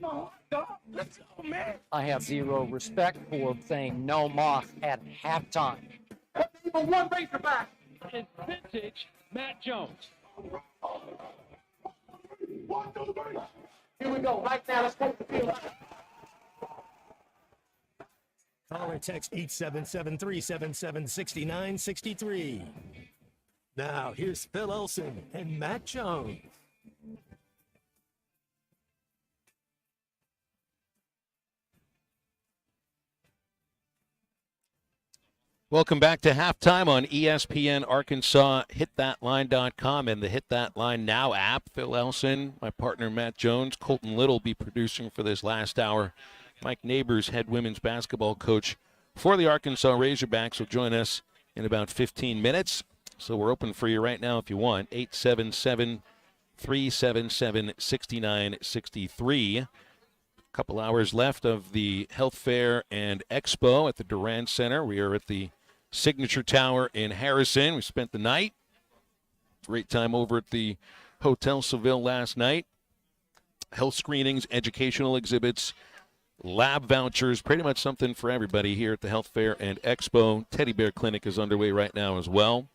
on, dog. Let's go, man. I have zero respect for saying no moss at halftime. Even one Razorback. It's vintage Matt Jones. Here we go. Right now, let's take the field. Call or text 877-377-6963. Now, here's Phil Olson and Matt Jones. Welcome back to halftime on ESPN Arkansas, hitthatline.com, and the Hit That Line Now app. Phil Elson, my partner Matt Jones, Colton Little be producing for this last hour. Mike Neighbors, head women's basketball coach for the Arkansas Razorbacks, will join us in about 15 minutes. So we're open for you right now if you want, 877-377-6963. Couple hours left of the Health Fair and Expo at the Durant Center. We are at the Signature Tower in Harrison. We spent the night. Great time over at the Hotel Seville last night. Health screenings, educational exhibits, lab vouchers, pretty much something for everybody here at the Health Fair and Expo. Teddy Bear Clinic is underway right now as well.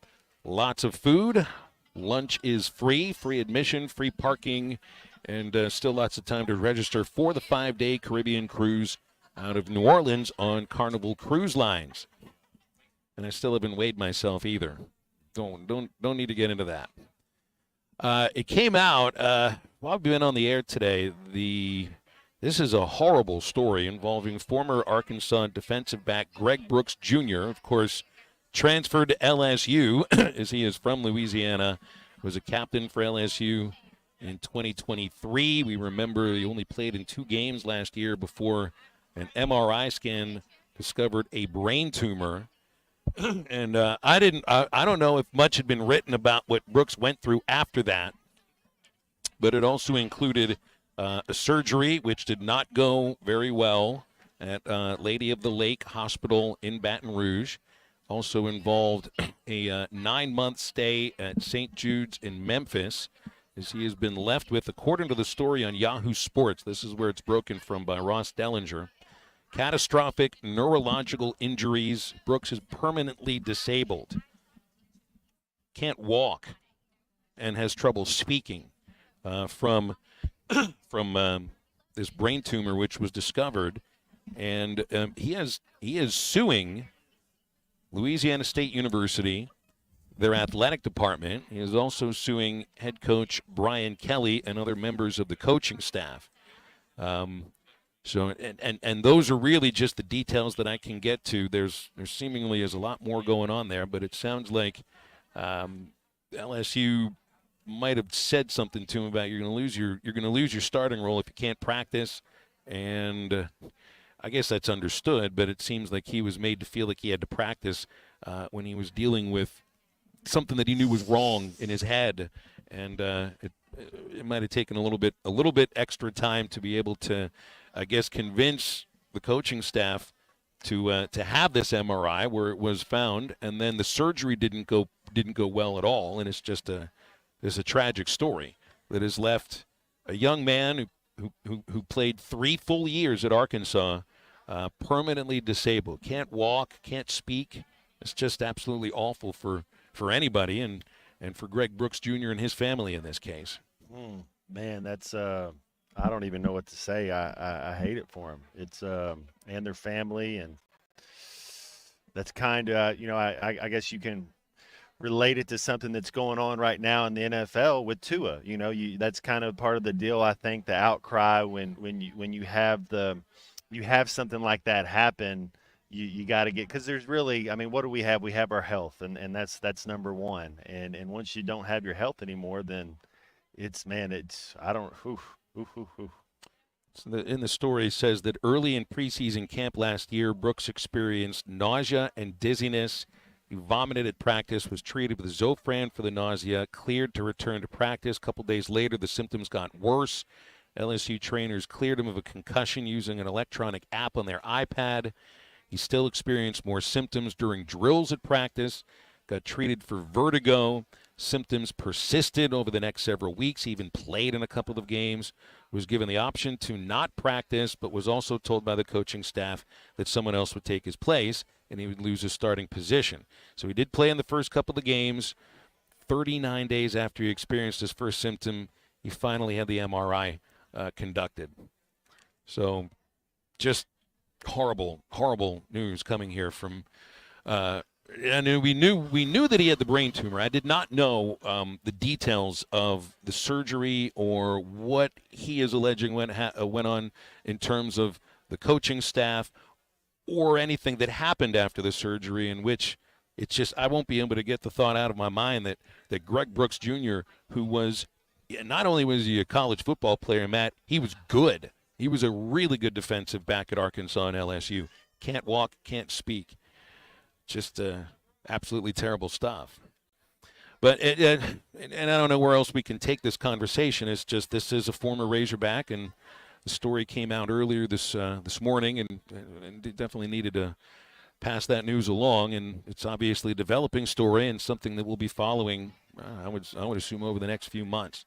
Lots of food. Lunch is free admission, free parking, and still lots of time to register for the 5-day Caribbean cruise out of New Orleans on Carnival Cruise Lines. And I still haven't weighed myself either. Don't need to get into that. It came out while I've been on the air today. This is a horrible story involving former Arkansas defensive back Greg Brooks Jr., of course, transferred to LSU as he is from Louisiana, was a captain for LSU in 2023. We remember he only played in 2 games last year before an MRI scan discovered a brain tumor. And I don't know if much had been written about what Brooks went through after that, but it also included a surgery which did not go very well at Lady of the Lake Hospital in Baton Rouge. Also involved a 9-month stay at St. Jude's in Memphis, as he has been left with, according to the story on Yahoo Sports, this is where it's broken from by Ross Dellinger, catastrophic neurological injuries. Brooks is permanently disabled, can't walk, and has trouble speaking from this brain tumor which was discovered. And he is suing Louisiana State University, their athletic department. He is also suing head coach Brian Kelly and other members of the coaching staff. So those are really just the details that I can get to. There seemingly is a lot more going on there, but it sounds like LSU might have said something to him about you're going to lose your starting role if you can't practice, and I guess that's understood. But it seems like he was made to feel like he had to practice when he was dealing with something that he knew was wrong in his head, and it might have taken a little bit extra time to be able to, I guess, convince the coaching staff to have this MRI where it was found, and then the surgery didn't go well at all, and it's just a tragic story that has left a young man who played 3 full years at Arkansas permanently disabled, can't walk, can't speak. It's just absolutely awful for anybody, and for Greg Brooks Jr. and his family in this case. Man, that's I don't even know what to say. I hate it for them. It's and their family, and that's kind of I guess you can relate it to something that's going on right now in the NFL with Tua. That's kind of part of the deal. I think the outcry when you have something like that happen. You got to get, because there's really, what do we have? We have our health, and that's number one. And once you don't have your health anymore, then I don't. So in the story, it says that early in preseason camp last year, Brooks experienced nausea and dizziness. He vomited at practice, was treated with Zofran for the nausea, cleared to return to practice. A couple days later, the symptoms got worse. LSU trainers cleared him of a concussion using an electronic app on their iPad. He still experienced more symptoms during drills at practice. got treated for vertigo. Symptoms persisted over the next several weeks. He even played in a couple of games, was given the option to not practice, but was also told by the coaching staff that someone else would take his place and he would lose his starting position. So he did play in the first couple of games. 39 days after he experienced his first symptom, he finally had the MRI conducted. So just horrible, horrible news coming here from and we knew that he had the brain tumor. I did not know the details of the surgery or what he is alleging went on in terms of the coaching staff or anything that happened after the surgery, in which it's just I won't be able to get the thought out of my mind that Greg Brooks Jr., who was not only was he a college football player, Matt, he was good. He was a really good defensive back at Arkansas and LSU. Can't walk, can't speak. Just absolutely terrible stuff. But and I don't know where else we can take this conversation. It's just this is a former Razorback, and the story came out earlier this morning, and definitely needed to pass that news along. And it's obviously a developing story and something that we'll be following. I would assume over the next few months.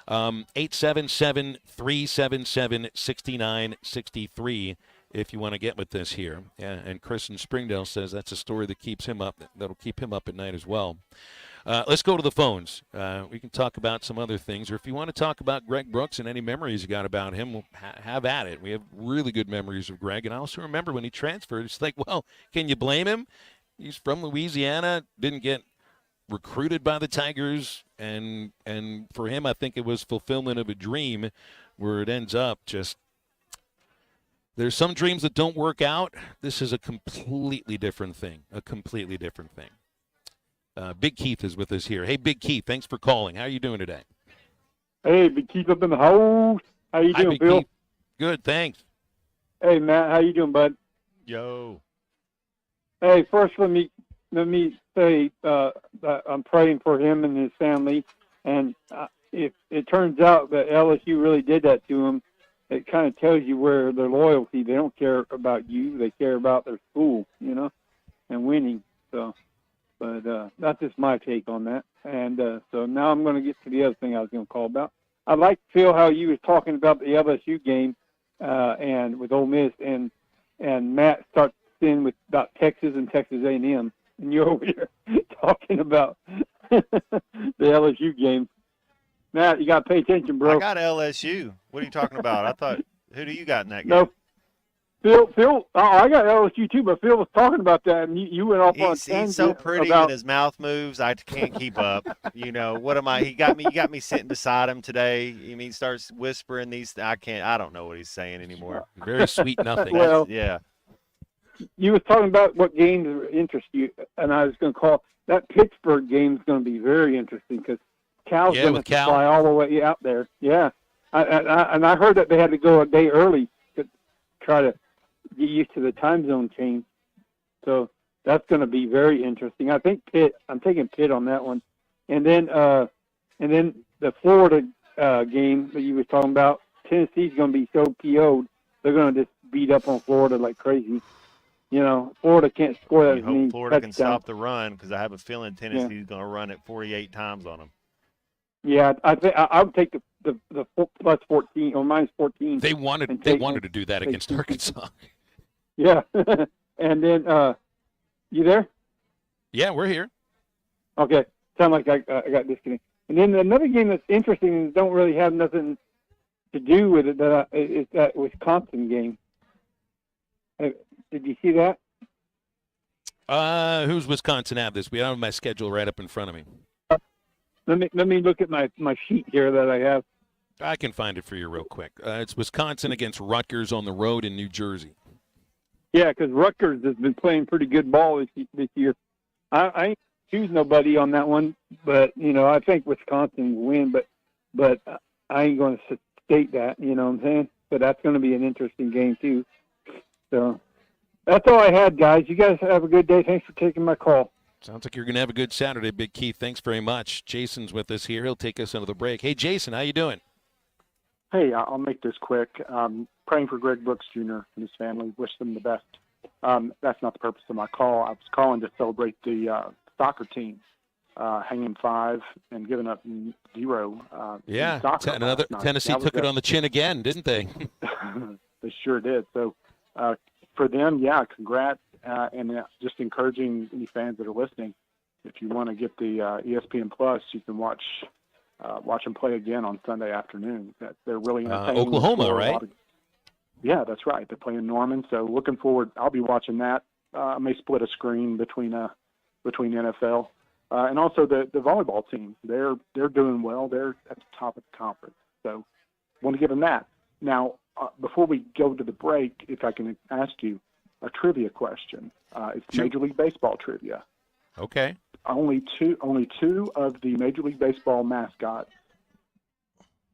877-377-6963. If you want to get with this here. And Chris in Springdale says that's a story that keeps him up. That'll keep him up at night as well. Let's go to the phones. We can talk about some other things. Or if you want to talk about Greg Brooks and any memories you got about him, we'll have at it. We have really good memories of Greg. And I also remember when he transferred, it's like, well, can you blame him? He's from Louisiana, didn't get recruited by the Tigers. And for him, I think it was fulfillment of a dream where it ends up just. There's some dreams that don't work out. This is a completely different thing. Big Keith is with us here. Hey, Big Keith, thanks for calling. How are you doing today? Hey, Big Keith up in the house. How you doing, Big Bill? Keith. Good, thanks. Hey, Matt, how you doing, bud? Yo. Hey, first let me say that I'm praying for him and his family. And if it turns out that LSU really did that to him, it kind of tells you where their loyalty. They don't care about you. They care about their school, and winning. So, but that's just my take on that. And so now I'm going to get to the other thing I was going to call about. I like, Phil, how you was talking about the LSU game and with Ole Miss, and Matt starts in with about Texas and Texas A&M, and you're over here talking about the LSU game. Matt, you got to pay attention, bro. I got LSU. What are you talking about? I thought, who do you got in that game? No, Phil. I got LSU too, but Phil was talking about that, and you went off on a tangent. He's so pretty about... and his mouth moves. I can't keep up. What am I? You got me sitting beside him today. He starts whispering these. I don't know what he's saying anymore. Very sweet nothing. Well, yeah. You was talking about what games interest you, and I was going to call that Pittsburgh game is going to be very interesting because Cal's going to fly all the way out there. Yeah. And I heard that they had to go a day early to try to get used to the time zone change. So that's going to be very interesting. I think I'm taking Pitt on that one. And then the Florida game that you were talking about, Tennessee's going to be so PO'd. They're going to just beat up on Florida like crazy. Florida can't score that many touchdowns. Florida can stop the run because I have a feeling Tennessee's going to run it 48 times on them. Yeah, I would take the plus 14 or minus 14. They wanted to do that against Arkansas. Yeah, and then you there? Yeah, we're here. Okay, sound like I got disconnected. And then another game that's interesting and don't really have nothing to do with it is that Wisconsin game. Did you see that? Who's Wisconsin have this? We have my schedule right up in front of me. Let me look at my sheet here that I have. I can find it for you real quick. It's Wisconsin against Rutgers on the road in New Jersey. Yeah, because Rutgers has been playing pretty good ball this year. I ain't choose nobody on that one, but I think Wisconsin will win. But I ain't going to state that. You know what I'm saying? But that's going to be an interesting game too. So that's all I had, guys. You guys have a good day. Thanks for taking my call. Sounds like you're going to have a good Saturday, Big Keith. Thanks very much. Jason's with us here. He'll take us into the break. Hey, Jason, how you doing? Hey, I'll make this quick. Praying for Greg Brooks Jr. and his family. Wish them the best. That's not the purpose of my call. I was calling to celebrate the soccer team hanging 5 and giving up 0. Yeah, in soccer another last night. Tennessee That was took it on the chin again, didn't they? They sure did. So for them, yeah, congrats, and just encouraging any fans that are listening. If you want to get the ESPN Plus, you can watch them play again on Sunday afternoon. They're really entertaining. Oklahoma, right? Yeah, that's right. They're playing Norman, so looking forward. I'll be watching that. I may split a screen between NFL and also the volleyball team. They're doing well. They're at the top of the conference, so want to give them that. Now, before we go to the break, if I can ask you a trivia question, it's Sure. Major League Baseball trivia. Okay. Only two of the Major League Baseball mascots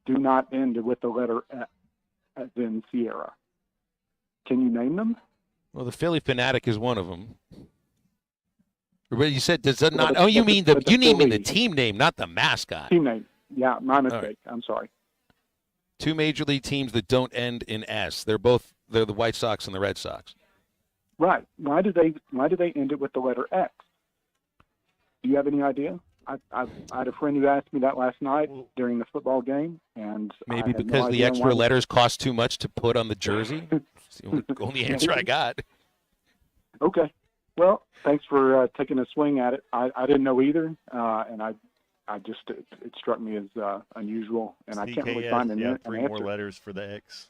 do not end with the letter F, as in Sierra. Can you name them? Well, the Philly Fanatic is one of them. But you said does that not? Well, Oh, you mean the the you mean Philly. the team name, not the mascot. Team name. Yeah, my mistake. right. I'm sorry. 2 major league teams that don't end in S. They're the White Sox and the Red Sox. Right. Why do they end it with the letter X? Do you have any idea? I had a friend who asked me that last night during the football game, and I Maybe had no because the idea extra why. letters cost too much to put on the jersey. It's the only answer I got. Okay. Well, thanks for taking a swing at it. I didn't know either, and I just it struck me as unusual, and I can't really find an 3 answer. more letters for the X.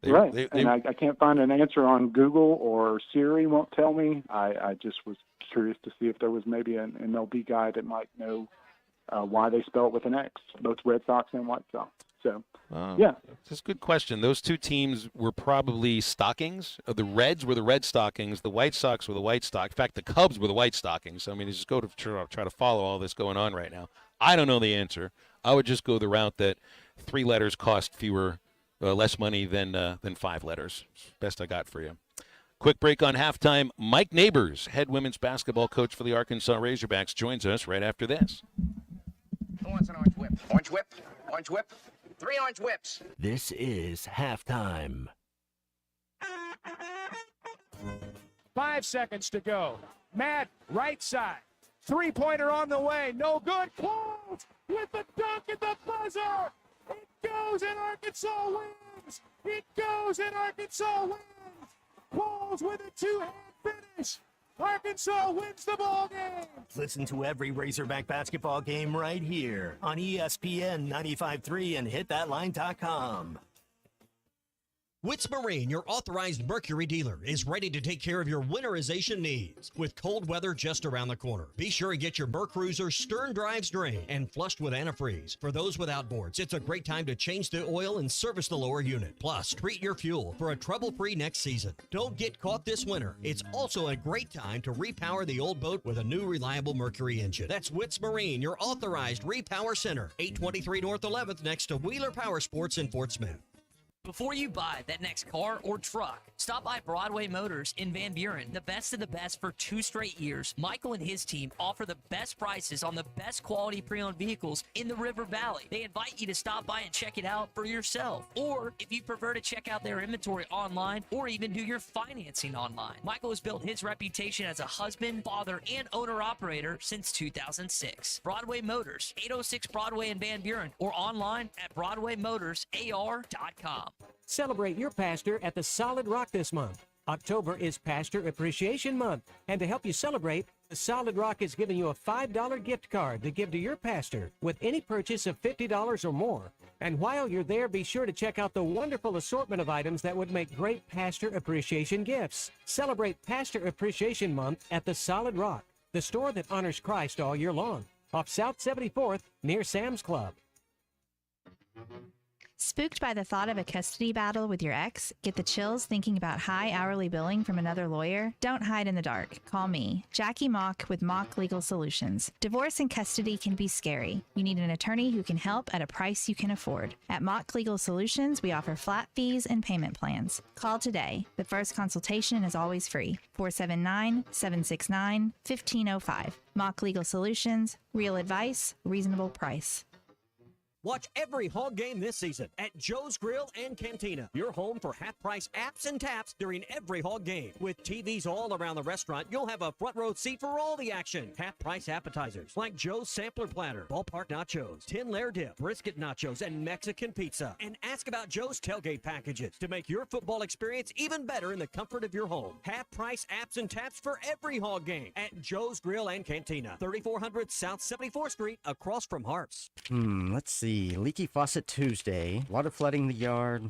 And I can't find an answer on Google, or Siri won't tell me. I just was curious to see if there was maybe an MLB guy that might know why they spell it with an X, both Red Sox and White Sox. So, yeah. It's a good question. Those two teams were probably stockings. The Reds were the Red Stockings. The White Sox were the White Stock. In fact, the Cubs were the White Stockings. I mean, just go to try to follow all this going on right now. I don't know the answer. I would just go the route that 3 letters cost less money than 5 letters. Best I got for you. Quick break on halftime. Mike Neighbors, head women's basketball coach for the Arkansas Razorbacks, joins us right after this. Who wants an orange whip? Orange whip? Orange whip? 3 orange whips. This is halftime. 5 seconds to go. Matt, right side. 3-pointer on the way. No good. Close with the dunk at the buzzer. It goes and Arkansas wins. It goes and Arkansas wins. Qualls with a 2-hand finish. Arkansas wins the ball game. Listen to every Razorback basketball game right here on ESPN 95.3 and hitthatline.com. Witz Marine, your authorized Mercury dealer, is ready to take care of your winterization needs. With cold weather just around the corner, be sure to get your Mercruiser stern drives drained and flushed with antifreeze. For those with outboards, it's a great time to change the oil and service the lower unit. Plus, treat your fuel for a trouble-free next season. Don't get caught this winter. It's also a great time to repower the old boat with a new reliable Mercury engine. That's Witz Marine, your authorized repower center, 823 North 11th next to Wheeler Power Sports in Fort Smith. Before you buy that next car or truck, stop by Broadway Motors in Van Buren. The best of the best for 2 straight years. Michael and his team offer the best prices on the best quality pre-owned vehicles in the River Valley. They invite you to stop by and check it out for yourself. Or if you prefer to check out their inventory online or even do your financing online. Michael has built his reputation as a husband, father, and owner-operator since 2006. Broadway Motors, 806 Broadway in Van Buren, or online at BroadwayMotorsAR.com. Celebrate your pastor at the Solid Rock this month. October is Pastor Appreciation Month, and to help you celebrate, the Solid Rock is giving you a $5 gift card to give to your pastor with any purchase of $50 or more. And while you're there, be sure to check out the wonderful assortment of items that would make great pastor appreciation gifts. Celebrate Pastor Appreciation Month at the Solid Rock, the store that honors Christ all year long, off South 74th near Sam's Club. Spooked by the thought of a custody battle with your ex? Get the chills thinking about high hourly billing from another lawyer? Don't hide in the dark. Call me, Jackie Mock with Mock Legal Solutions. Divorce and custody can be scary. You need an attorney who can help at a price you can afford. At Mock Legal Solutions, we offer flat fees and payment plans. Call today. The first consultation is always free. 479-769-1505. Mock Legal Solutions. Real advice, reasonable price. Watch every Hog game this season at Joe's Grill and Cantina, your home for half-price apps and taps during every Hog game. With TVs all around the restaurant, you'll have a front row seat for all the action. Half-price appetizers like Joe's Sampler Platter, Ballpark Nachos, 10-layer dip, brisket nachos, and Mexican pizza. And ask about Joe's tailgate packages to make your football experience even better in the comfort of your home. Half-price apps and taps for every Hog game at Joe's Grill and Cantina, 3400 South 74th Street, across from Harps. Let's see. Leaky faucet Tuesday. Water flooding the yard.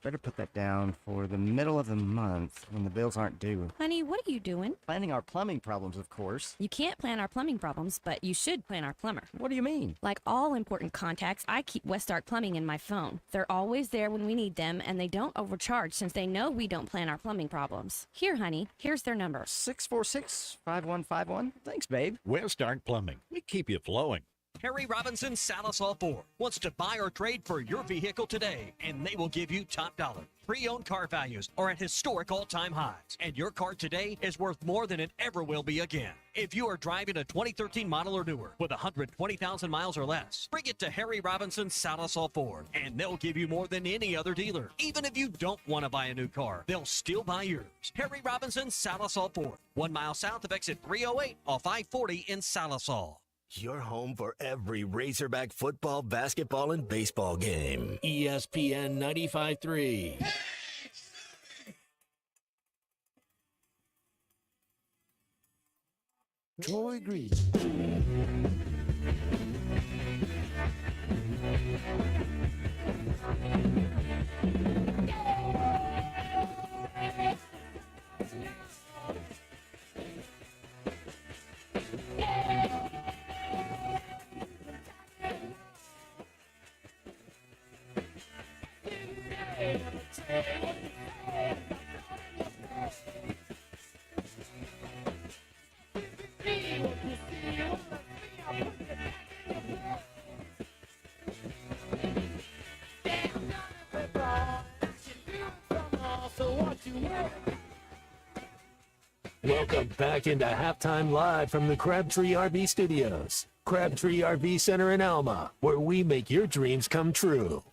Better put that down for the middle of the month when the bills aren't due. Honey, what are you doing? Planning our plumbing problems, of course. You can't plan our plumbing problems, but you should plan our plumber. What do you mean? Like all important contacts, I keep Westark Plumbing in my phone. They're always there when we need them, and they don't overcharge since they know we don't plan our plumbing problems. Here, honey, here's their number. 646-5151. Thanks, babe. Westark Plumbing. We keep you flowing. Harry Robinson Salisol Ford wants to buy or trade for your vehicle today, and they will give you top dollar. Pre-owned car values are at historic all-time highs, and your car today is worth more than it ever will be again. If you are driving a 2013 model or newer with 120,000 miles or less, bring it to Harry Robinson Salisol Ford, and they'll give you more than any other dealer. Even if you don't want to buy a new car, they'll still buy yours. Harry Robinson Salisol Ford, 1 mile south of exit 308 off I-40 in Salisol. Your home for every Razorback football, basketball, and baseball game. ESPN 95.3. Troy Green. Welcome back into Halftime Live from the Crabtree RV Studios. Crabtree RV Center in Alma, where we make your dreams come true.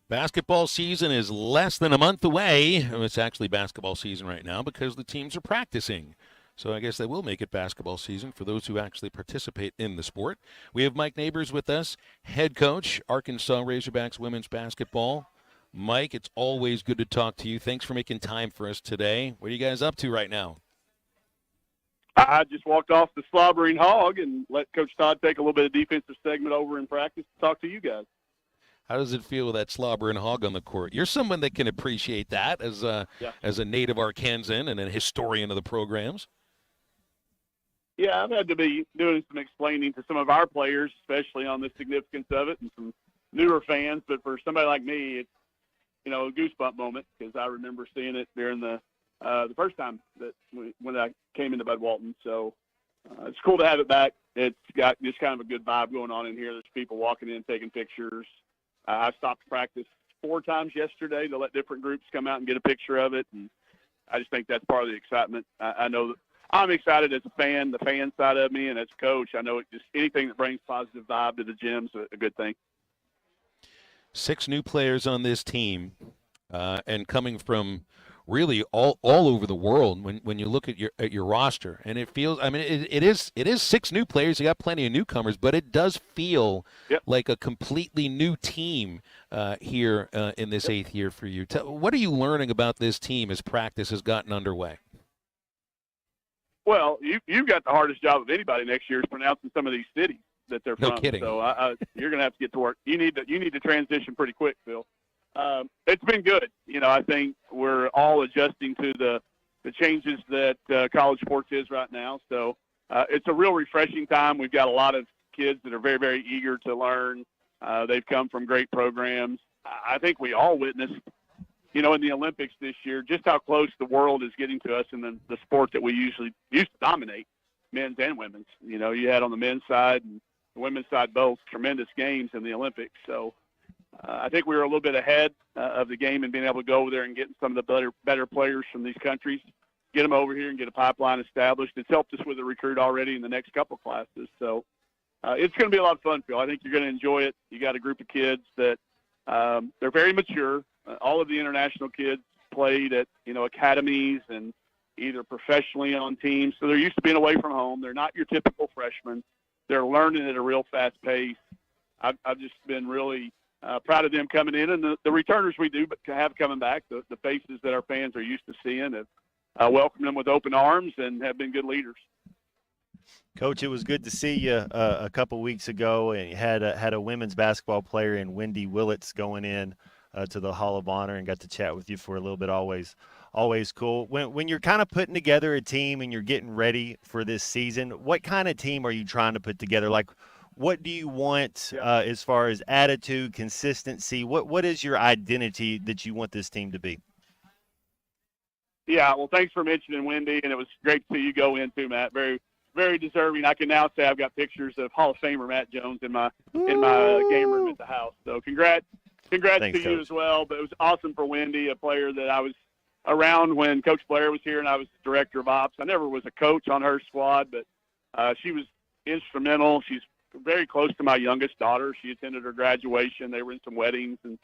Basketball season is less than a month away. It's actually basketball season right now because the teams are practicing. So I guess they will make it basketball season for those who actually participate in the sport. We have Mike Neighbors with us, head coach, Arkansas Razorbacks women's basketball. Mike, it's always good to talk to you. Thanks for making time for us today. What are you guys up to right now? I just walked off the slobbering hog and let Coach Todd take a little bit of defensive segment over in practice to talk to you guys. How does it feel with that slobbering hog on the court? You're someone that can appreciate that as a native Arkansan and a historian of the programs. Yeah, I've had to be doing some explaining to some of our players, especially on the significance of it, and some newer fans. But for somebody like me, it's, a goosebump moment because I remember seeing it during the first time when I came into Bud Walton. So it's cool to have it back. It's got just kind of a good vibe going on in here. There's people walking in, taking pictures. I stopped practice 4 times yesterday to let different groups come out and get a picture of it. And I just think that's part of the excitement. I know that I'm excited as a fan, the fan side of me, and as a coach, I know it just anything that brings positive vibe to the gym's a good thing. 6 new players on this team, and coming from really all over the world. When you look at your roster, and it feels, it is 6 new players. You got plenty of newcomers, but it does feel like a completely new team here in this 8th year for you. What are you learning about this team as practice has gotten underway? Well, you've got the hardest job of anybody next year is pronouncing some of these cities that they're from. No kidding. So you're going to have to get to work. You need to transition pretty quick, Phil. It's been good. I think we're all adjusting to the changes that college sports is right now. So it's a real refreshing time. We've got a lot of kids that are very, very eager to learn. They've come from great programs. I think we all witnessed, in the Olympics this year, just how close the world is getting to us in the sport that we usually used to dominate, men's and women's. You had on the men's side and the women's side both tremendous games in the Olympics. So I think we were a little bit ahead of the game and being able to go over there and get some of the better players from these countries, get them over here and get a pipeline established. It's helped us with a recruit already in the next couple classes. So it's going to be a lot of fun, Phil. I think you're going to enjoy it. You got a group of kids that they're very mature. All of the international kids played at, academies and either professionally on teams. So they're used to being away from home. They're not your typical freshmen. They're learning at a real fast pace. I've just been really proud of them coming in, and the returners we do have coming back, the faces that our fans are used to seeing, have welcomed them with open arms and have been good leaders. Coach, it was good to see you a couple weeks ago, and you had a women's basketball player in Wendy Willits going in to the Hall of Honor, and got to chat with you for a little bit. Always cool. When you're kind of putting together a team and you're getting ready for this season, what kind of team are you trying to put together? Like, what do you want as far as attitude, consistency? What is your identity that you want this team to be? Yeah, well, thanks for mentioning Wendy, and it was great to see you go in too, Matt. Very, very deserving. I can now say I've got pictures of Hall of Famer Matt Jones in my game room at the house. So congrats Thanks, to you Coach. as well. But it was awesome for Wendy, a player that I was around when Coach Blair was here and I was director of ops. I never was a coach on her squad, but she was instrumental. She's very close to my youngest daughter. She attended her graduation. They were in some weddings, and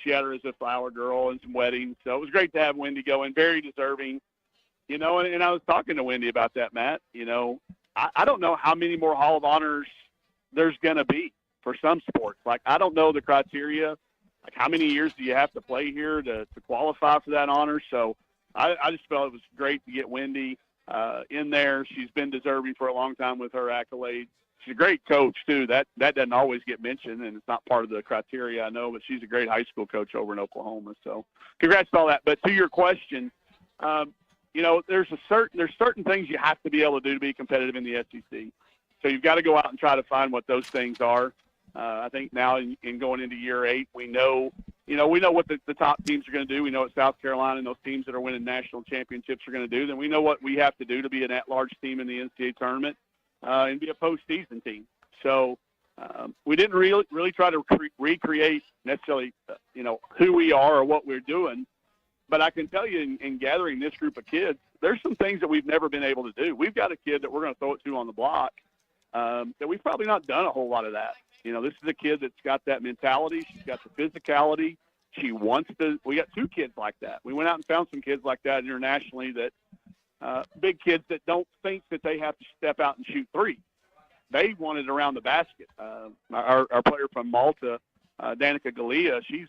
she had her as a flower girl in some weddings. So it was great to have Wendy go in, very deserving. And I was talking to Wendy about that, Matt. I don't know how many more Hall of Honors there's going to be for some sports. Like, I don't know the criteria. Like, how many years do you have to play here to qualify for that honor? So I just felt it was great to get Wendy in there. She's been deserving for a long time with her accolades. She's a great coach, too. That doesn't always get mentioned, and it's not part of the criteria, I know, but she's a great high school coach over in Oklahoma. So congrats to all that. But to your question, there's certain things you have to be able to do to be competitive in the SEC. So you've got to go out and try to find what those things are. I think now in going into year 8, we know what the top teams are going to do. We know what South Carolina and those teams that are winning national championships are going to do. Then we know what we have to do to be an at-large team in the NCAA tournament and be a postseason team. So we didn't really try to recreate necessarily, who we are or what we're doing. But I can tell you in gathering this group of kids, there's some things that we've never been able to do. We've got a kid that we're going to throw it to on the block that we've probably not done a whole lot of that. This is a kid that's got that mentality. She's got the physicality. She wants to – we got 2 kids like that. We went out and found some kids like that internationally that big kids that don't think that they have to step out and shoot 3. They want it around the basket. Our player from Malta, Danica Galea, she's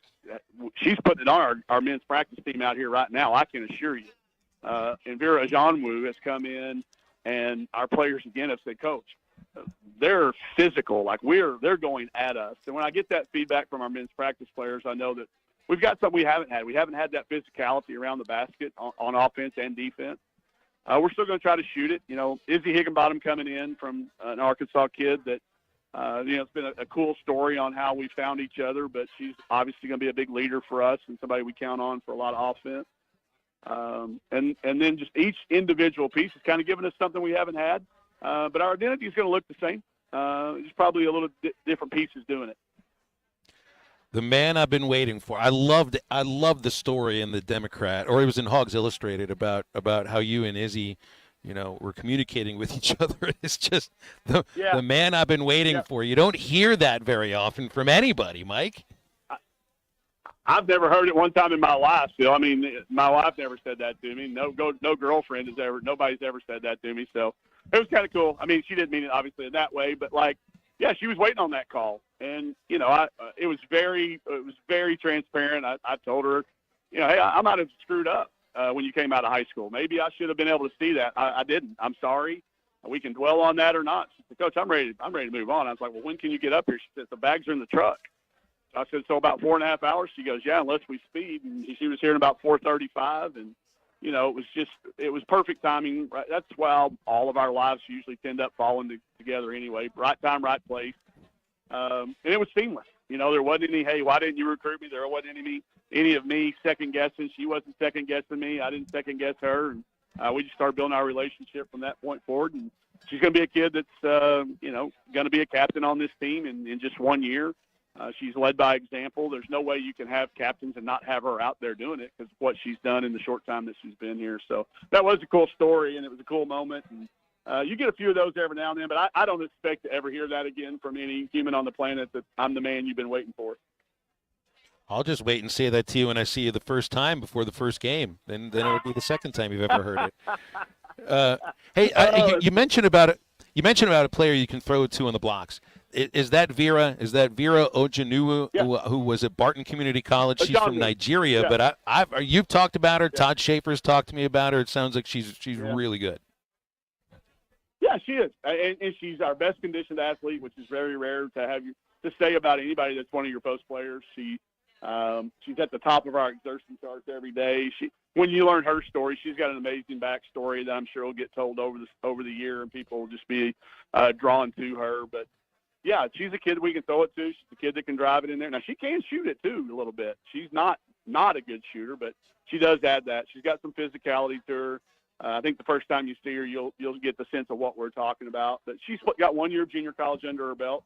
putting it on our men's practice team out here right now, I can assure you. And Vera Ajanwu has come in, and our players again have said, Coach, they're physical, like they're going at us. And when I get that feedback from our men's practice players, I know that we've got something we haven't had. We haven't had that physicality around the basket on offense and defense. We're still going to try to shoot it. Izzy Higginbottom coming in from an Arkansas kid that, it's been a cool story on how we found each other, but she's obviously going to be a big leader for us and somebody we count on for a lot of offense. And then just each individual piece is kind of giving us something we haven't had. But our identity is going to look the same. Just probably a little different pieces doing it. The man I've been waiting for. I loved the story in the Democrat, or it was in Hogs Illustrated about how you and Izzy, were communicating with each other. It's just the man I've been waiting for. You don't hear that very often from anybody, Mike. I've never heard it one time in my life, Phil. I mean, my wife never said that to me. No girlfriend nobody's ever said that to me. So it was kind of cool. I mean, she didn't mean it obviously in that way, but she was waiting on that call. And, it was very transparent. I told her, hey, I might have screwed up when you came out of high school. Maybe I should have been able to see that. I didn't. I'm sorry. We can dwell on that or not. She said, Coach, I'm ready to move on. I was like, well, when can you get up here? She said, the bags are in the truck. I said, so about 4.5 hours? She goes, yeah, unless we speed. And she was here in about 4:35. And, it was perfect timing. Right? That's why all of our lives usually tend up falling together anyway. Right time, right place. And it was seamless. There wasn't any, hey, why didn't you recruit me? There wasn't any of me second-guessing. She wasn't second-guessing me. I didn't second-guess her. And we just started building our relationship from that point forward. And she's going to be a kid that's, going to be a captain on this team in just 1 year. She's led by example. There's no way you can have captains and not have her out there doing it because of what she's done in the short time that she's been here. So that was a cool story, and it was a cool moment. And You get a few of those every now and then, but I don't expect to ever hear that again from any human on the planet, that I'm the man you've been waiting for. I'll just wait and say that to you when I see you the first time before the first game. Then it'll be the second time you've ever heard it. Hey, you mentioned about it. You mentioned about a player you can throw to on the blocks. Is that Vera? Is that Vera Ojenuwu, who was at Barton Community College? She's from Nigeria, but you've talked about her. Todd Schaefer's talked to me about her. It sounds like she's really good. Yeah, she is, and she's our best conditioned athlete, which is very rare to have you to say about anybody that's one of your post players. She's at the top of our exertion charts every day. When you learn her story, she's got an amazing backstory that I'm sure will get told over the year, and people will just be drawn to her. But yeah, she's a kid we can throw it to. She's a kid that can drive it in there. Now she can shoot it too a little bit. She's not a good shooter, but she does add that. She's got some physicality to her. I think the first time you see her, you'll get the sense of what we're talking about. But she's got 1 year of junior college under her belt.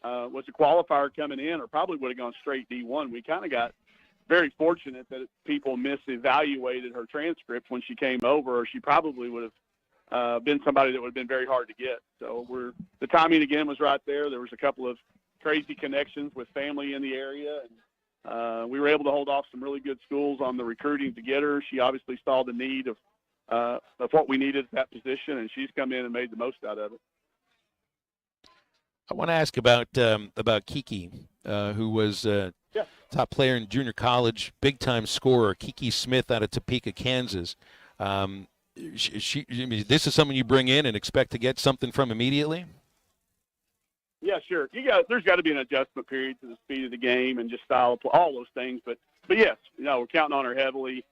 Was a qualifier coming in, or probably would have gone straight D1. We kind of got very fortunate that people misevaluated her transcript when she came over, or she probably would have been somebody that would have been very hard to get. So the timing again was right there. There was a couple of crazy connections with family in the area, and we were able to hold off some really good schools on the recruiting to get her. She obviously saw the need of what we needed at that position, and she's come in and made the most out of it. I want to ask about Kiki, who was top player in junior college, big-time scorer, Kiki Smith out of Topeka, Kansas. I mean, this is someone you bring in and expect to get something from immediately? Yeah, sure. There's got to be an adjustment period to the speed of the game and just style of play, all those things. But yes, we're counting on her heavily.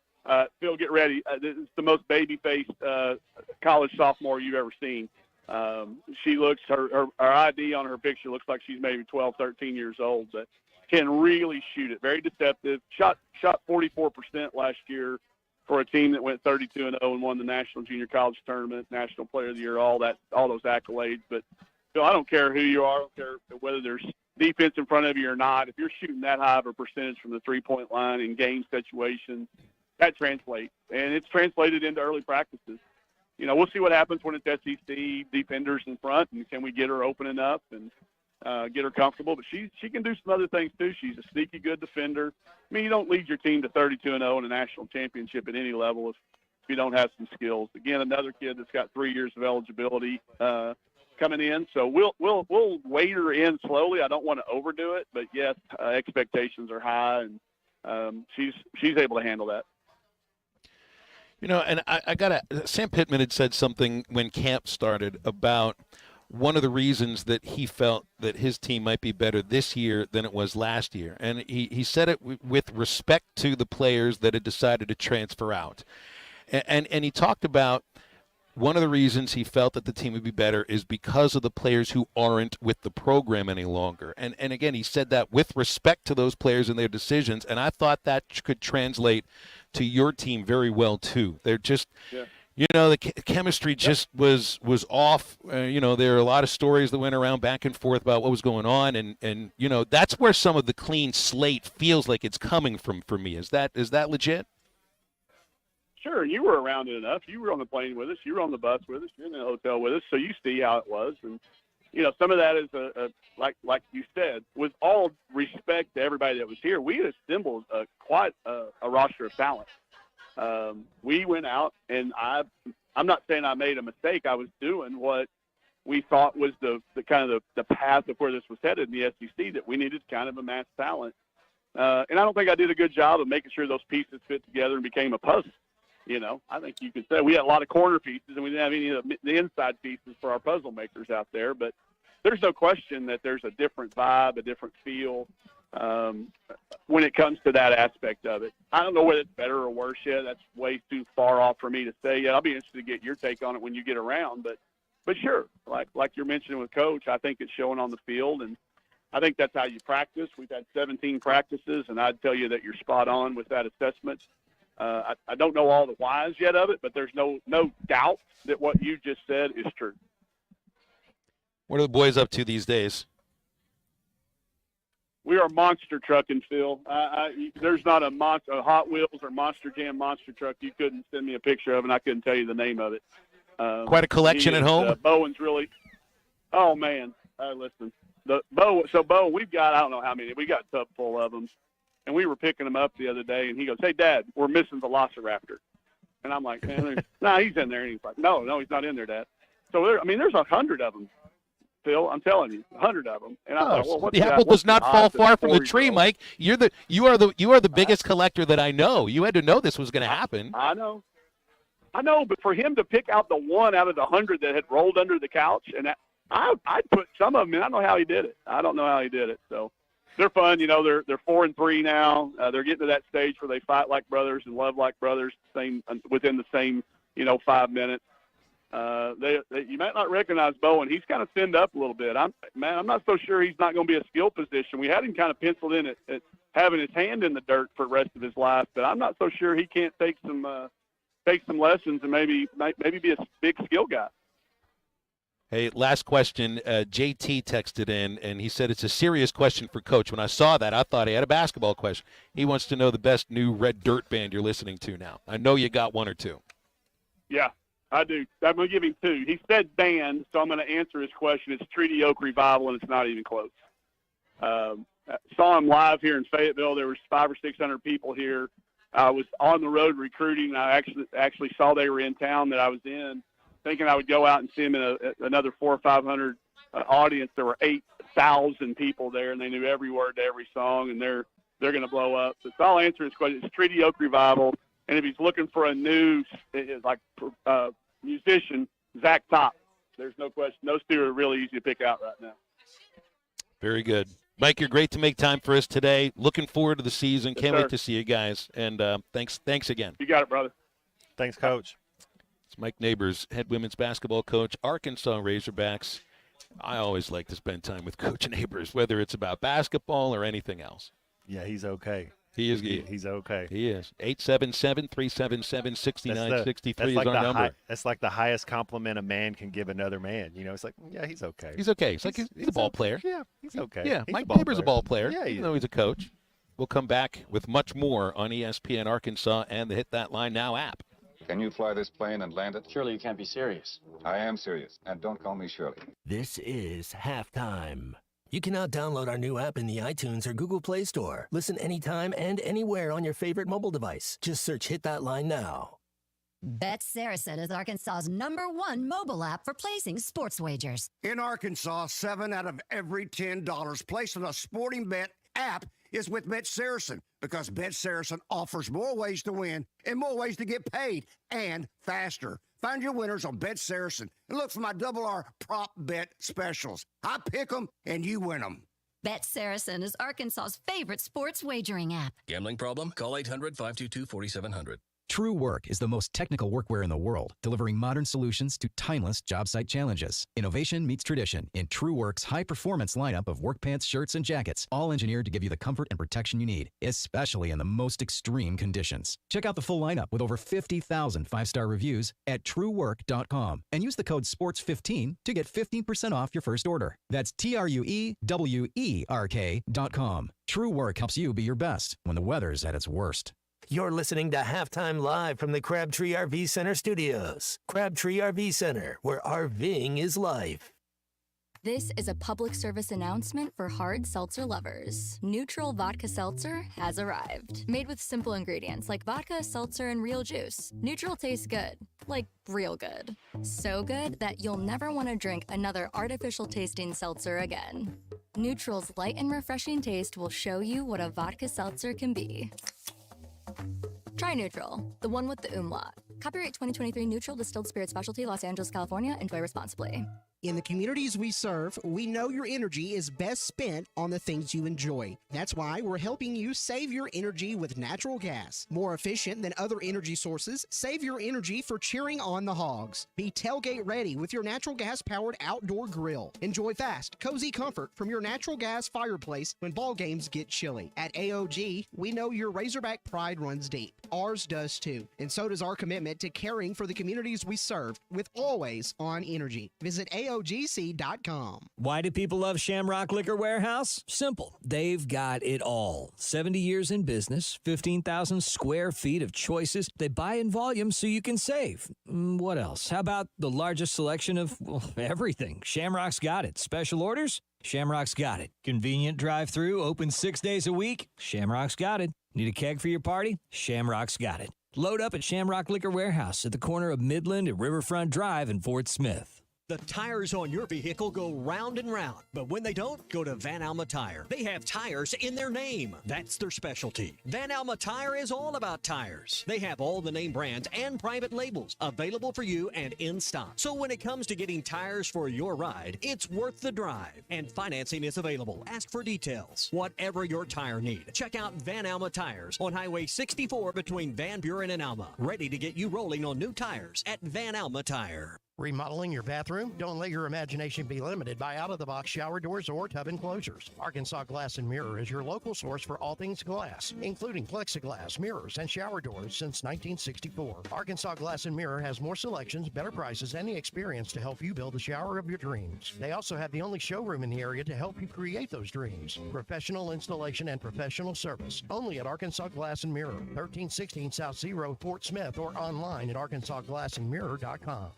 Phil, get ready. This is the most baby-faced college sophomore you've ever seen. She looks, her ID on her picture looks like she's maybe 12, 13 years old, but can really shoot it. Very deceptive. Shot 44% last year for a team that went 32-0 and won the National Junior College Tournament, National Player of the Year, all those accolades. But Phil, I don't care who you are. I don't care whether there's defense in front of you or not. If you're shooting that high of a percentage from the three-point line in game situations, that translates, and it's translated into early practices. We'll see what happens when it's SEC, defenders in front, and can we get her open enough and get her comfortable. But she can do some other things too. She's a sneaky good defender. I mean, you don't lead your team to 32-0 in a national championship at any level if you don't have some skills. Again, another kid that's got 3 years of eligibility coming in. So we'll wait her in slowly. I don't want to overdo it, but yes, expectations are high, and she's able to handle that. And Sam Pittman had said something when camp started about one of the reasons that he felt that his team might be better this year than it was last year. And he said it with respect to the players that had decided to transfer out. And he talked about one of the reasons he felt that the team would be better is because of the players who aren't with the program any longer. And again, he said that with respect to those players and their decisions. And I thought that could translate to your team very well too. They're just, the chemistry just was off. There are a lot of stories that went around back and forth about what was going on, and that's where some of the clean slate feels like it's coming from for me. Is that legit? Sure, you were around it enough. You were on the plane with us. You were on the bus with us. You're in the hotel with us, so you see how it was. And some of that is like you said, with all respect to everybody that was here, we had assembled quite a roster of talent. We went out, and I'm not saying I made a mistake. I was doing what we thought was the kind of the path of where this was headed in the SEC, that we needed kind of amass talent. And I don't think I did a good job of making sure those pieces fit together and became a puzzle. I think you could say we had a lot of corner pieces, and we didn't have any of the inside pieces for our puzzle makers out there. But there's no question that there's a different vibe, a different feel when it comes to that aspect of it. I don't know whether it's better or worse yet. That's way too far off for me to say yet. I'll be interested to get your take on it when you get around. But sure, like you're mentioning with Coach, I think it's showing on the field, and I think that's how you practice. We've had 17 practices, and I'd tell you that you're spot on with that assessment. I don't know all the whys yet of it, but there's no doubt that what you just said is true. What are the boys up to these days? We are monster trucking, Phil. There's not a Hot Wheels or Monster Jam monster truck you couldn't send me a picture of, and I couldn't tell you the name of it. Quite a collection at home. Bowen's really. Oh man, listen, Bowen. We've got, I don't know how many. We got a tub full of them, and we were picking them up the other day. And he goes, "Hey, Dad, we're missing Velociraptor." And I'm like, "Man, nah, he's in there." And he's like, "No, he's not in there, Dad." So there's 100 of them. Phil, I'm telling you, 100 of them. And I thought, well, the apple does not fall far from the tree, Mike. You are the biggest collector that I know. You had to know this was going to happen. I know, but for him to pick out the one out of the 100 that had rolled under the couch, and I'd put some of them in. I don't know how he did it. So they're fun. You know, they're 4 and 3 now. They're getting to that stage where they fight like brothers and love like brothers. Within the same 5 minutes. You might not recognize Bowen. He's kind of thinned up a little bit. I'm not so sure he's not going to be a skill position. We had him kind of penciled in at having his hand in the dirt for the rest of his life, but I'm not so sure he can't take some lessons and maybe be a big skill guy. Hey, last question. JT texted in, and he said it's a serious question for Coach. When I saw that, I thought he had a basketball question. He wants to know the best new Red Dirt band you're listening to now. I know you got one or two. Yeah, I do. I'm going to give him two. He said band, so I'm going to answer his question. It's Treaty Oak Revival, and it's not even close. Saw him live here in Fayetteville. There was 500 or 600 people here. I was on the road recruiting. I actually saw they were in town that I was in, thinking I would go out and see him in another 400 or 500 audience. There were 8,000 people there, and they knew every word to every song, and they're going to blow up. So I'll answer his question. It's Treaty Oak Revival, and if he's looking for a new musician, Zach Top. There's no question. Those two are really easy to pick out right now. Very good. Mike, you're great to make time for us today. Looking forward to the season. Yes, Can't sir. wait to see you guys. And thanks again. You got it, brother. Thanks, Coach. It's Mike Neighbors, head women's basketball coach, Arkansas Razorbacks. I always like to spend time with Coach Neighbors, whether it's about basketball or anything else. Yeah, he's okay. He is. He's okay. He is. 877-377-6963 is our number. That's like the highest compliment a man can give another man. You know, it's like, yeah, he's okay. He's okay. It's like he's a ball player. Yeah, he's okay. Yeah, he's Mike Neighbors a ball player. Yeah, even though he's a coach. We'll come back with much more on ESPN Arkansas and the Hit That Line Now app. Can you fly this plane and land it? Surely you can't be serious. I am serious, and don't call me Shirley. This is Halftime. You can now download our new app in the iTunes or Google Play Store. Listen anytime and anywhere on your favorite mobile device. Just search Hit That Line Now. Bet Saracen is Arkansas's #1 mobile app for placing sports wagers. In Arkansas, 7 out of every $10 placed on a sporting bet app is with Bet Saracen, because Bet Saracen offers more ways to win and more ways to get paid, and faster. Find your winners on Bet Saracen and look for my R prop bet specials. I pick them and you win them. Bet Saracen is Arkansas's favorite sports wagering app. Gambling problem? Call 800-522-4700. True Work is the most technical workwear in the world, delivering modern solutions to timeless job site challenges. Innovation meets tradition in True Work's high-performance lineup of work pants, shirts, and jackets, all engineered to give you the comfort and protection you need, especially in the most extreme conditions. Check out the full lineup with over 50,000 five-star reviews at truework.com and use the code SPORTS15 to get 15% off your first order. That's TRUEWERK.com. True Work helps you be your best when the weather's at its worst. You're listening to Halftime Live from the Crabtree RV Center studios. Crabtree RV Center, where RVing is life. This is a public service announcement for hard seltzer lovers. Neutral Vodka Seltzer has arrived. Made with simple ingredients like vodka, seltzer, and real juice. Neutral tastes good. Like real good. So good that you'll never want to drink another artificial tasting seltzer again. Neutral's light and refreshing taste will show you what a vodka seltzer can be. Try Neutral, the one with the umlaut. Copyright 2023 Neutral Distilled Spirit Specialty, Los Angeles, California. Enjoy responsibly. In the communities we serve, we know your energy is best spent on the things you enjoy. That's why we're helping you save your energy with natural gas. More efficient than other energy sources, save your energy for cheering on the Hogs. Be tailgate ready with your natural gas-powered outdoor grill. Enjoy fast, cozy comfort from your natural gas fireplace when ball games get chilly. At AOG, we know your Razorback pride runs deep. Ours does too, and so does our commitment to caring for the communities we serve with always on energy. Visit AOGC.com. Why do people love Shamrock Liquor Warehouse? Simple. They've got it all. 70 years in business, 15,000 square feet of choices. They buy in volume so you can save. What else? How about the largest selection of everything? Shamrock's got it. Special orders? Shamrock's got it. Convenient drive-through, open 6 days a week? Shamrock's got it. Need a keg for your party? Shamrock's got it. Load up at Shamrock Liquor Warehouse at the corner of Midland and Riverfront Drive in Fort Smith. The tires on your vehicle go round and round, but when they don't, go to Van Alma Tire. They have tires in their name. That's their specialty. Van Alma Tire is all about tires. They have all the name brands and private labels available for you and in stock. So when it comes to getting tires for your ride, it's worth the drive. And financing is available. Ask for details. Whatever your tire need, check out Van Alma Tires on Highway 64 between Van Buren and Alma. Ready to get you rolling on new tires at Van Alma Tire. Remodeling your bathroom? Don't let your imagination be limited by out-of-the-box shower doors or tub enclosures. Arkansas Glass and Mirror is your local source for all things glass, including plexiglass, mirrors, and shower doors since 1964. Arkansas Glass and Mirror has more selections, better prices, and the experience to help you build the shower of your dreams. They also have the only showroom in the area to help you create those dreams. Professional installation and professional service. Only at Arkansas Glass and Mirror, 1316 South Z Road, Fort Smith, or online at arkansasglassandmirror.com.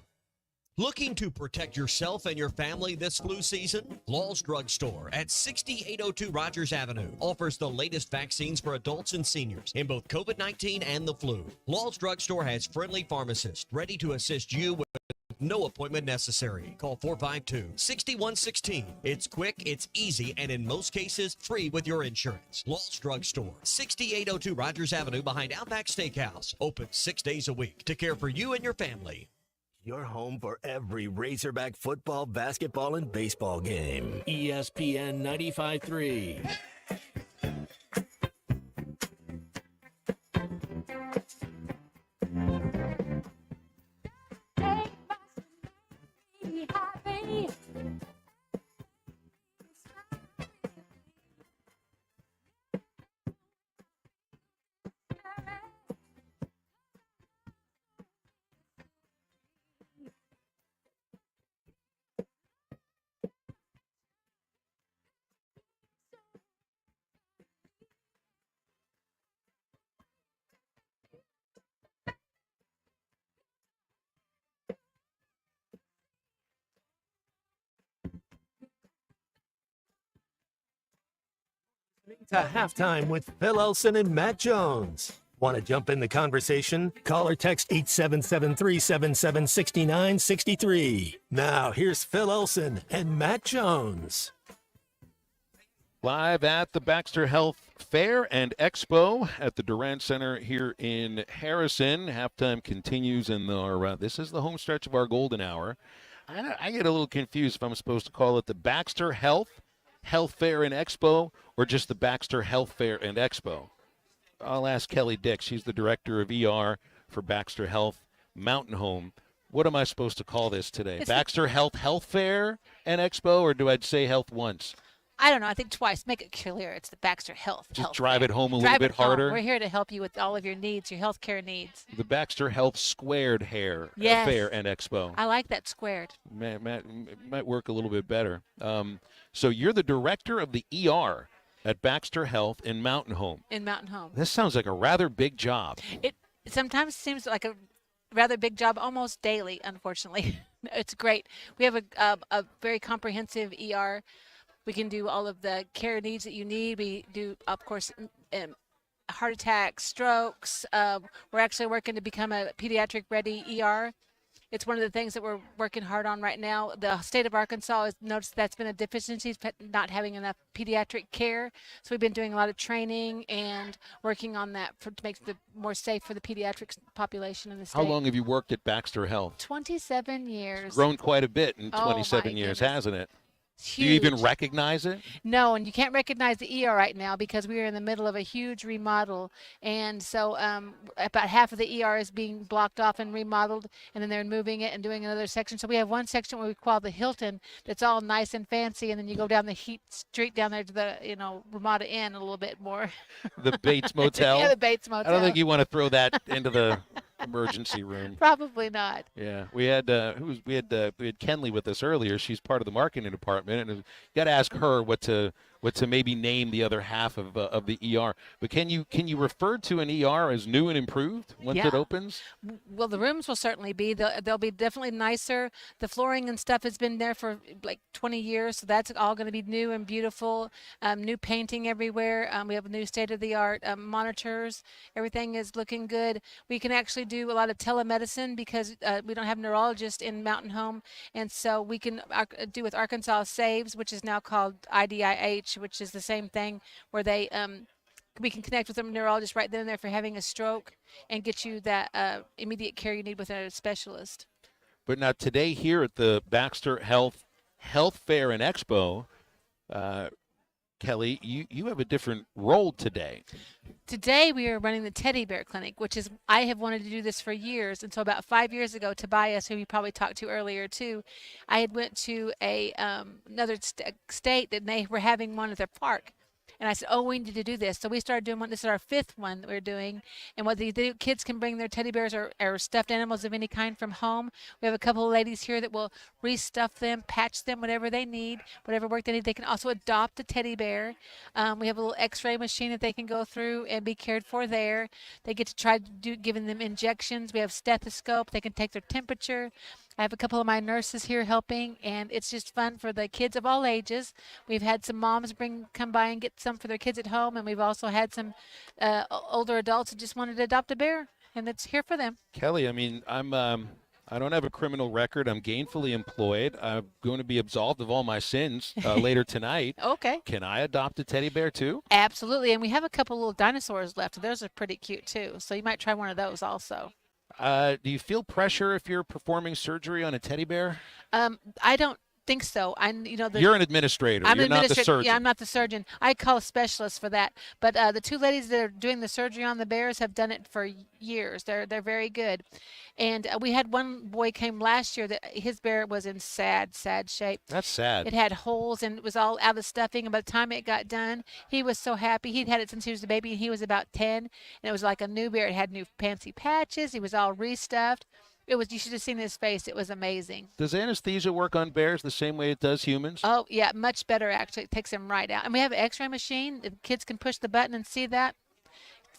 Looking to protect yourself and your family this flu season? Law's Drug Store at 6802 Rogers Avenue offers the latest vaccines for adults and seniors in both COVID-19 and the flu. Law's Drug Store has friendly pharmacists ready to assist you with no appointment necessary. Call 452-6116. It's quick, it's easy, and in most cases, free with your insurance. Law's Drug Store, 6802 Rogers Avenue behind Outback Steakhouse. Open 6 days a week to care for you and your family. Your home for every Razorback football, basketball, and baseball game. ESPN 95.3. To halftime with Phil Elson and Matt Jones. Want to jump in the conversation? Call or text 877-377-6963. Now, here's Phil Elson and Matt Jones. Live at the Baxter Health Fair and Expo at the Durant Center here in Harrison. Halftime continues in this is the home stretch of our golden hour. I get a little confused if I'm supposed to call it the Baxter Health Fair and Expo or just the Baxter Health Fair and Expo. I'll ask Kelly Dick. She's the director of ER for Baxter Health Mountain Home. What am I supposed to call this today? Baxter Health Fair and Expo, or do I say health once? I don't know. I think twice. Make it clear. It's the Baxter Health. Just drive it home a little bit harder. We're here to help you with all of your needs, your health care needs. The Baxter Health Squared Fair and Expo. I like that squared. Matt, might work a little bit better. So you're the director of the ER at Baxter Health in Mountain Home. In Mountain Home. This sounds like a rather big job. It sometimes seems like a rather big job, almost daily, unfortunately. It's great. We have a very comprehensive ER. We can do all of the care needs that you need. We do, of course, heart attacks, strokes. We're actually working to become a pediatric-ready ER. It's one of the things that we're working hard on right now. The state of Arkansas has noticed that's been a deficiency, not having enough pediatric care. So we've been doing a lot of training and working on that to make it more safe for the pediatric population in the state. How long have you worked at Baxter Health? 27 years. It's grown quite a bit in 27 years, hasn't it? Huge. Do you even recognize it? No, and you can't recognize the ER right now because we are in the middle of a huge remodel. And so about half of the ER is being blocked off and remodeled, and then they're moving it and doing another section. So we have one section where we call the Hilton that's all nice and fancy, and then you go down the Heat Street down there to the, Ramada Inn a little bit more. The Bates Motel? Yeah, the Bates Motel. I don't think you want to throw that into the emergency room. Probably not. Yeah, we had we had Kenley with us earlier. She's part of the marketing department, and you got to ask her what to maybe name the other half of the ER. But can you refer to an ER as new and improved once it opens? Well, the rooms will certainly be. They'll be definitely nicer. The flooring and stuff has been there for like 20 years, so that's all going to be new and beautiful. New painting everywhere. We have new state-of-the-art monitors. Everything is looking good. We can actually do a lot of telemedicine because we don't have neurologists in Mountain Home, and so we can do with Arkansas Saves, which is now called IDIH, which is the same thing, where they we can connect with a neurologist right then and there for having a stroke and get you that immediate care you need with a specialist. But now today here at the Baxter Health Fair and Expo, Kelly, you have a different role today. Today we are running the Teddy Bear Clinic, which is, I have wanted to do this for years. And so about 5 years ago, Tobias, who you probably talked to earlier too, I had went to another state that they were having one at their park. And I said, oh, we need to do this. So we started doing one. This is our 5th one that we're doing. And what they do, kids can bring their teddy bears or stuffed animals of any kind from home. We have a couple of ladies here that will restuff them, patch them, whatever they need, whatever work they need. They can also adopt a teddy bear. We have a little x-ray machine that they can go through and be cared for there. They get to try giving them injections. We have stethoscope. They can take their temperature. I have a couple of my nurses here helping, and it's just fun for the kids of all ages. We've had some moms come by and get some for their kids at home, and we've also had some older adults who just wanted to adopt a bear, and it's here for them. Kelly, I mean, I don't have a criminal record. I'm gainfully employed. I'm going to be absolved of all my sins later tonight. Okay. Can I adopt a teddy bear too? Absolutely, and we have a couple little dinosaurs left. Those are pretty cute too, so you might try one of those also. Do you feel pressure if you're performing surgery on a teddy bear? I don't think so. You're an administrator. You're not the surgeon. Yeah, I'm not the surgeon. I call a specialist for that. But the 2 ladies that are doing the surgery on the bears have done it for years. They're very good. And we had one boy came last year that his bear was in sad shape. That's sad. It had holes and it was all out of stuffing. And by the time it got done, he was so happy. He'd had it since he was a baby, and he was about 10. And it was like a new bear. It had new fancy patches. He was all restuffed. You should have seen his face. It was amazing. Does anesthesia work on bears the same way it does humans? Oh, yeah, much better, actually. It takes them right out. And we have an x-ray machine. The kids can push the button and see that.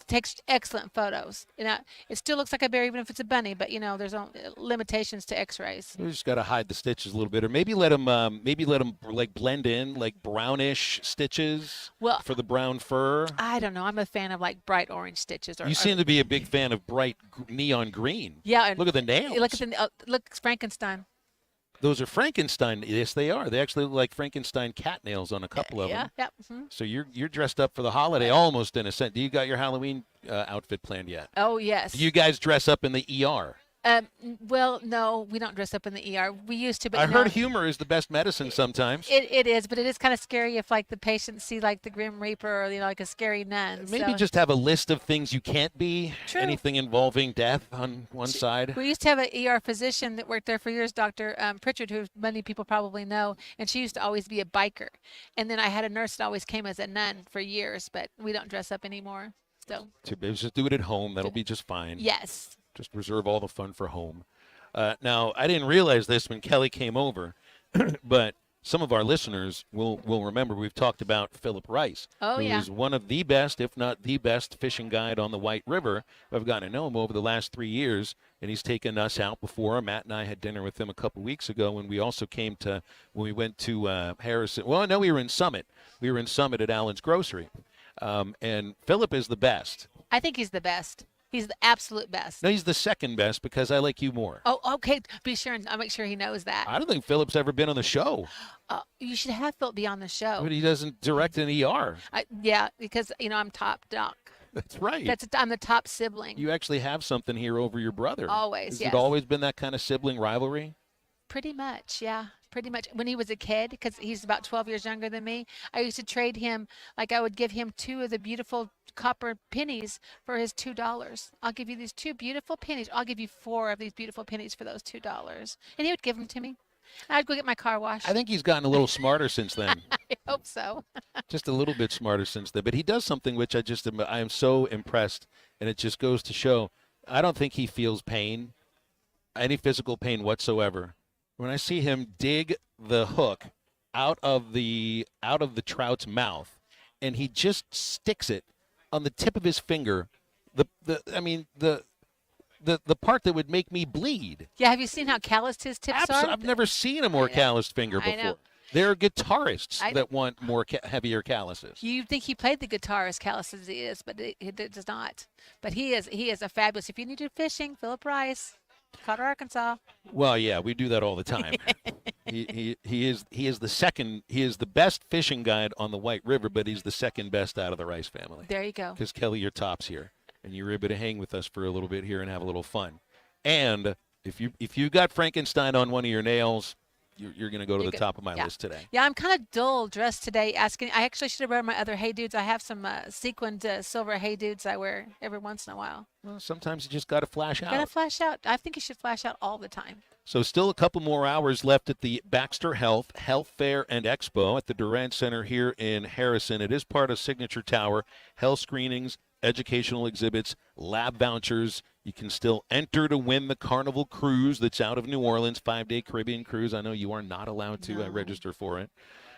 It takes excellent photos. It still looks like a bear even if it's a bunny, but, there's limitations to x-rays. You just got to hide the stitches a little bit, or maybe let them like blend in, like brownish stitches for the brown fur. I don't know. I'm a fan of like bright orange stitches. You seem to be a big fan of bright neon green. Yeah. And look at the nails. Look, Frankenstein. Those are Frankenstein. Yes, they are. They actually look like Frankenstein cat nails on a couple of them. Yeah. Mm-hmm. So you're dressed up for the holiday, almost in a sense. Do you got your Halloween outfit planned yet? Oh yes. Do you guys dress up in the ER? Well, no, we don't dress up in the ER. We used to, but I heard humor is the best medicine sometimes. It is, but it is kind of scary if like the patients see like the Grim Reaper or like a scary nun. Maybe just have a list of things you can't be. True. Anything involving death on one side. We used to have an ER physician that worked there for years, Dr. Pritchard, who many people probably know, and she used to always be a biker. And then I had a nurse that always came as a nun for years, but we don't dress up anymore. So. Just do it at home. That'll be just fine. Yes. Just reserve all the fun for home. Now, I didn't realize this when Kelly came over, but some of our listeners will remember we've talked about Philip Rice, who is one of the best, if not the best, fishing guide on the White River. I've gotten to know him over the last 3 years, and he's taken us out before. Matt and I had dinner with him a couple weeks ago, and we also came to when we went to Harrison. Well, no, we were in Summit. We were in Summit at Allen's Grocery, and Philip is the best. I think he's the best. He's the absolute best. No, he's the second best because I like you more. Oh, okay. Be sure and I'll make sure he knows that. I don't think Philip's ever been on the show. You should have Philip be on the show. But he doesn't direct an ER. Yeah, because I'm top doc. That's right. I'm the top sibling. You actually have something here over your brother. Always, Has yes. it always been that kind of sibling rivalry? Pretty much, yeah. Pretty much. When he was a kid, because he's about 12 years younger than me, I used to trade him, like I would give him 2 of the beautiful copper pennies for his $2. I'll give you these 2 beautiful pennies. I'll give you 4 of these beautiful pennies for those $2. And he would give them to me. I'd go get my car washed. I think he's gotten a little smarter since then. I hope so. Just a little bit smarter since then. But he does something which I am so impressed, and it just goes to show I don't think he feels pain, any physical pain whatsoever. When I see him dig the hook out of the trout's mouth, and he just sticks it on the tip of his finger, the part that would make me bleed. Yeah, have you seen how calloused his tips are? I've never seen a more calloused finger before. I know. There are guitarists that want more heavier calluses. You think he played the guitar as callous as he is, but it does not. But he is a fabulous. If you need to fishing, Philip Rice, Cotter, Arkansas. Well, yeah, we do that all the time. he is the second. He is the best fishing guide on the White River, but he's the second best out of the Rice family. There you go. Because Kelly, you're tops here, and you're able to hang with us for a little bit here and have a little fun. And if you got Frankenstein on one of your nails, you're going to go to the top of my list today. Yeah, I'm kind of dull dressed today. I actually should have wear my other Hey Dudes. I have some sequined silver Hey Dudes I wear every once in a while. Well, sometimes you just got to flash out. Got to flash out. I think you should flash out all the time. So still a couple more hours left at the Baxter Health Fair and Expo at the Durant Center here in Harrison. It is part of Signature Tower. Health screenings, educational exhibits, lab vouchers. You can still enter to win the Carnival Cruise that's out of New Orleans, 5-day Caribbean cruise. I know you are not allowed to register for it.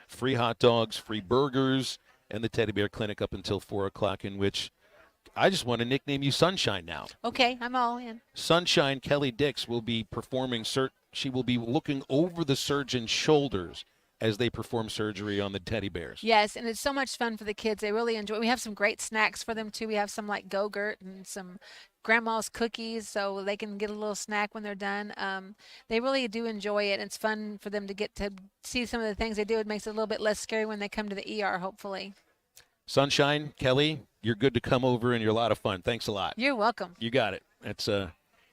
Free hot dogs, free burgers, and the Teddy Bear Clinic up until 4 o'clock, in which I just want to nickname you Sunshine now. Okay, I'm all in. Sunshine Kelly Dix will be performing. She will be looking over the surgeon's shoulders as they perform surgery on the teddy bears. Yes, and it's so much fun for the kids. They really enjoy it. We have some great snacks for them, too. We have some like Go-Gurt and some grandma's cookies, so they can get a little snack when they're done. They really do enjoy it. It's fun for them to get to see some of the things they do. It makes it a little bit less scary when they come to the ER, hopefully. Sunshine, Kelly, you're good to come over, and you're a lot of fun. Thanks a lot. You're welcome. You got it. That's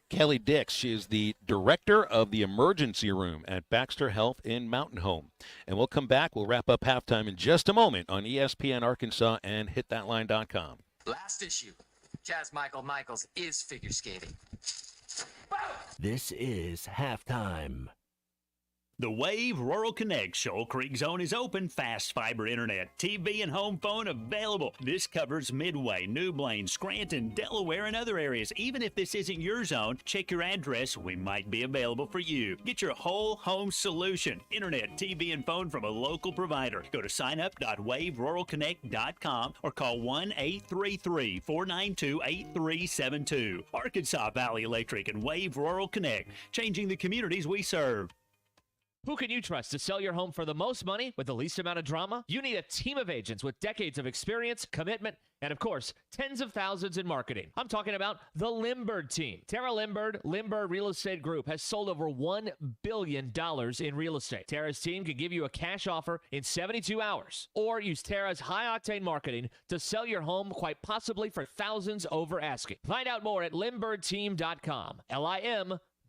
Kelly Dix. She is the director of the emergency room at Baxter Health in Mountain Home. And we'll come back. We'll wrap up halftime in just a moment on ESPN Arkansas and hitthatline.com. Last issue. Chaz Michaels is figure skating. This is halftime. The Wave Rural Connect Shoal Creek Zone is open. Fast fiber internet, TV, and home phone available. This covers Midway, New Blaine, Scranton, Delaware, and other areas. Even if this isn't your zone, check your address. We might be available for you. Get your whole home solution. Internet, TV, and phone from a local provider. Go to signup.waveruralconnect.com or call 1-833-492-8372. Arkansas Valley Electric and Wave Rural Connect, changing the communities we serve. Who can you trust to sell your home for the most money with the least amount of drama? You need a team of agents with decades of experience, commitment, and of course, tens of thousands in marketing. I'm talking about the Limbird team. Tara Limbird, Limbird Real Estate Group, has sold over $1 billion in real estate. Tara's team can give you a cash offer in 72 hours, or use Tara's high-octane marketing to sell your home quite possibly for thousands over asking. Find out more at limbirdteam.com.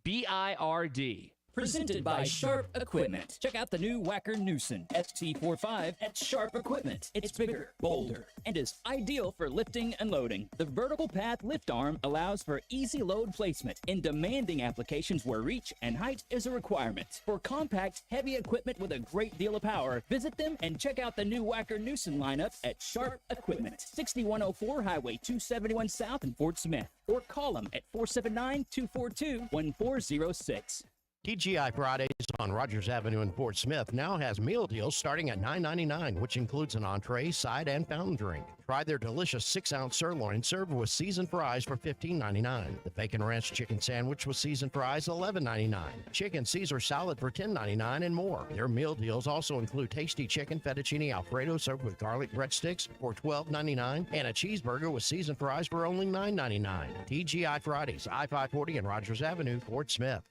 LIMBIRD. Presented by Sharp Equipment. Check out the new Wacker Newson ST45 at Sharp Equipment. It's bigger, bolder, and is ideal for lifting and loading. The vertical path lift arm allows for easy load placement in demanding applications where reach and height is a requirement. For compact, heavy equipment with a great deal of power, visit them and check out the new Wacker Newson lineup at Sharp Equipment, 6104 Highway 271 South in Fort Smith, or call them at 479-242-1406. TGI Fridays on Rogers Avenue in Fort Smith now has meal deals starting at $9.99, which includes an entree, side, and fountain drink. Try their delicious 6-ounce sirloin served with seasoned fries for $15.99. The Bacon Ranch Chicken Sandwich with seasoned fries, $11.99. Chicken Caesar Salad for $10.99 and more. Their meal deals also include tasty chicken fettuccine Alfredo served with garlic breadsticks for $12.99 and a cheeseburger with seasoned fries for only $9.99. TGI Fridays, I-540 and Rogers Avenue, Fort Smith.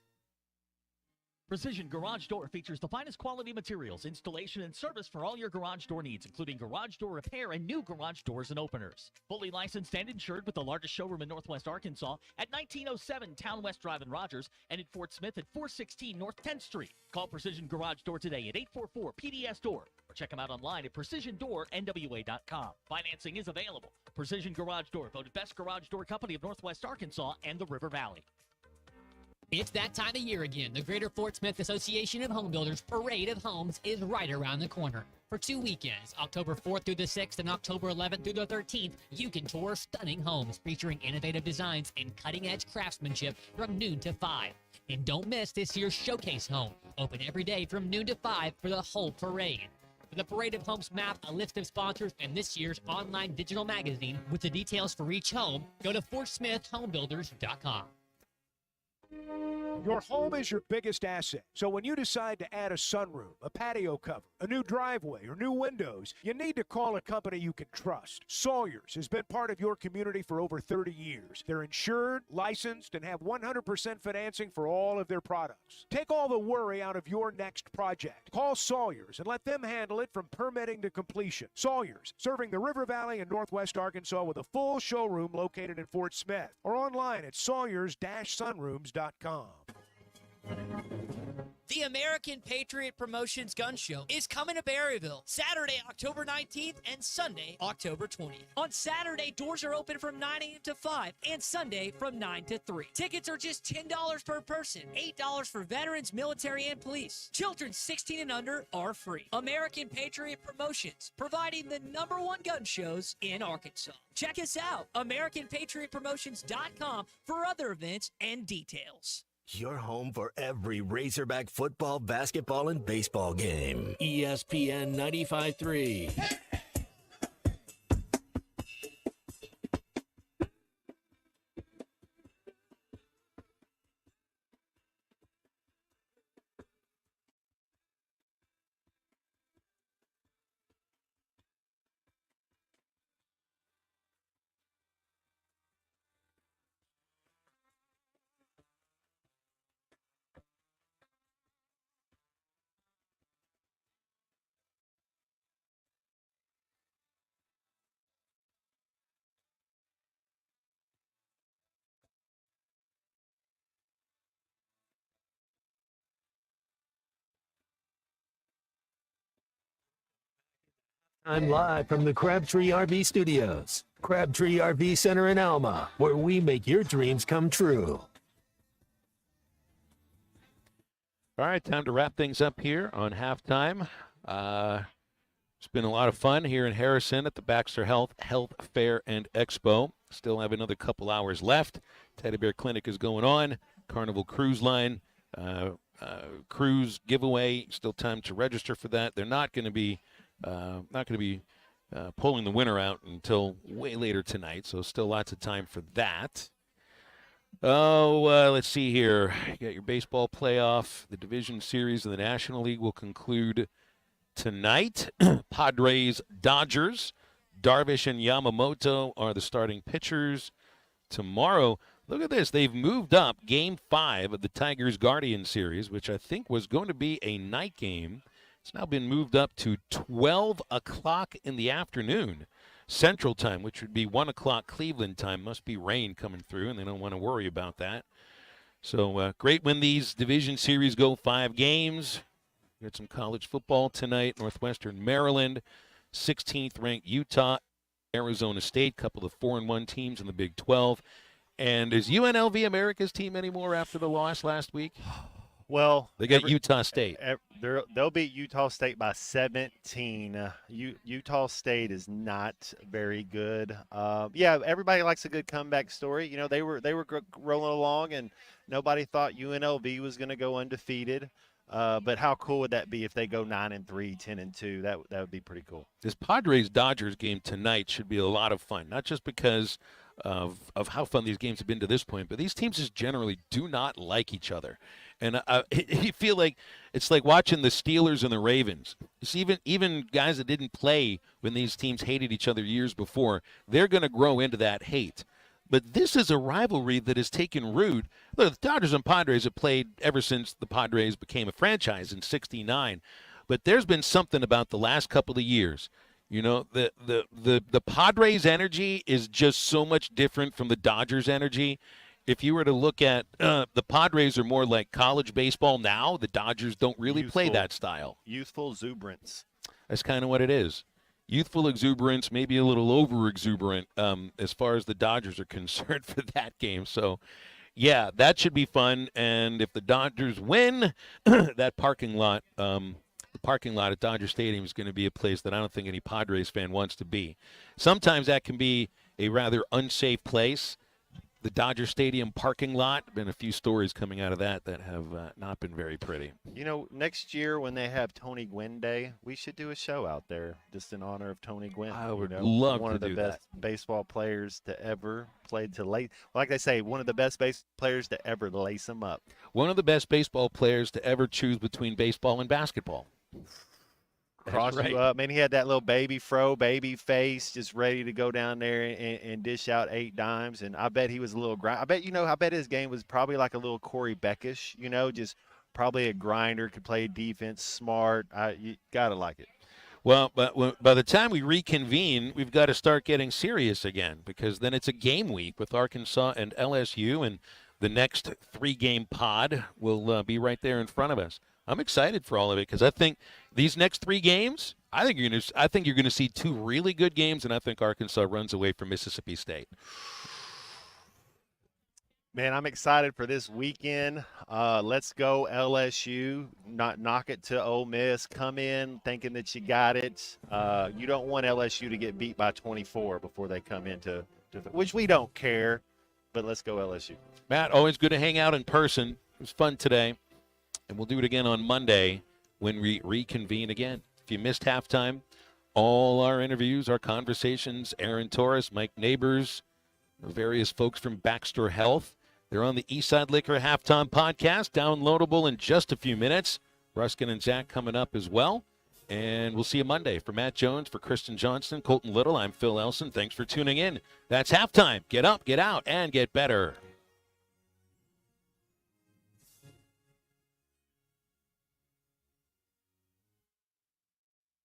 Precision Garage Door features the finest quality materials, installation, and service for all your garage door needs, including garage door repair and new garage doors and openers. Fully licensed and insured with the largest showroom in Northwest Arkansas at 1907 Town West Drive in Rogers and in Fort Smith at 416 North 10th Street. Call Precision Garage Door today at 844-PDS-DOOR or check them out online at PrecisionDoorNWA.com. Financing is available. Precision Garage Door, voted best garage door company of Northwest Arkansas and the River Valley. It's that time of year again. The Greater Fort Smith Association of Home Builders Parade of Homes is right around the corner. For 2 weekends, October 4th through the 6th and October 11th through the 13th, you can tour stunning homes featuring innovative designs and cutting-edge craftsmanship from noon to 5. And don't miss this year's Showcase Home, open every day from noon to 5 for the whole parade. For the Parade of Homes map, a list of sponsors, and this year's online digital magazine with the details for each home, go to FortSmithHomebuilders.com. Your home is your biggest asset. So when you decide to add a sunroom, a patio cover, a new driveway, or new windows, you need to call a company you can trust. Sawyers has been part of your community for over 30 years. They're insured, licensed, and have 100% financing for all of their products. Take all the worry out of your next project. Call Sawyers and let them handle it from permitting to completion. Sawyers, serving the River Valley and Northwest Arkansas with a full showroom located in Fort Smith or online at sawyers-sunrooms.com. The American Patriot Promotions Gun Show is coming to Berryville Saturday, October 19th and Sunday, October 20th. On Saturday, doors are open from 9 a.m. to 5 and Sunday from 9 to 3. Tickets are just $10 per person, $8 for veterans, military, and police. Children 16 and under are free. American Patriot Promotions, providing the #1 gun shows in Arkansas. Check us out, AmericanPatriotPromotions.com for other events and details. Your home for every Razorback football, basketball, and baseball game. ESPN 95.3. I'm live from the Crabtree RV Studios, Crabtree RV Center in Alma, where we make your dreams come true. All right, time to wrap things up here on halftime. It's been a lot of fun here in Harrison at the Baxter Health Fair and Expo. Still have another couple hours left. Teddy Bear Clinic is going on. Carnival Cruise Line cruise giveaway. Still time to register for that. They're not going to be pulling the winner out until way later tonight, so still lots of time for that. Let's see here. You got your baseball playoff. The division series of the National League will conclude tonight. Padres, Dodgers. Darvish and Yamamoto are the starting pitchers. Tomorrow, look at this. They've moved up Game 5 of the Tigers-Guardians series, which I think was going to be a night game. It's now been moved up to 12 o'clock in the afternoon Central Time, which would be 1 o'clock Cleveland time. Must be rain coming through, and they don't want to worry about that. So great when these division series go 5 games. We got some college football tonight. Northwestern Maryland, 16th ranked Utah, Arizona State, couple of 4-1 teams in the Big 12. And is UNLV America's team anymore after the loss last week? Well, they got Utah State. They'll beat Utah State by 17. Utah State is not very good. Yeah, everybody likes a good comeback story. You know, they were rolling along, and nobody thought UNLV was going to go undefeated. But how cool would that be if they go 9-3, 10-2? That would be pretty cool. This Padres-Dodgers game tonight should be a lot of fun, not just because of how fun these games have been to this point, but these teams just generally do not like each other. And you feel like it's like watching the Steelers and the Ravens. It's even guys that didn't play when these teams hated each other years before, they're going to grow into that hate. But this is a rivalry that has taken root. Look, the Dodgers and Padres have played ever since the Padres became a franchise in '69. But there's been something about the last couple of years. You know, the Padres' energy is just so much different from the Dodgers' energy. If you were to look at the Padres are more like college baseball now. The Dodgers don't really play that style. Youthful exuberance. That's kind of what it is. Youthful exuberance, maybe a little over-exuberant as far as the Dodgers are concerned for that game. So Yeah, that should be fun. And if the Dodgers win, that the parking lot at Dodger Stadium is going to be a place that I don't think any Padres fan wants to be. Sometimes that can be a rather unsafe place. The Dodger Stadium parking lot, been a few stories coming out of that have not been very pretty. Next year when they have Tony Gwynn Day, we should do a show out there just in honor of Tony Gwynn. I would love one to of the do best baseball players to ever play to lace. Like they say, one of the best base players to ever lace them up. One of the best baseball players to ever choose between baseball and basketball. Cross you up. Man, he had that little baby face, just ready to go down there and dish out 8 dimes. And I bet he was a little I bet his game was probably like a little Corey Beckish, just probably a grinder, could play defense, smart. You got to like it. Well, but by the time we reconvene, we've got to start getting serious again, because then it's a game week with Arkansas and LSU, and the next 3-game pod will be right there in front of us. I'm excited for all of it because I think these next 3 games, I think you're going to see 2 really good games, and I think Arkansas runs away from Mississippi State. Man, I'm excited for this weekend. Let's go LSU. Not knock it to Ole Miss. Come in thinking that you got it. You don't want LSU to get beat by 24 before they come into which we don't care. But let's go LSU. Matt, always good to hang out in person. It was fun today. And we'll do it again on Monday when we reconvene again. If you missed halftime, all our interviews, our conversations, Aaron Torres, Mike Neighbors, various folks from Baxter Health, they're on the Eastside Liquor Halftime Podcast, downloadable in just a few minutes. Ruskin and Zach coming up as well. And we'll see you Monday. For Matt Jones, for Kristen Johnston, Colton Little, I'm Phil Elson. Thanks for tuning in. That's halftime. Get up, get out, and get better.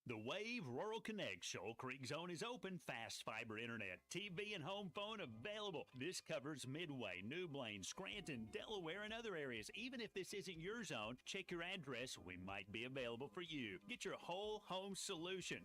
The Wave Rural Connect Shoal Creek Zone is open. Fast fiber internet, TV, and home phone available. This covers Midway, New Blaine, Scranton, Delaware, and other areas. Even if this isn't your zone, check your address. We might be available for you. Get your whole home solution.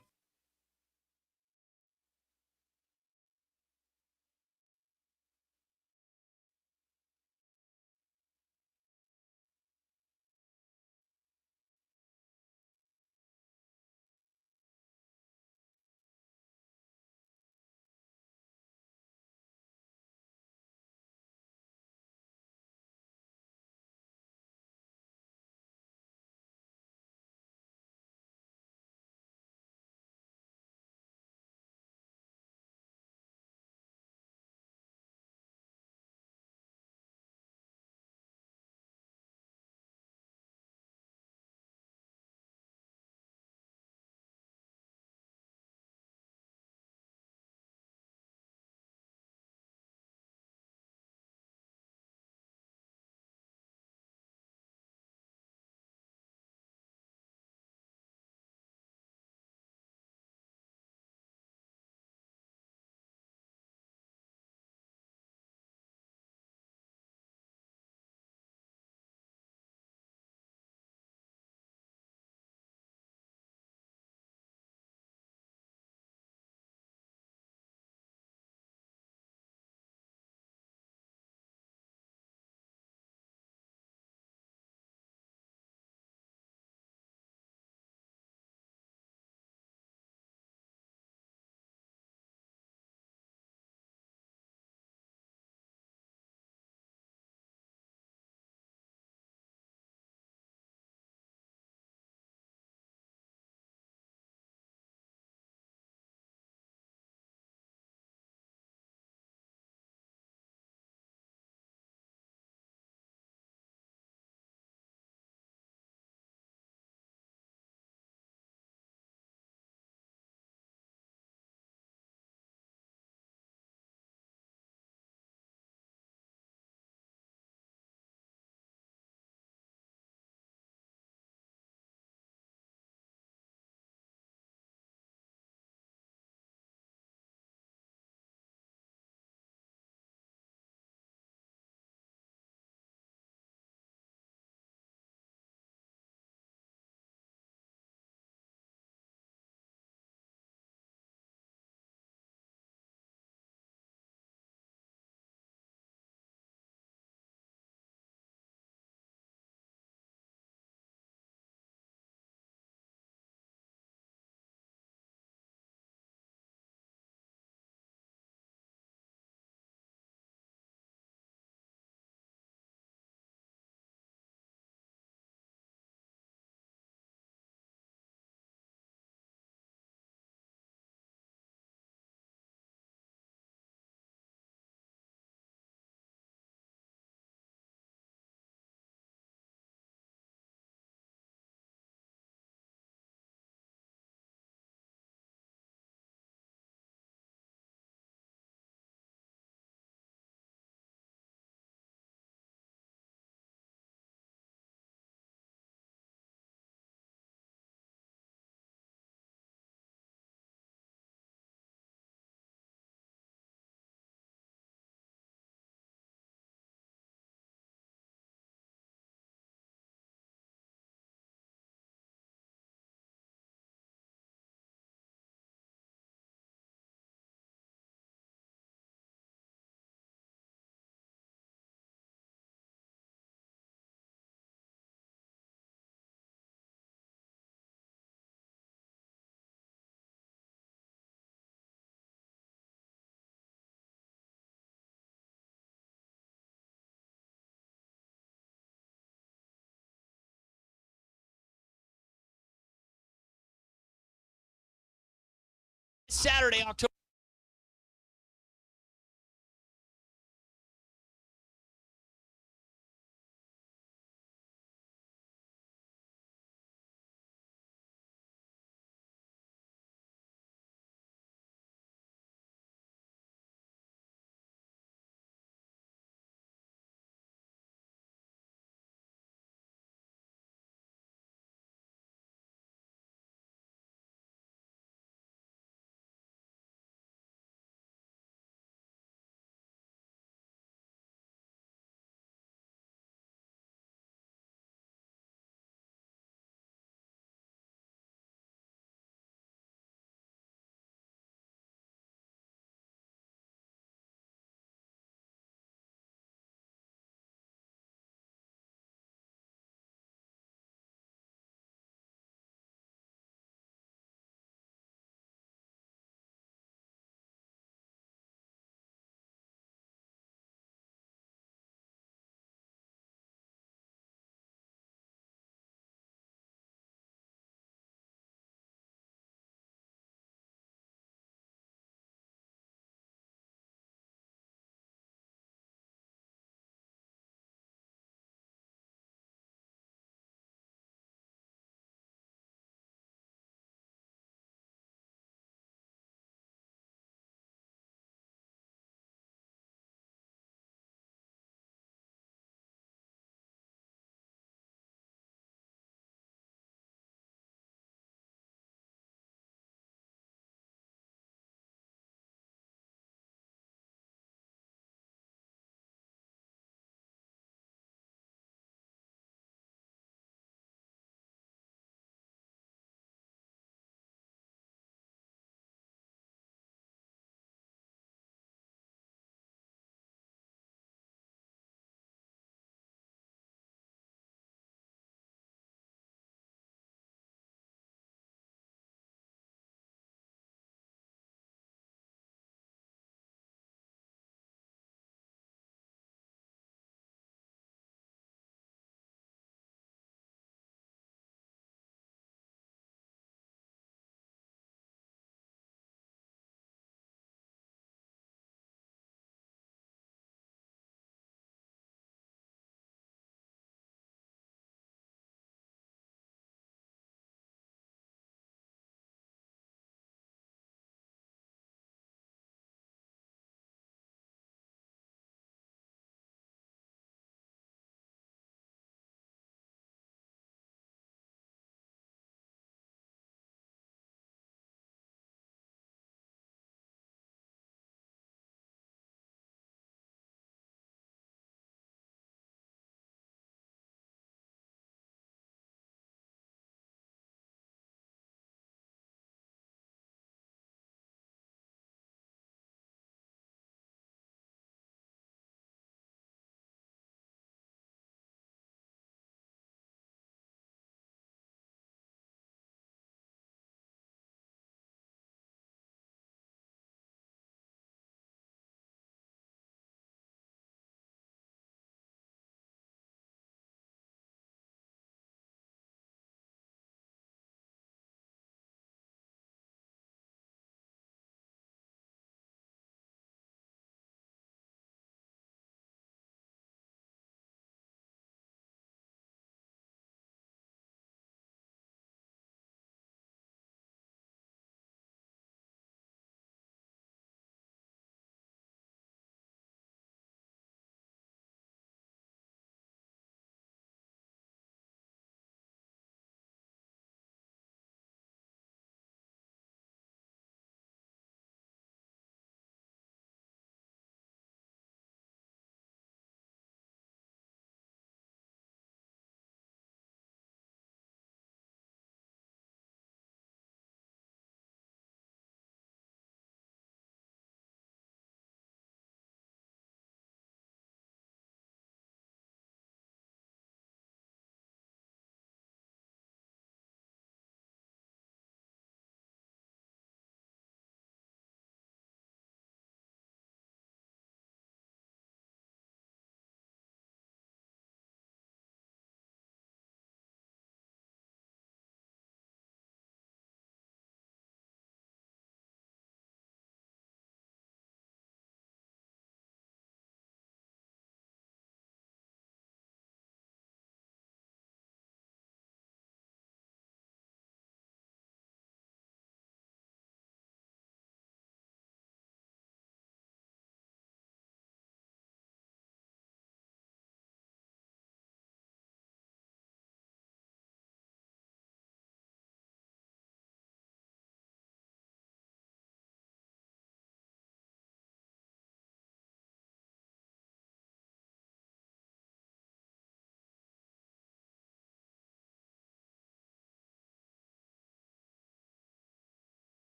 Saturday, October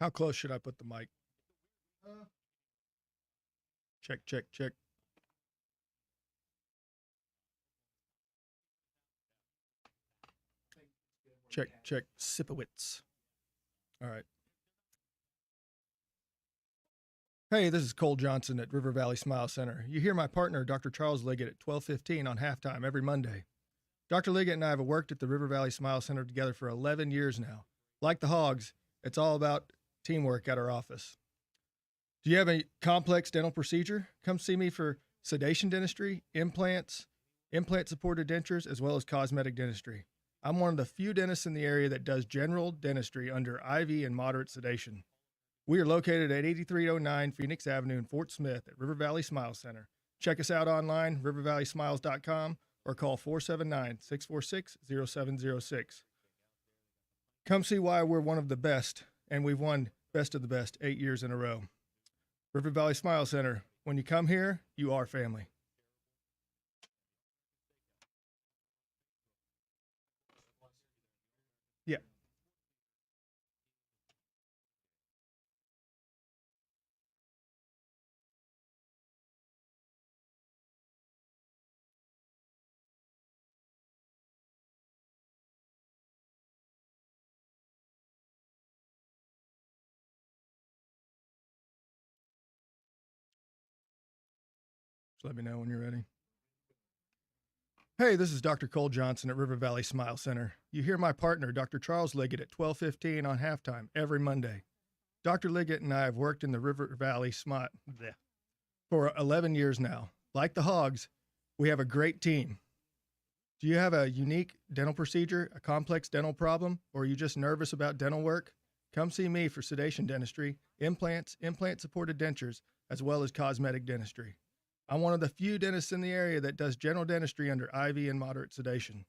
How close should I put the mic? Check, check, check. Check, check. Sipowitz. All right. Hey, this is Cole Johnson at River Valley Smile Center. You hear my partner, Dr. Charles Liggett, at 12:15 on halftime every Monday. Dr. Liggett and I have worked at the River Valley Smile Center together for 11 years now. Like the Hogs, it's all about teamwork at our office. Do you have a complex dental procedure? Come see me for sedation dentistry, implants, implant-supported dentures, as well as cosmetic dentistry. I'm one of the few dentists in the area that does general dentistry under IV and moderate sedation. We are located at 8309 Phoenix Avenue in Fort Smith at River Valley Smile Center. Check us out online, rivervalleysmiles.com, or call 479-646-0706. Come see why we're one of the best, and we've won Best of the Best 8 years in a row. River Valley Smile Center. When you come here, you are family. Yeah. Just let me know when you're ready. Hey, this is Dr. Cole Johnson at River Valley Smile Center. You hear my partner, Dr. Charles Liggett, at 12:15 on halftime every Monday. Dr. Liggett and I have worked in the River Valley Smile for 11 years now. Like the Hogs, we have a great team. Do you have a unique dental procedure, a complex dental problem, or are you just nervous about dental work? Come see me for sedation dentistry, implants, implant-supported dentures, as well as cosmetic dentistry. I'm one of the few dentists in the area that does general dentistry under IV and moderate sedation.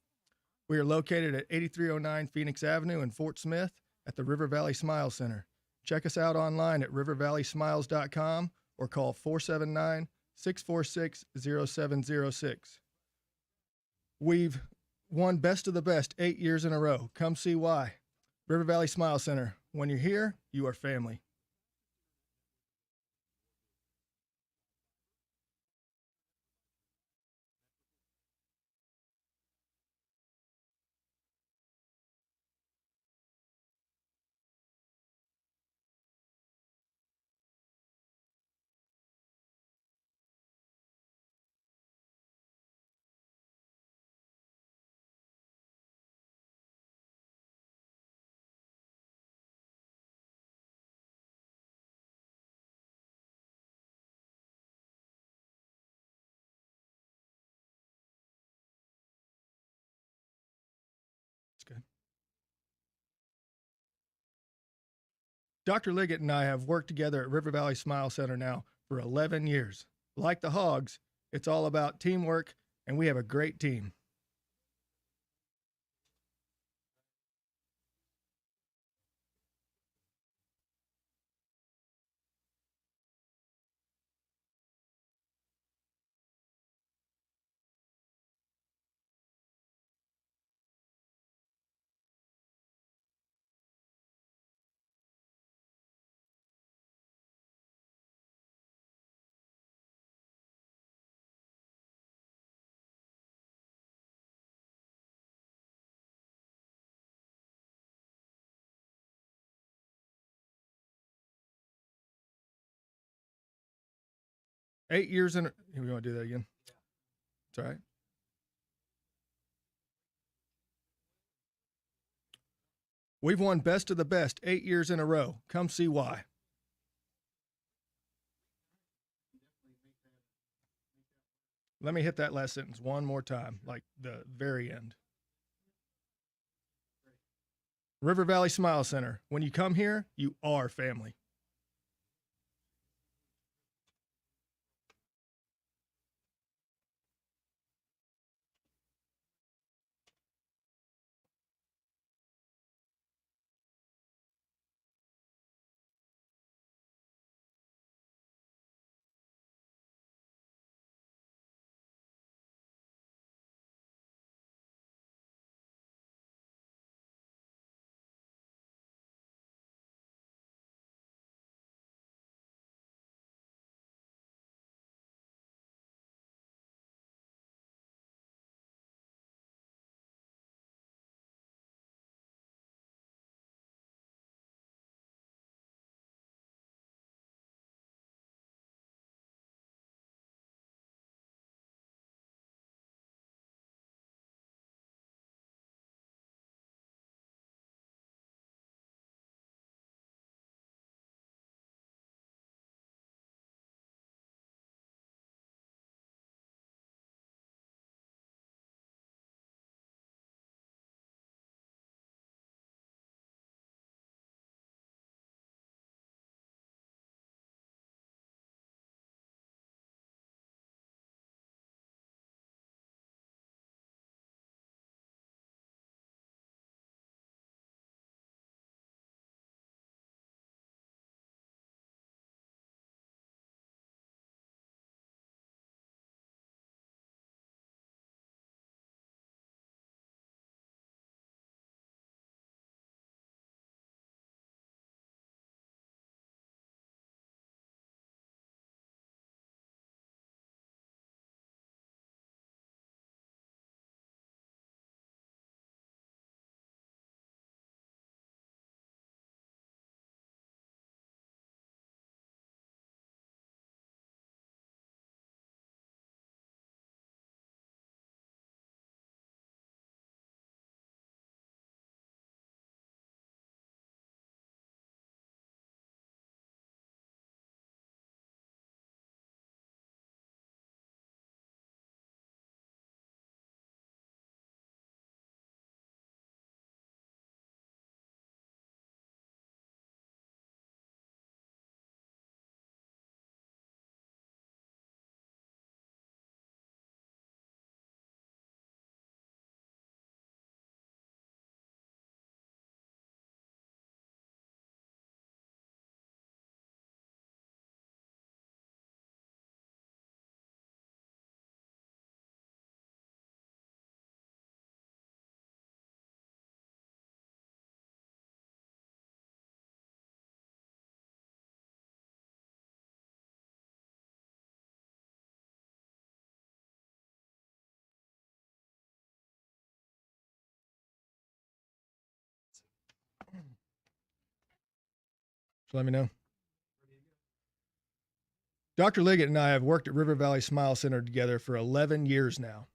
We are located at 8309 Phoenix Avenue in Fort Smith at the River Valley Smile Center. Check us out online at rivervalleysmiles.com or call 479-646-0706. We've won Best of the Best 8 years in a row. Come see why. River Valley Smile Center. When you're here, you are family. It's good. Dr. Liggett and I have worked together at River Valley Smile Center now for 11 years. Like the Hogs, it's all about teamwork, and we have a great team. Here, we want to do that again? It's all right. We've won Best of the Best 8 years in a row. Come see why. Let me hit that last sentence one more time, like the very end. River Valley Smile Center. When you come here, you are family. So let me know. Dr. Liggett and I have worked at River Valley Smile Center together for 11 years now.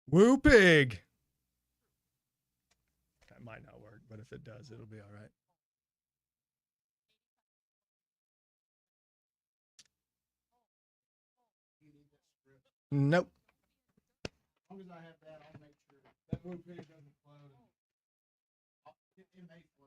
Woo pig. That might not work, but if it does, it'll be all right. Nope. As long as I have that, I'll make sure that woo pig doesn't flow. It may flow.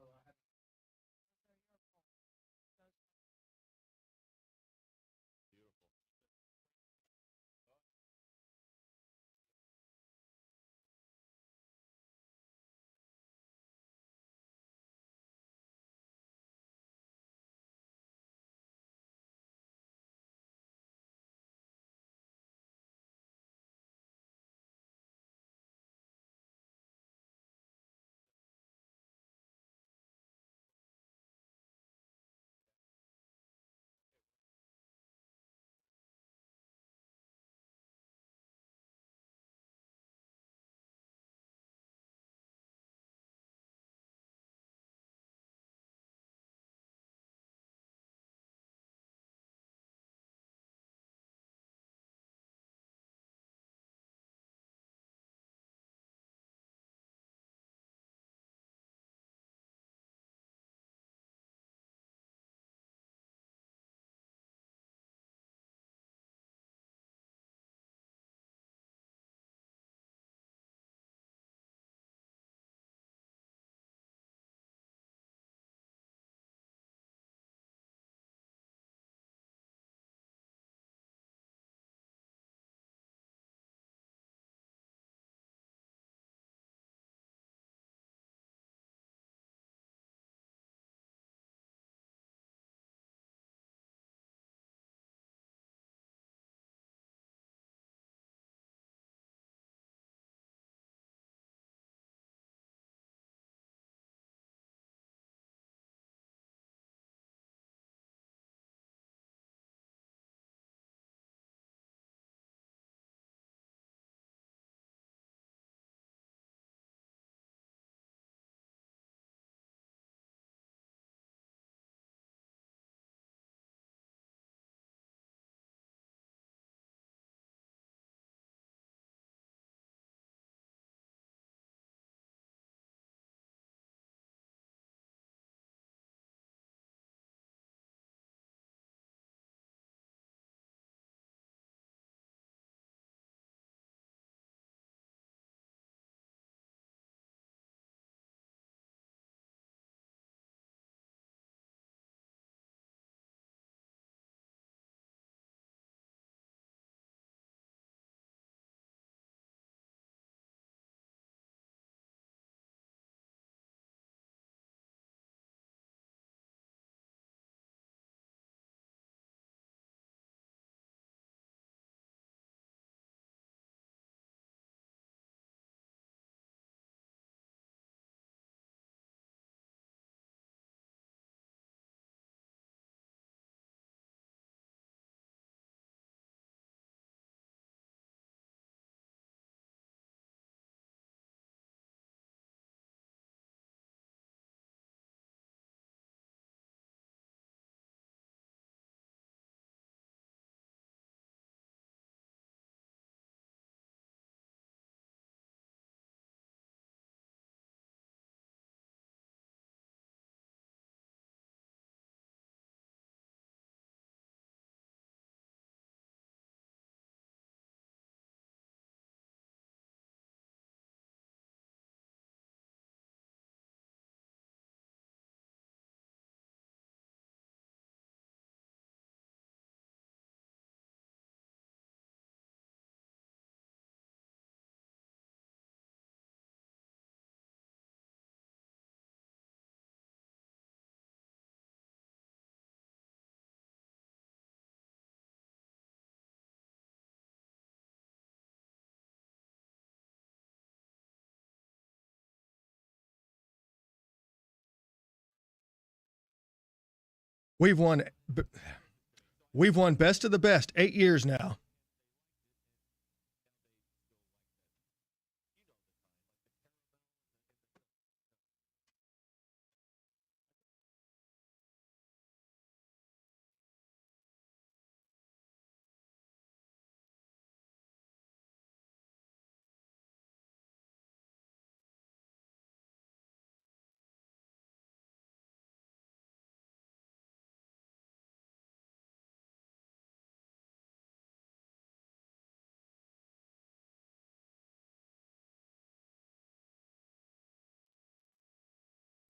We've won best of the best 8 years now.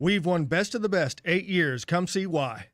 We've won Best of the Best 8 years. Come see why.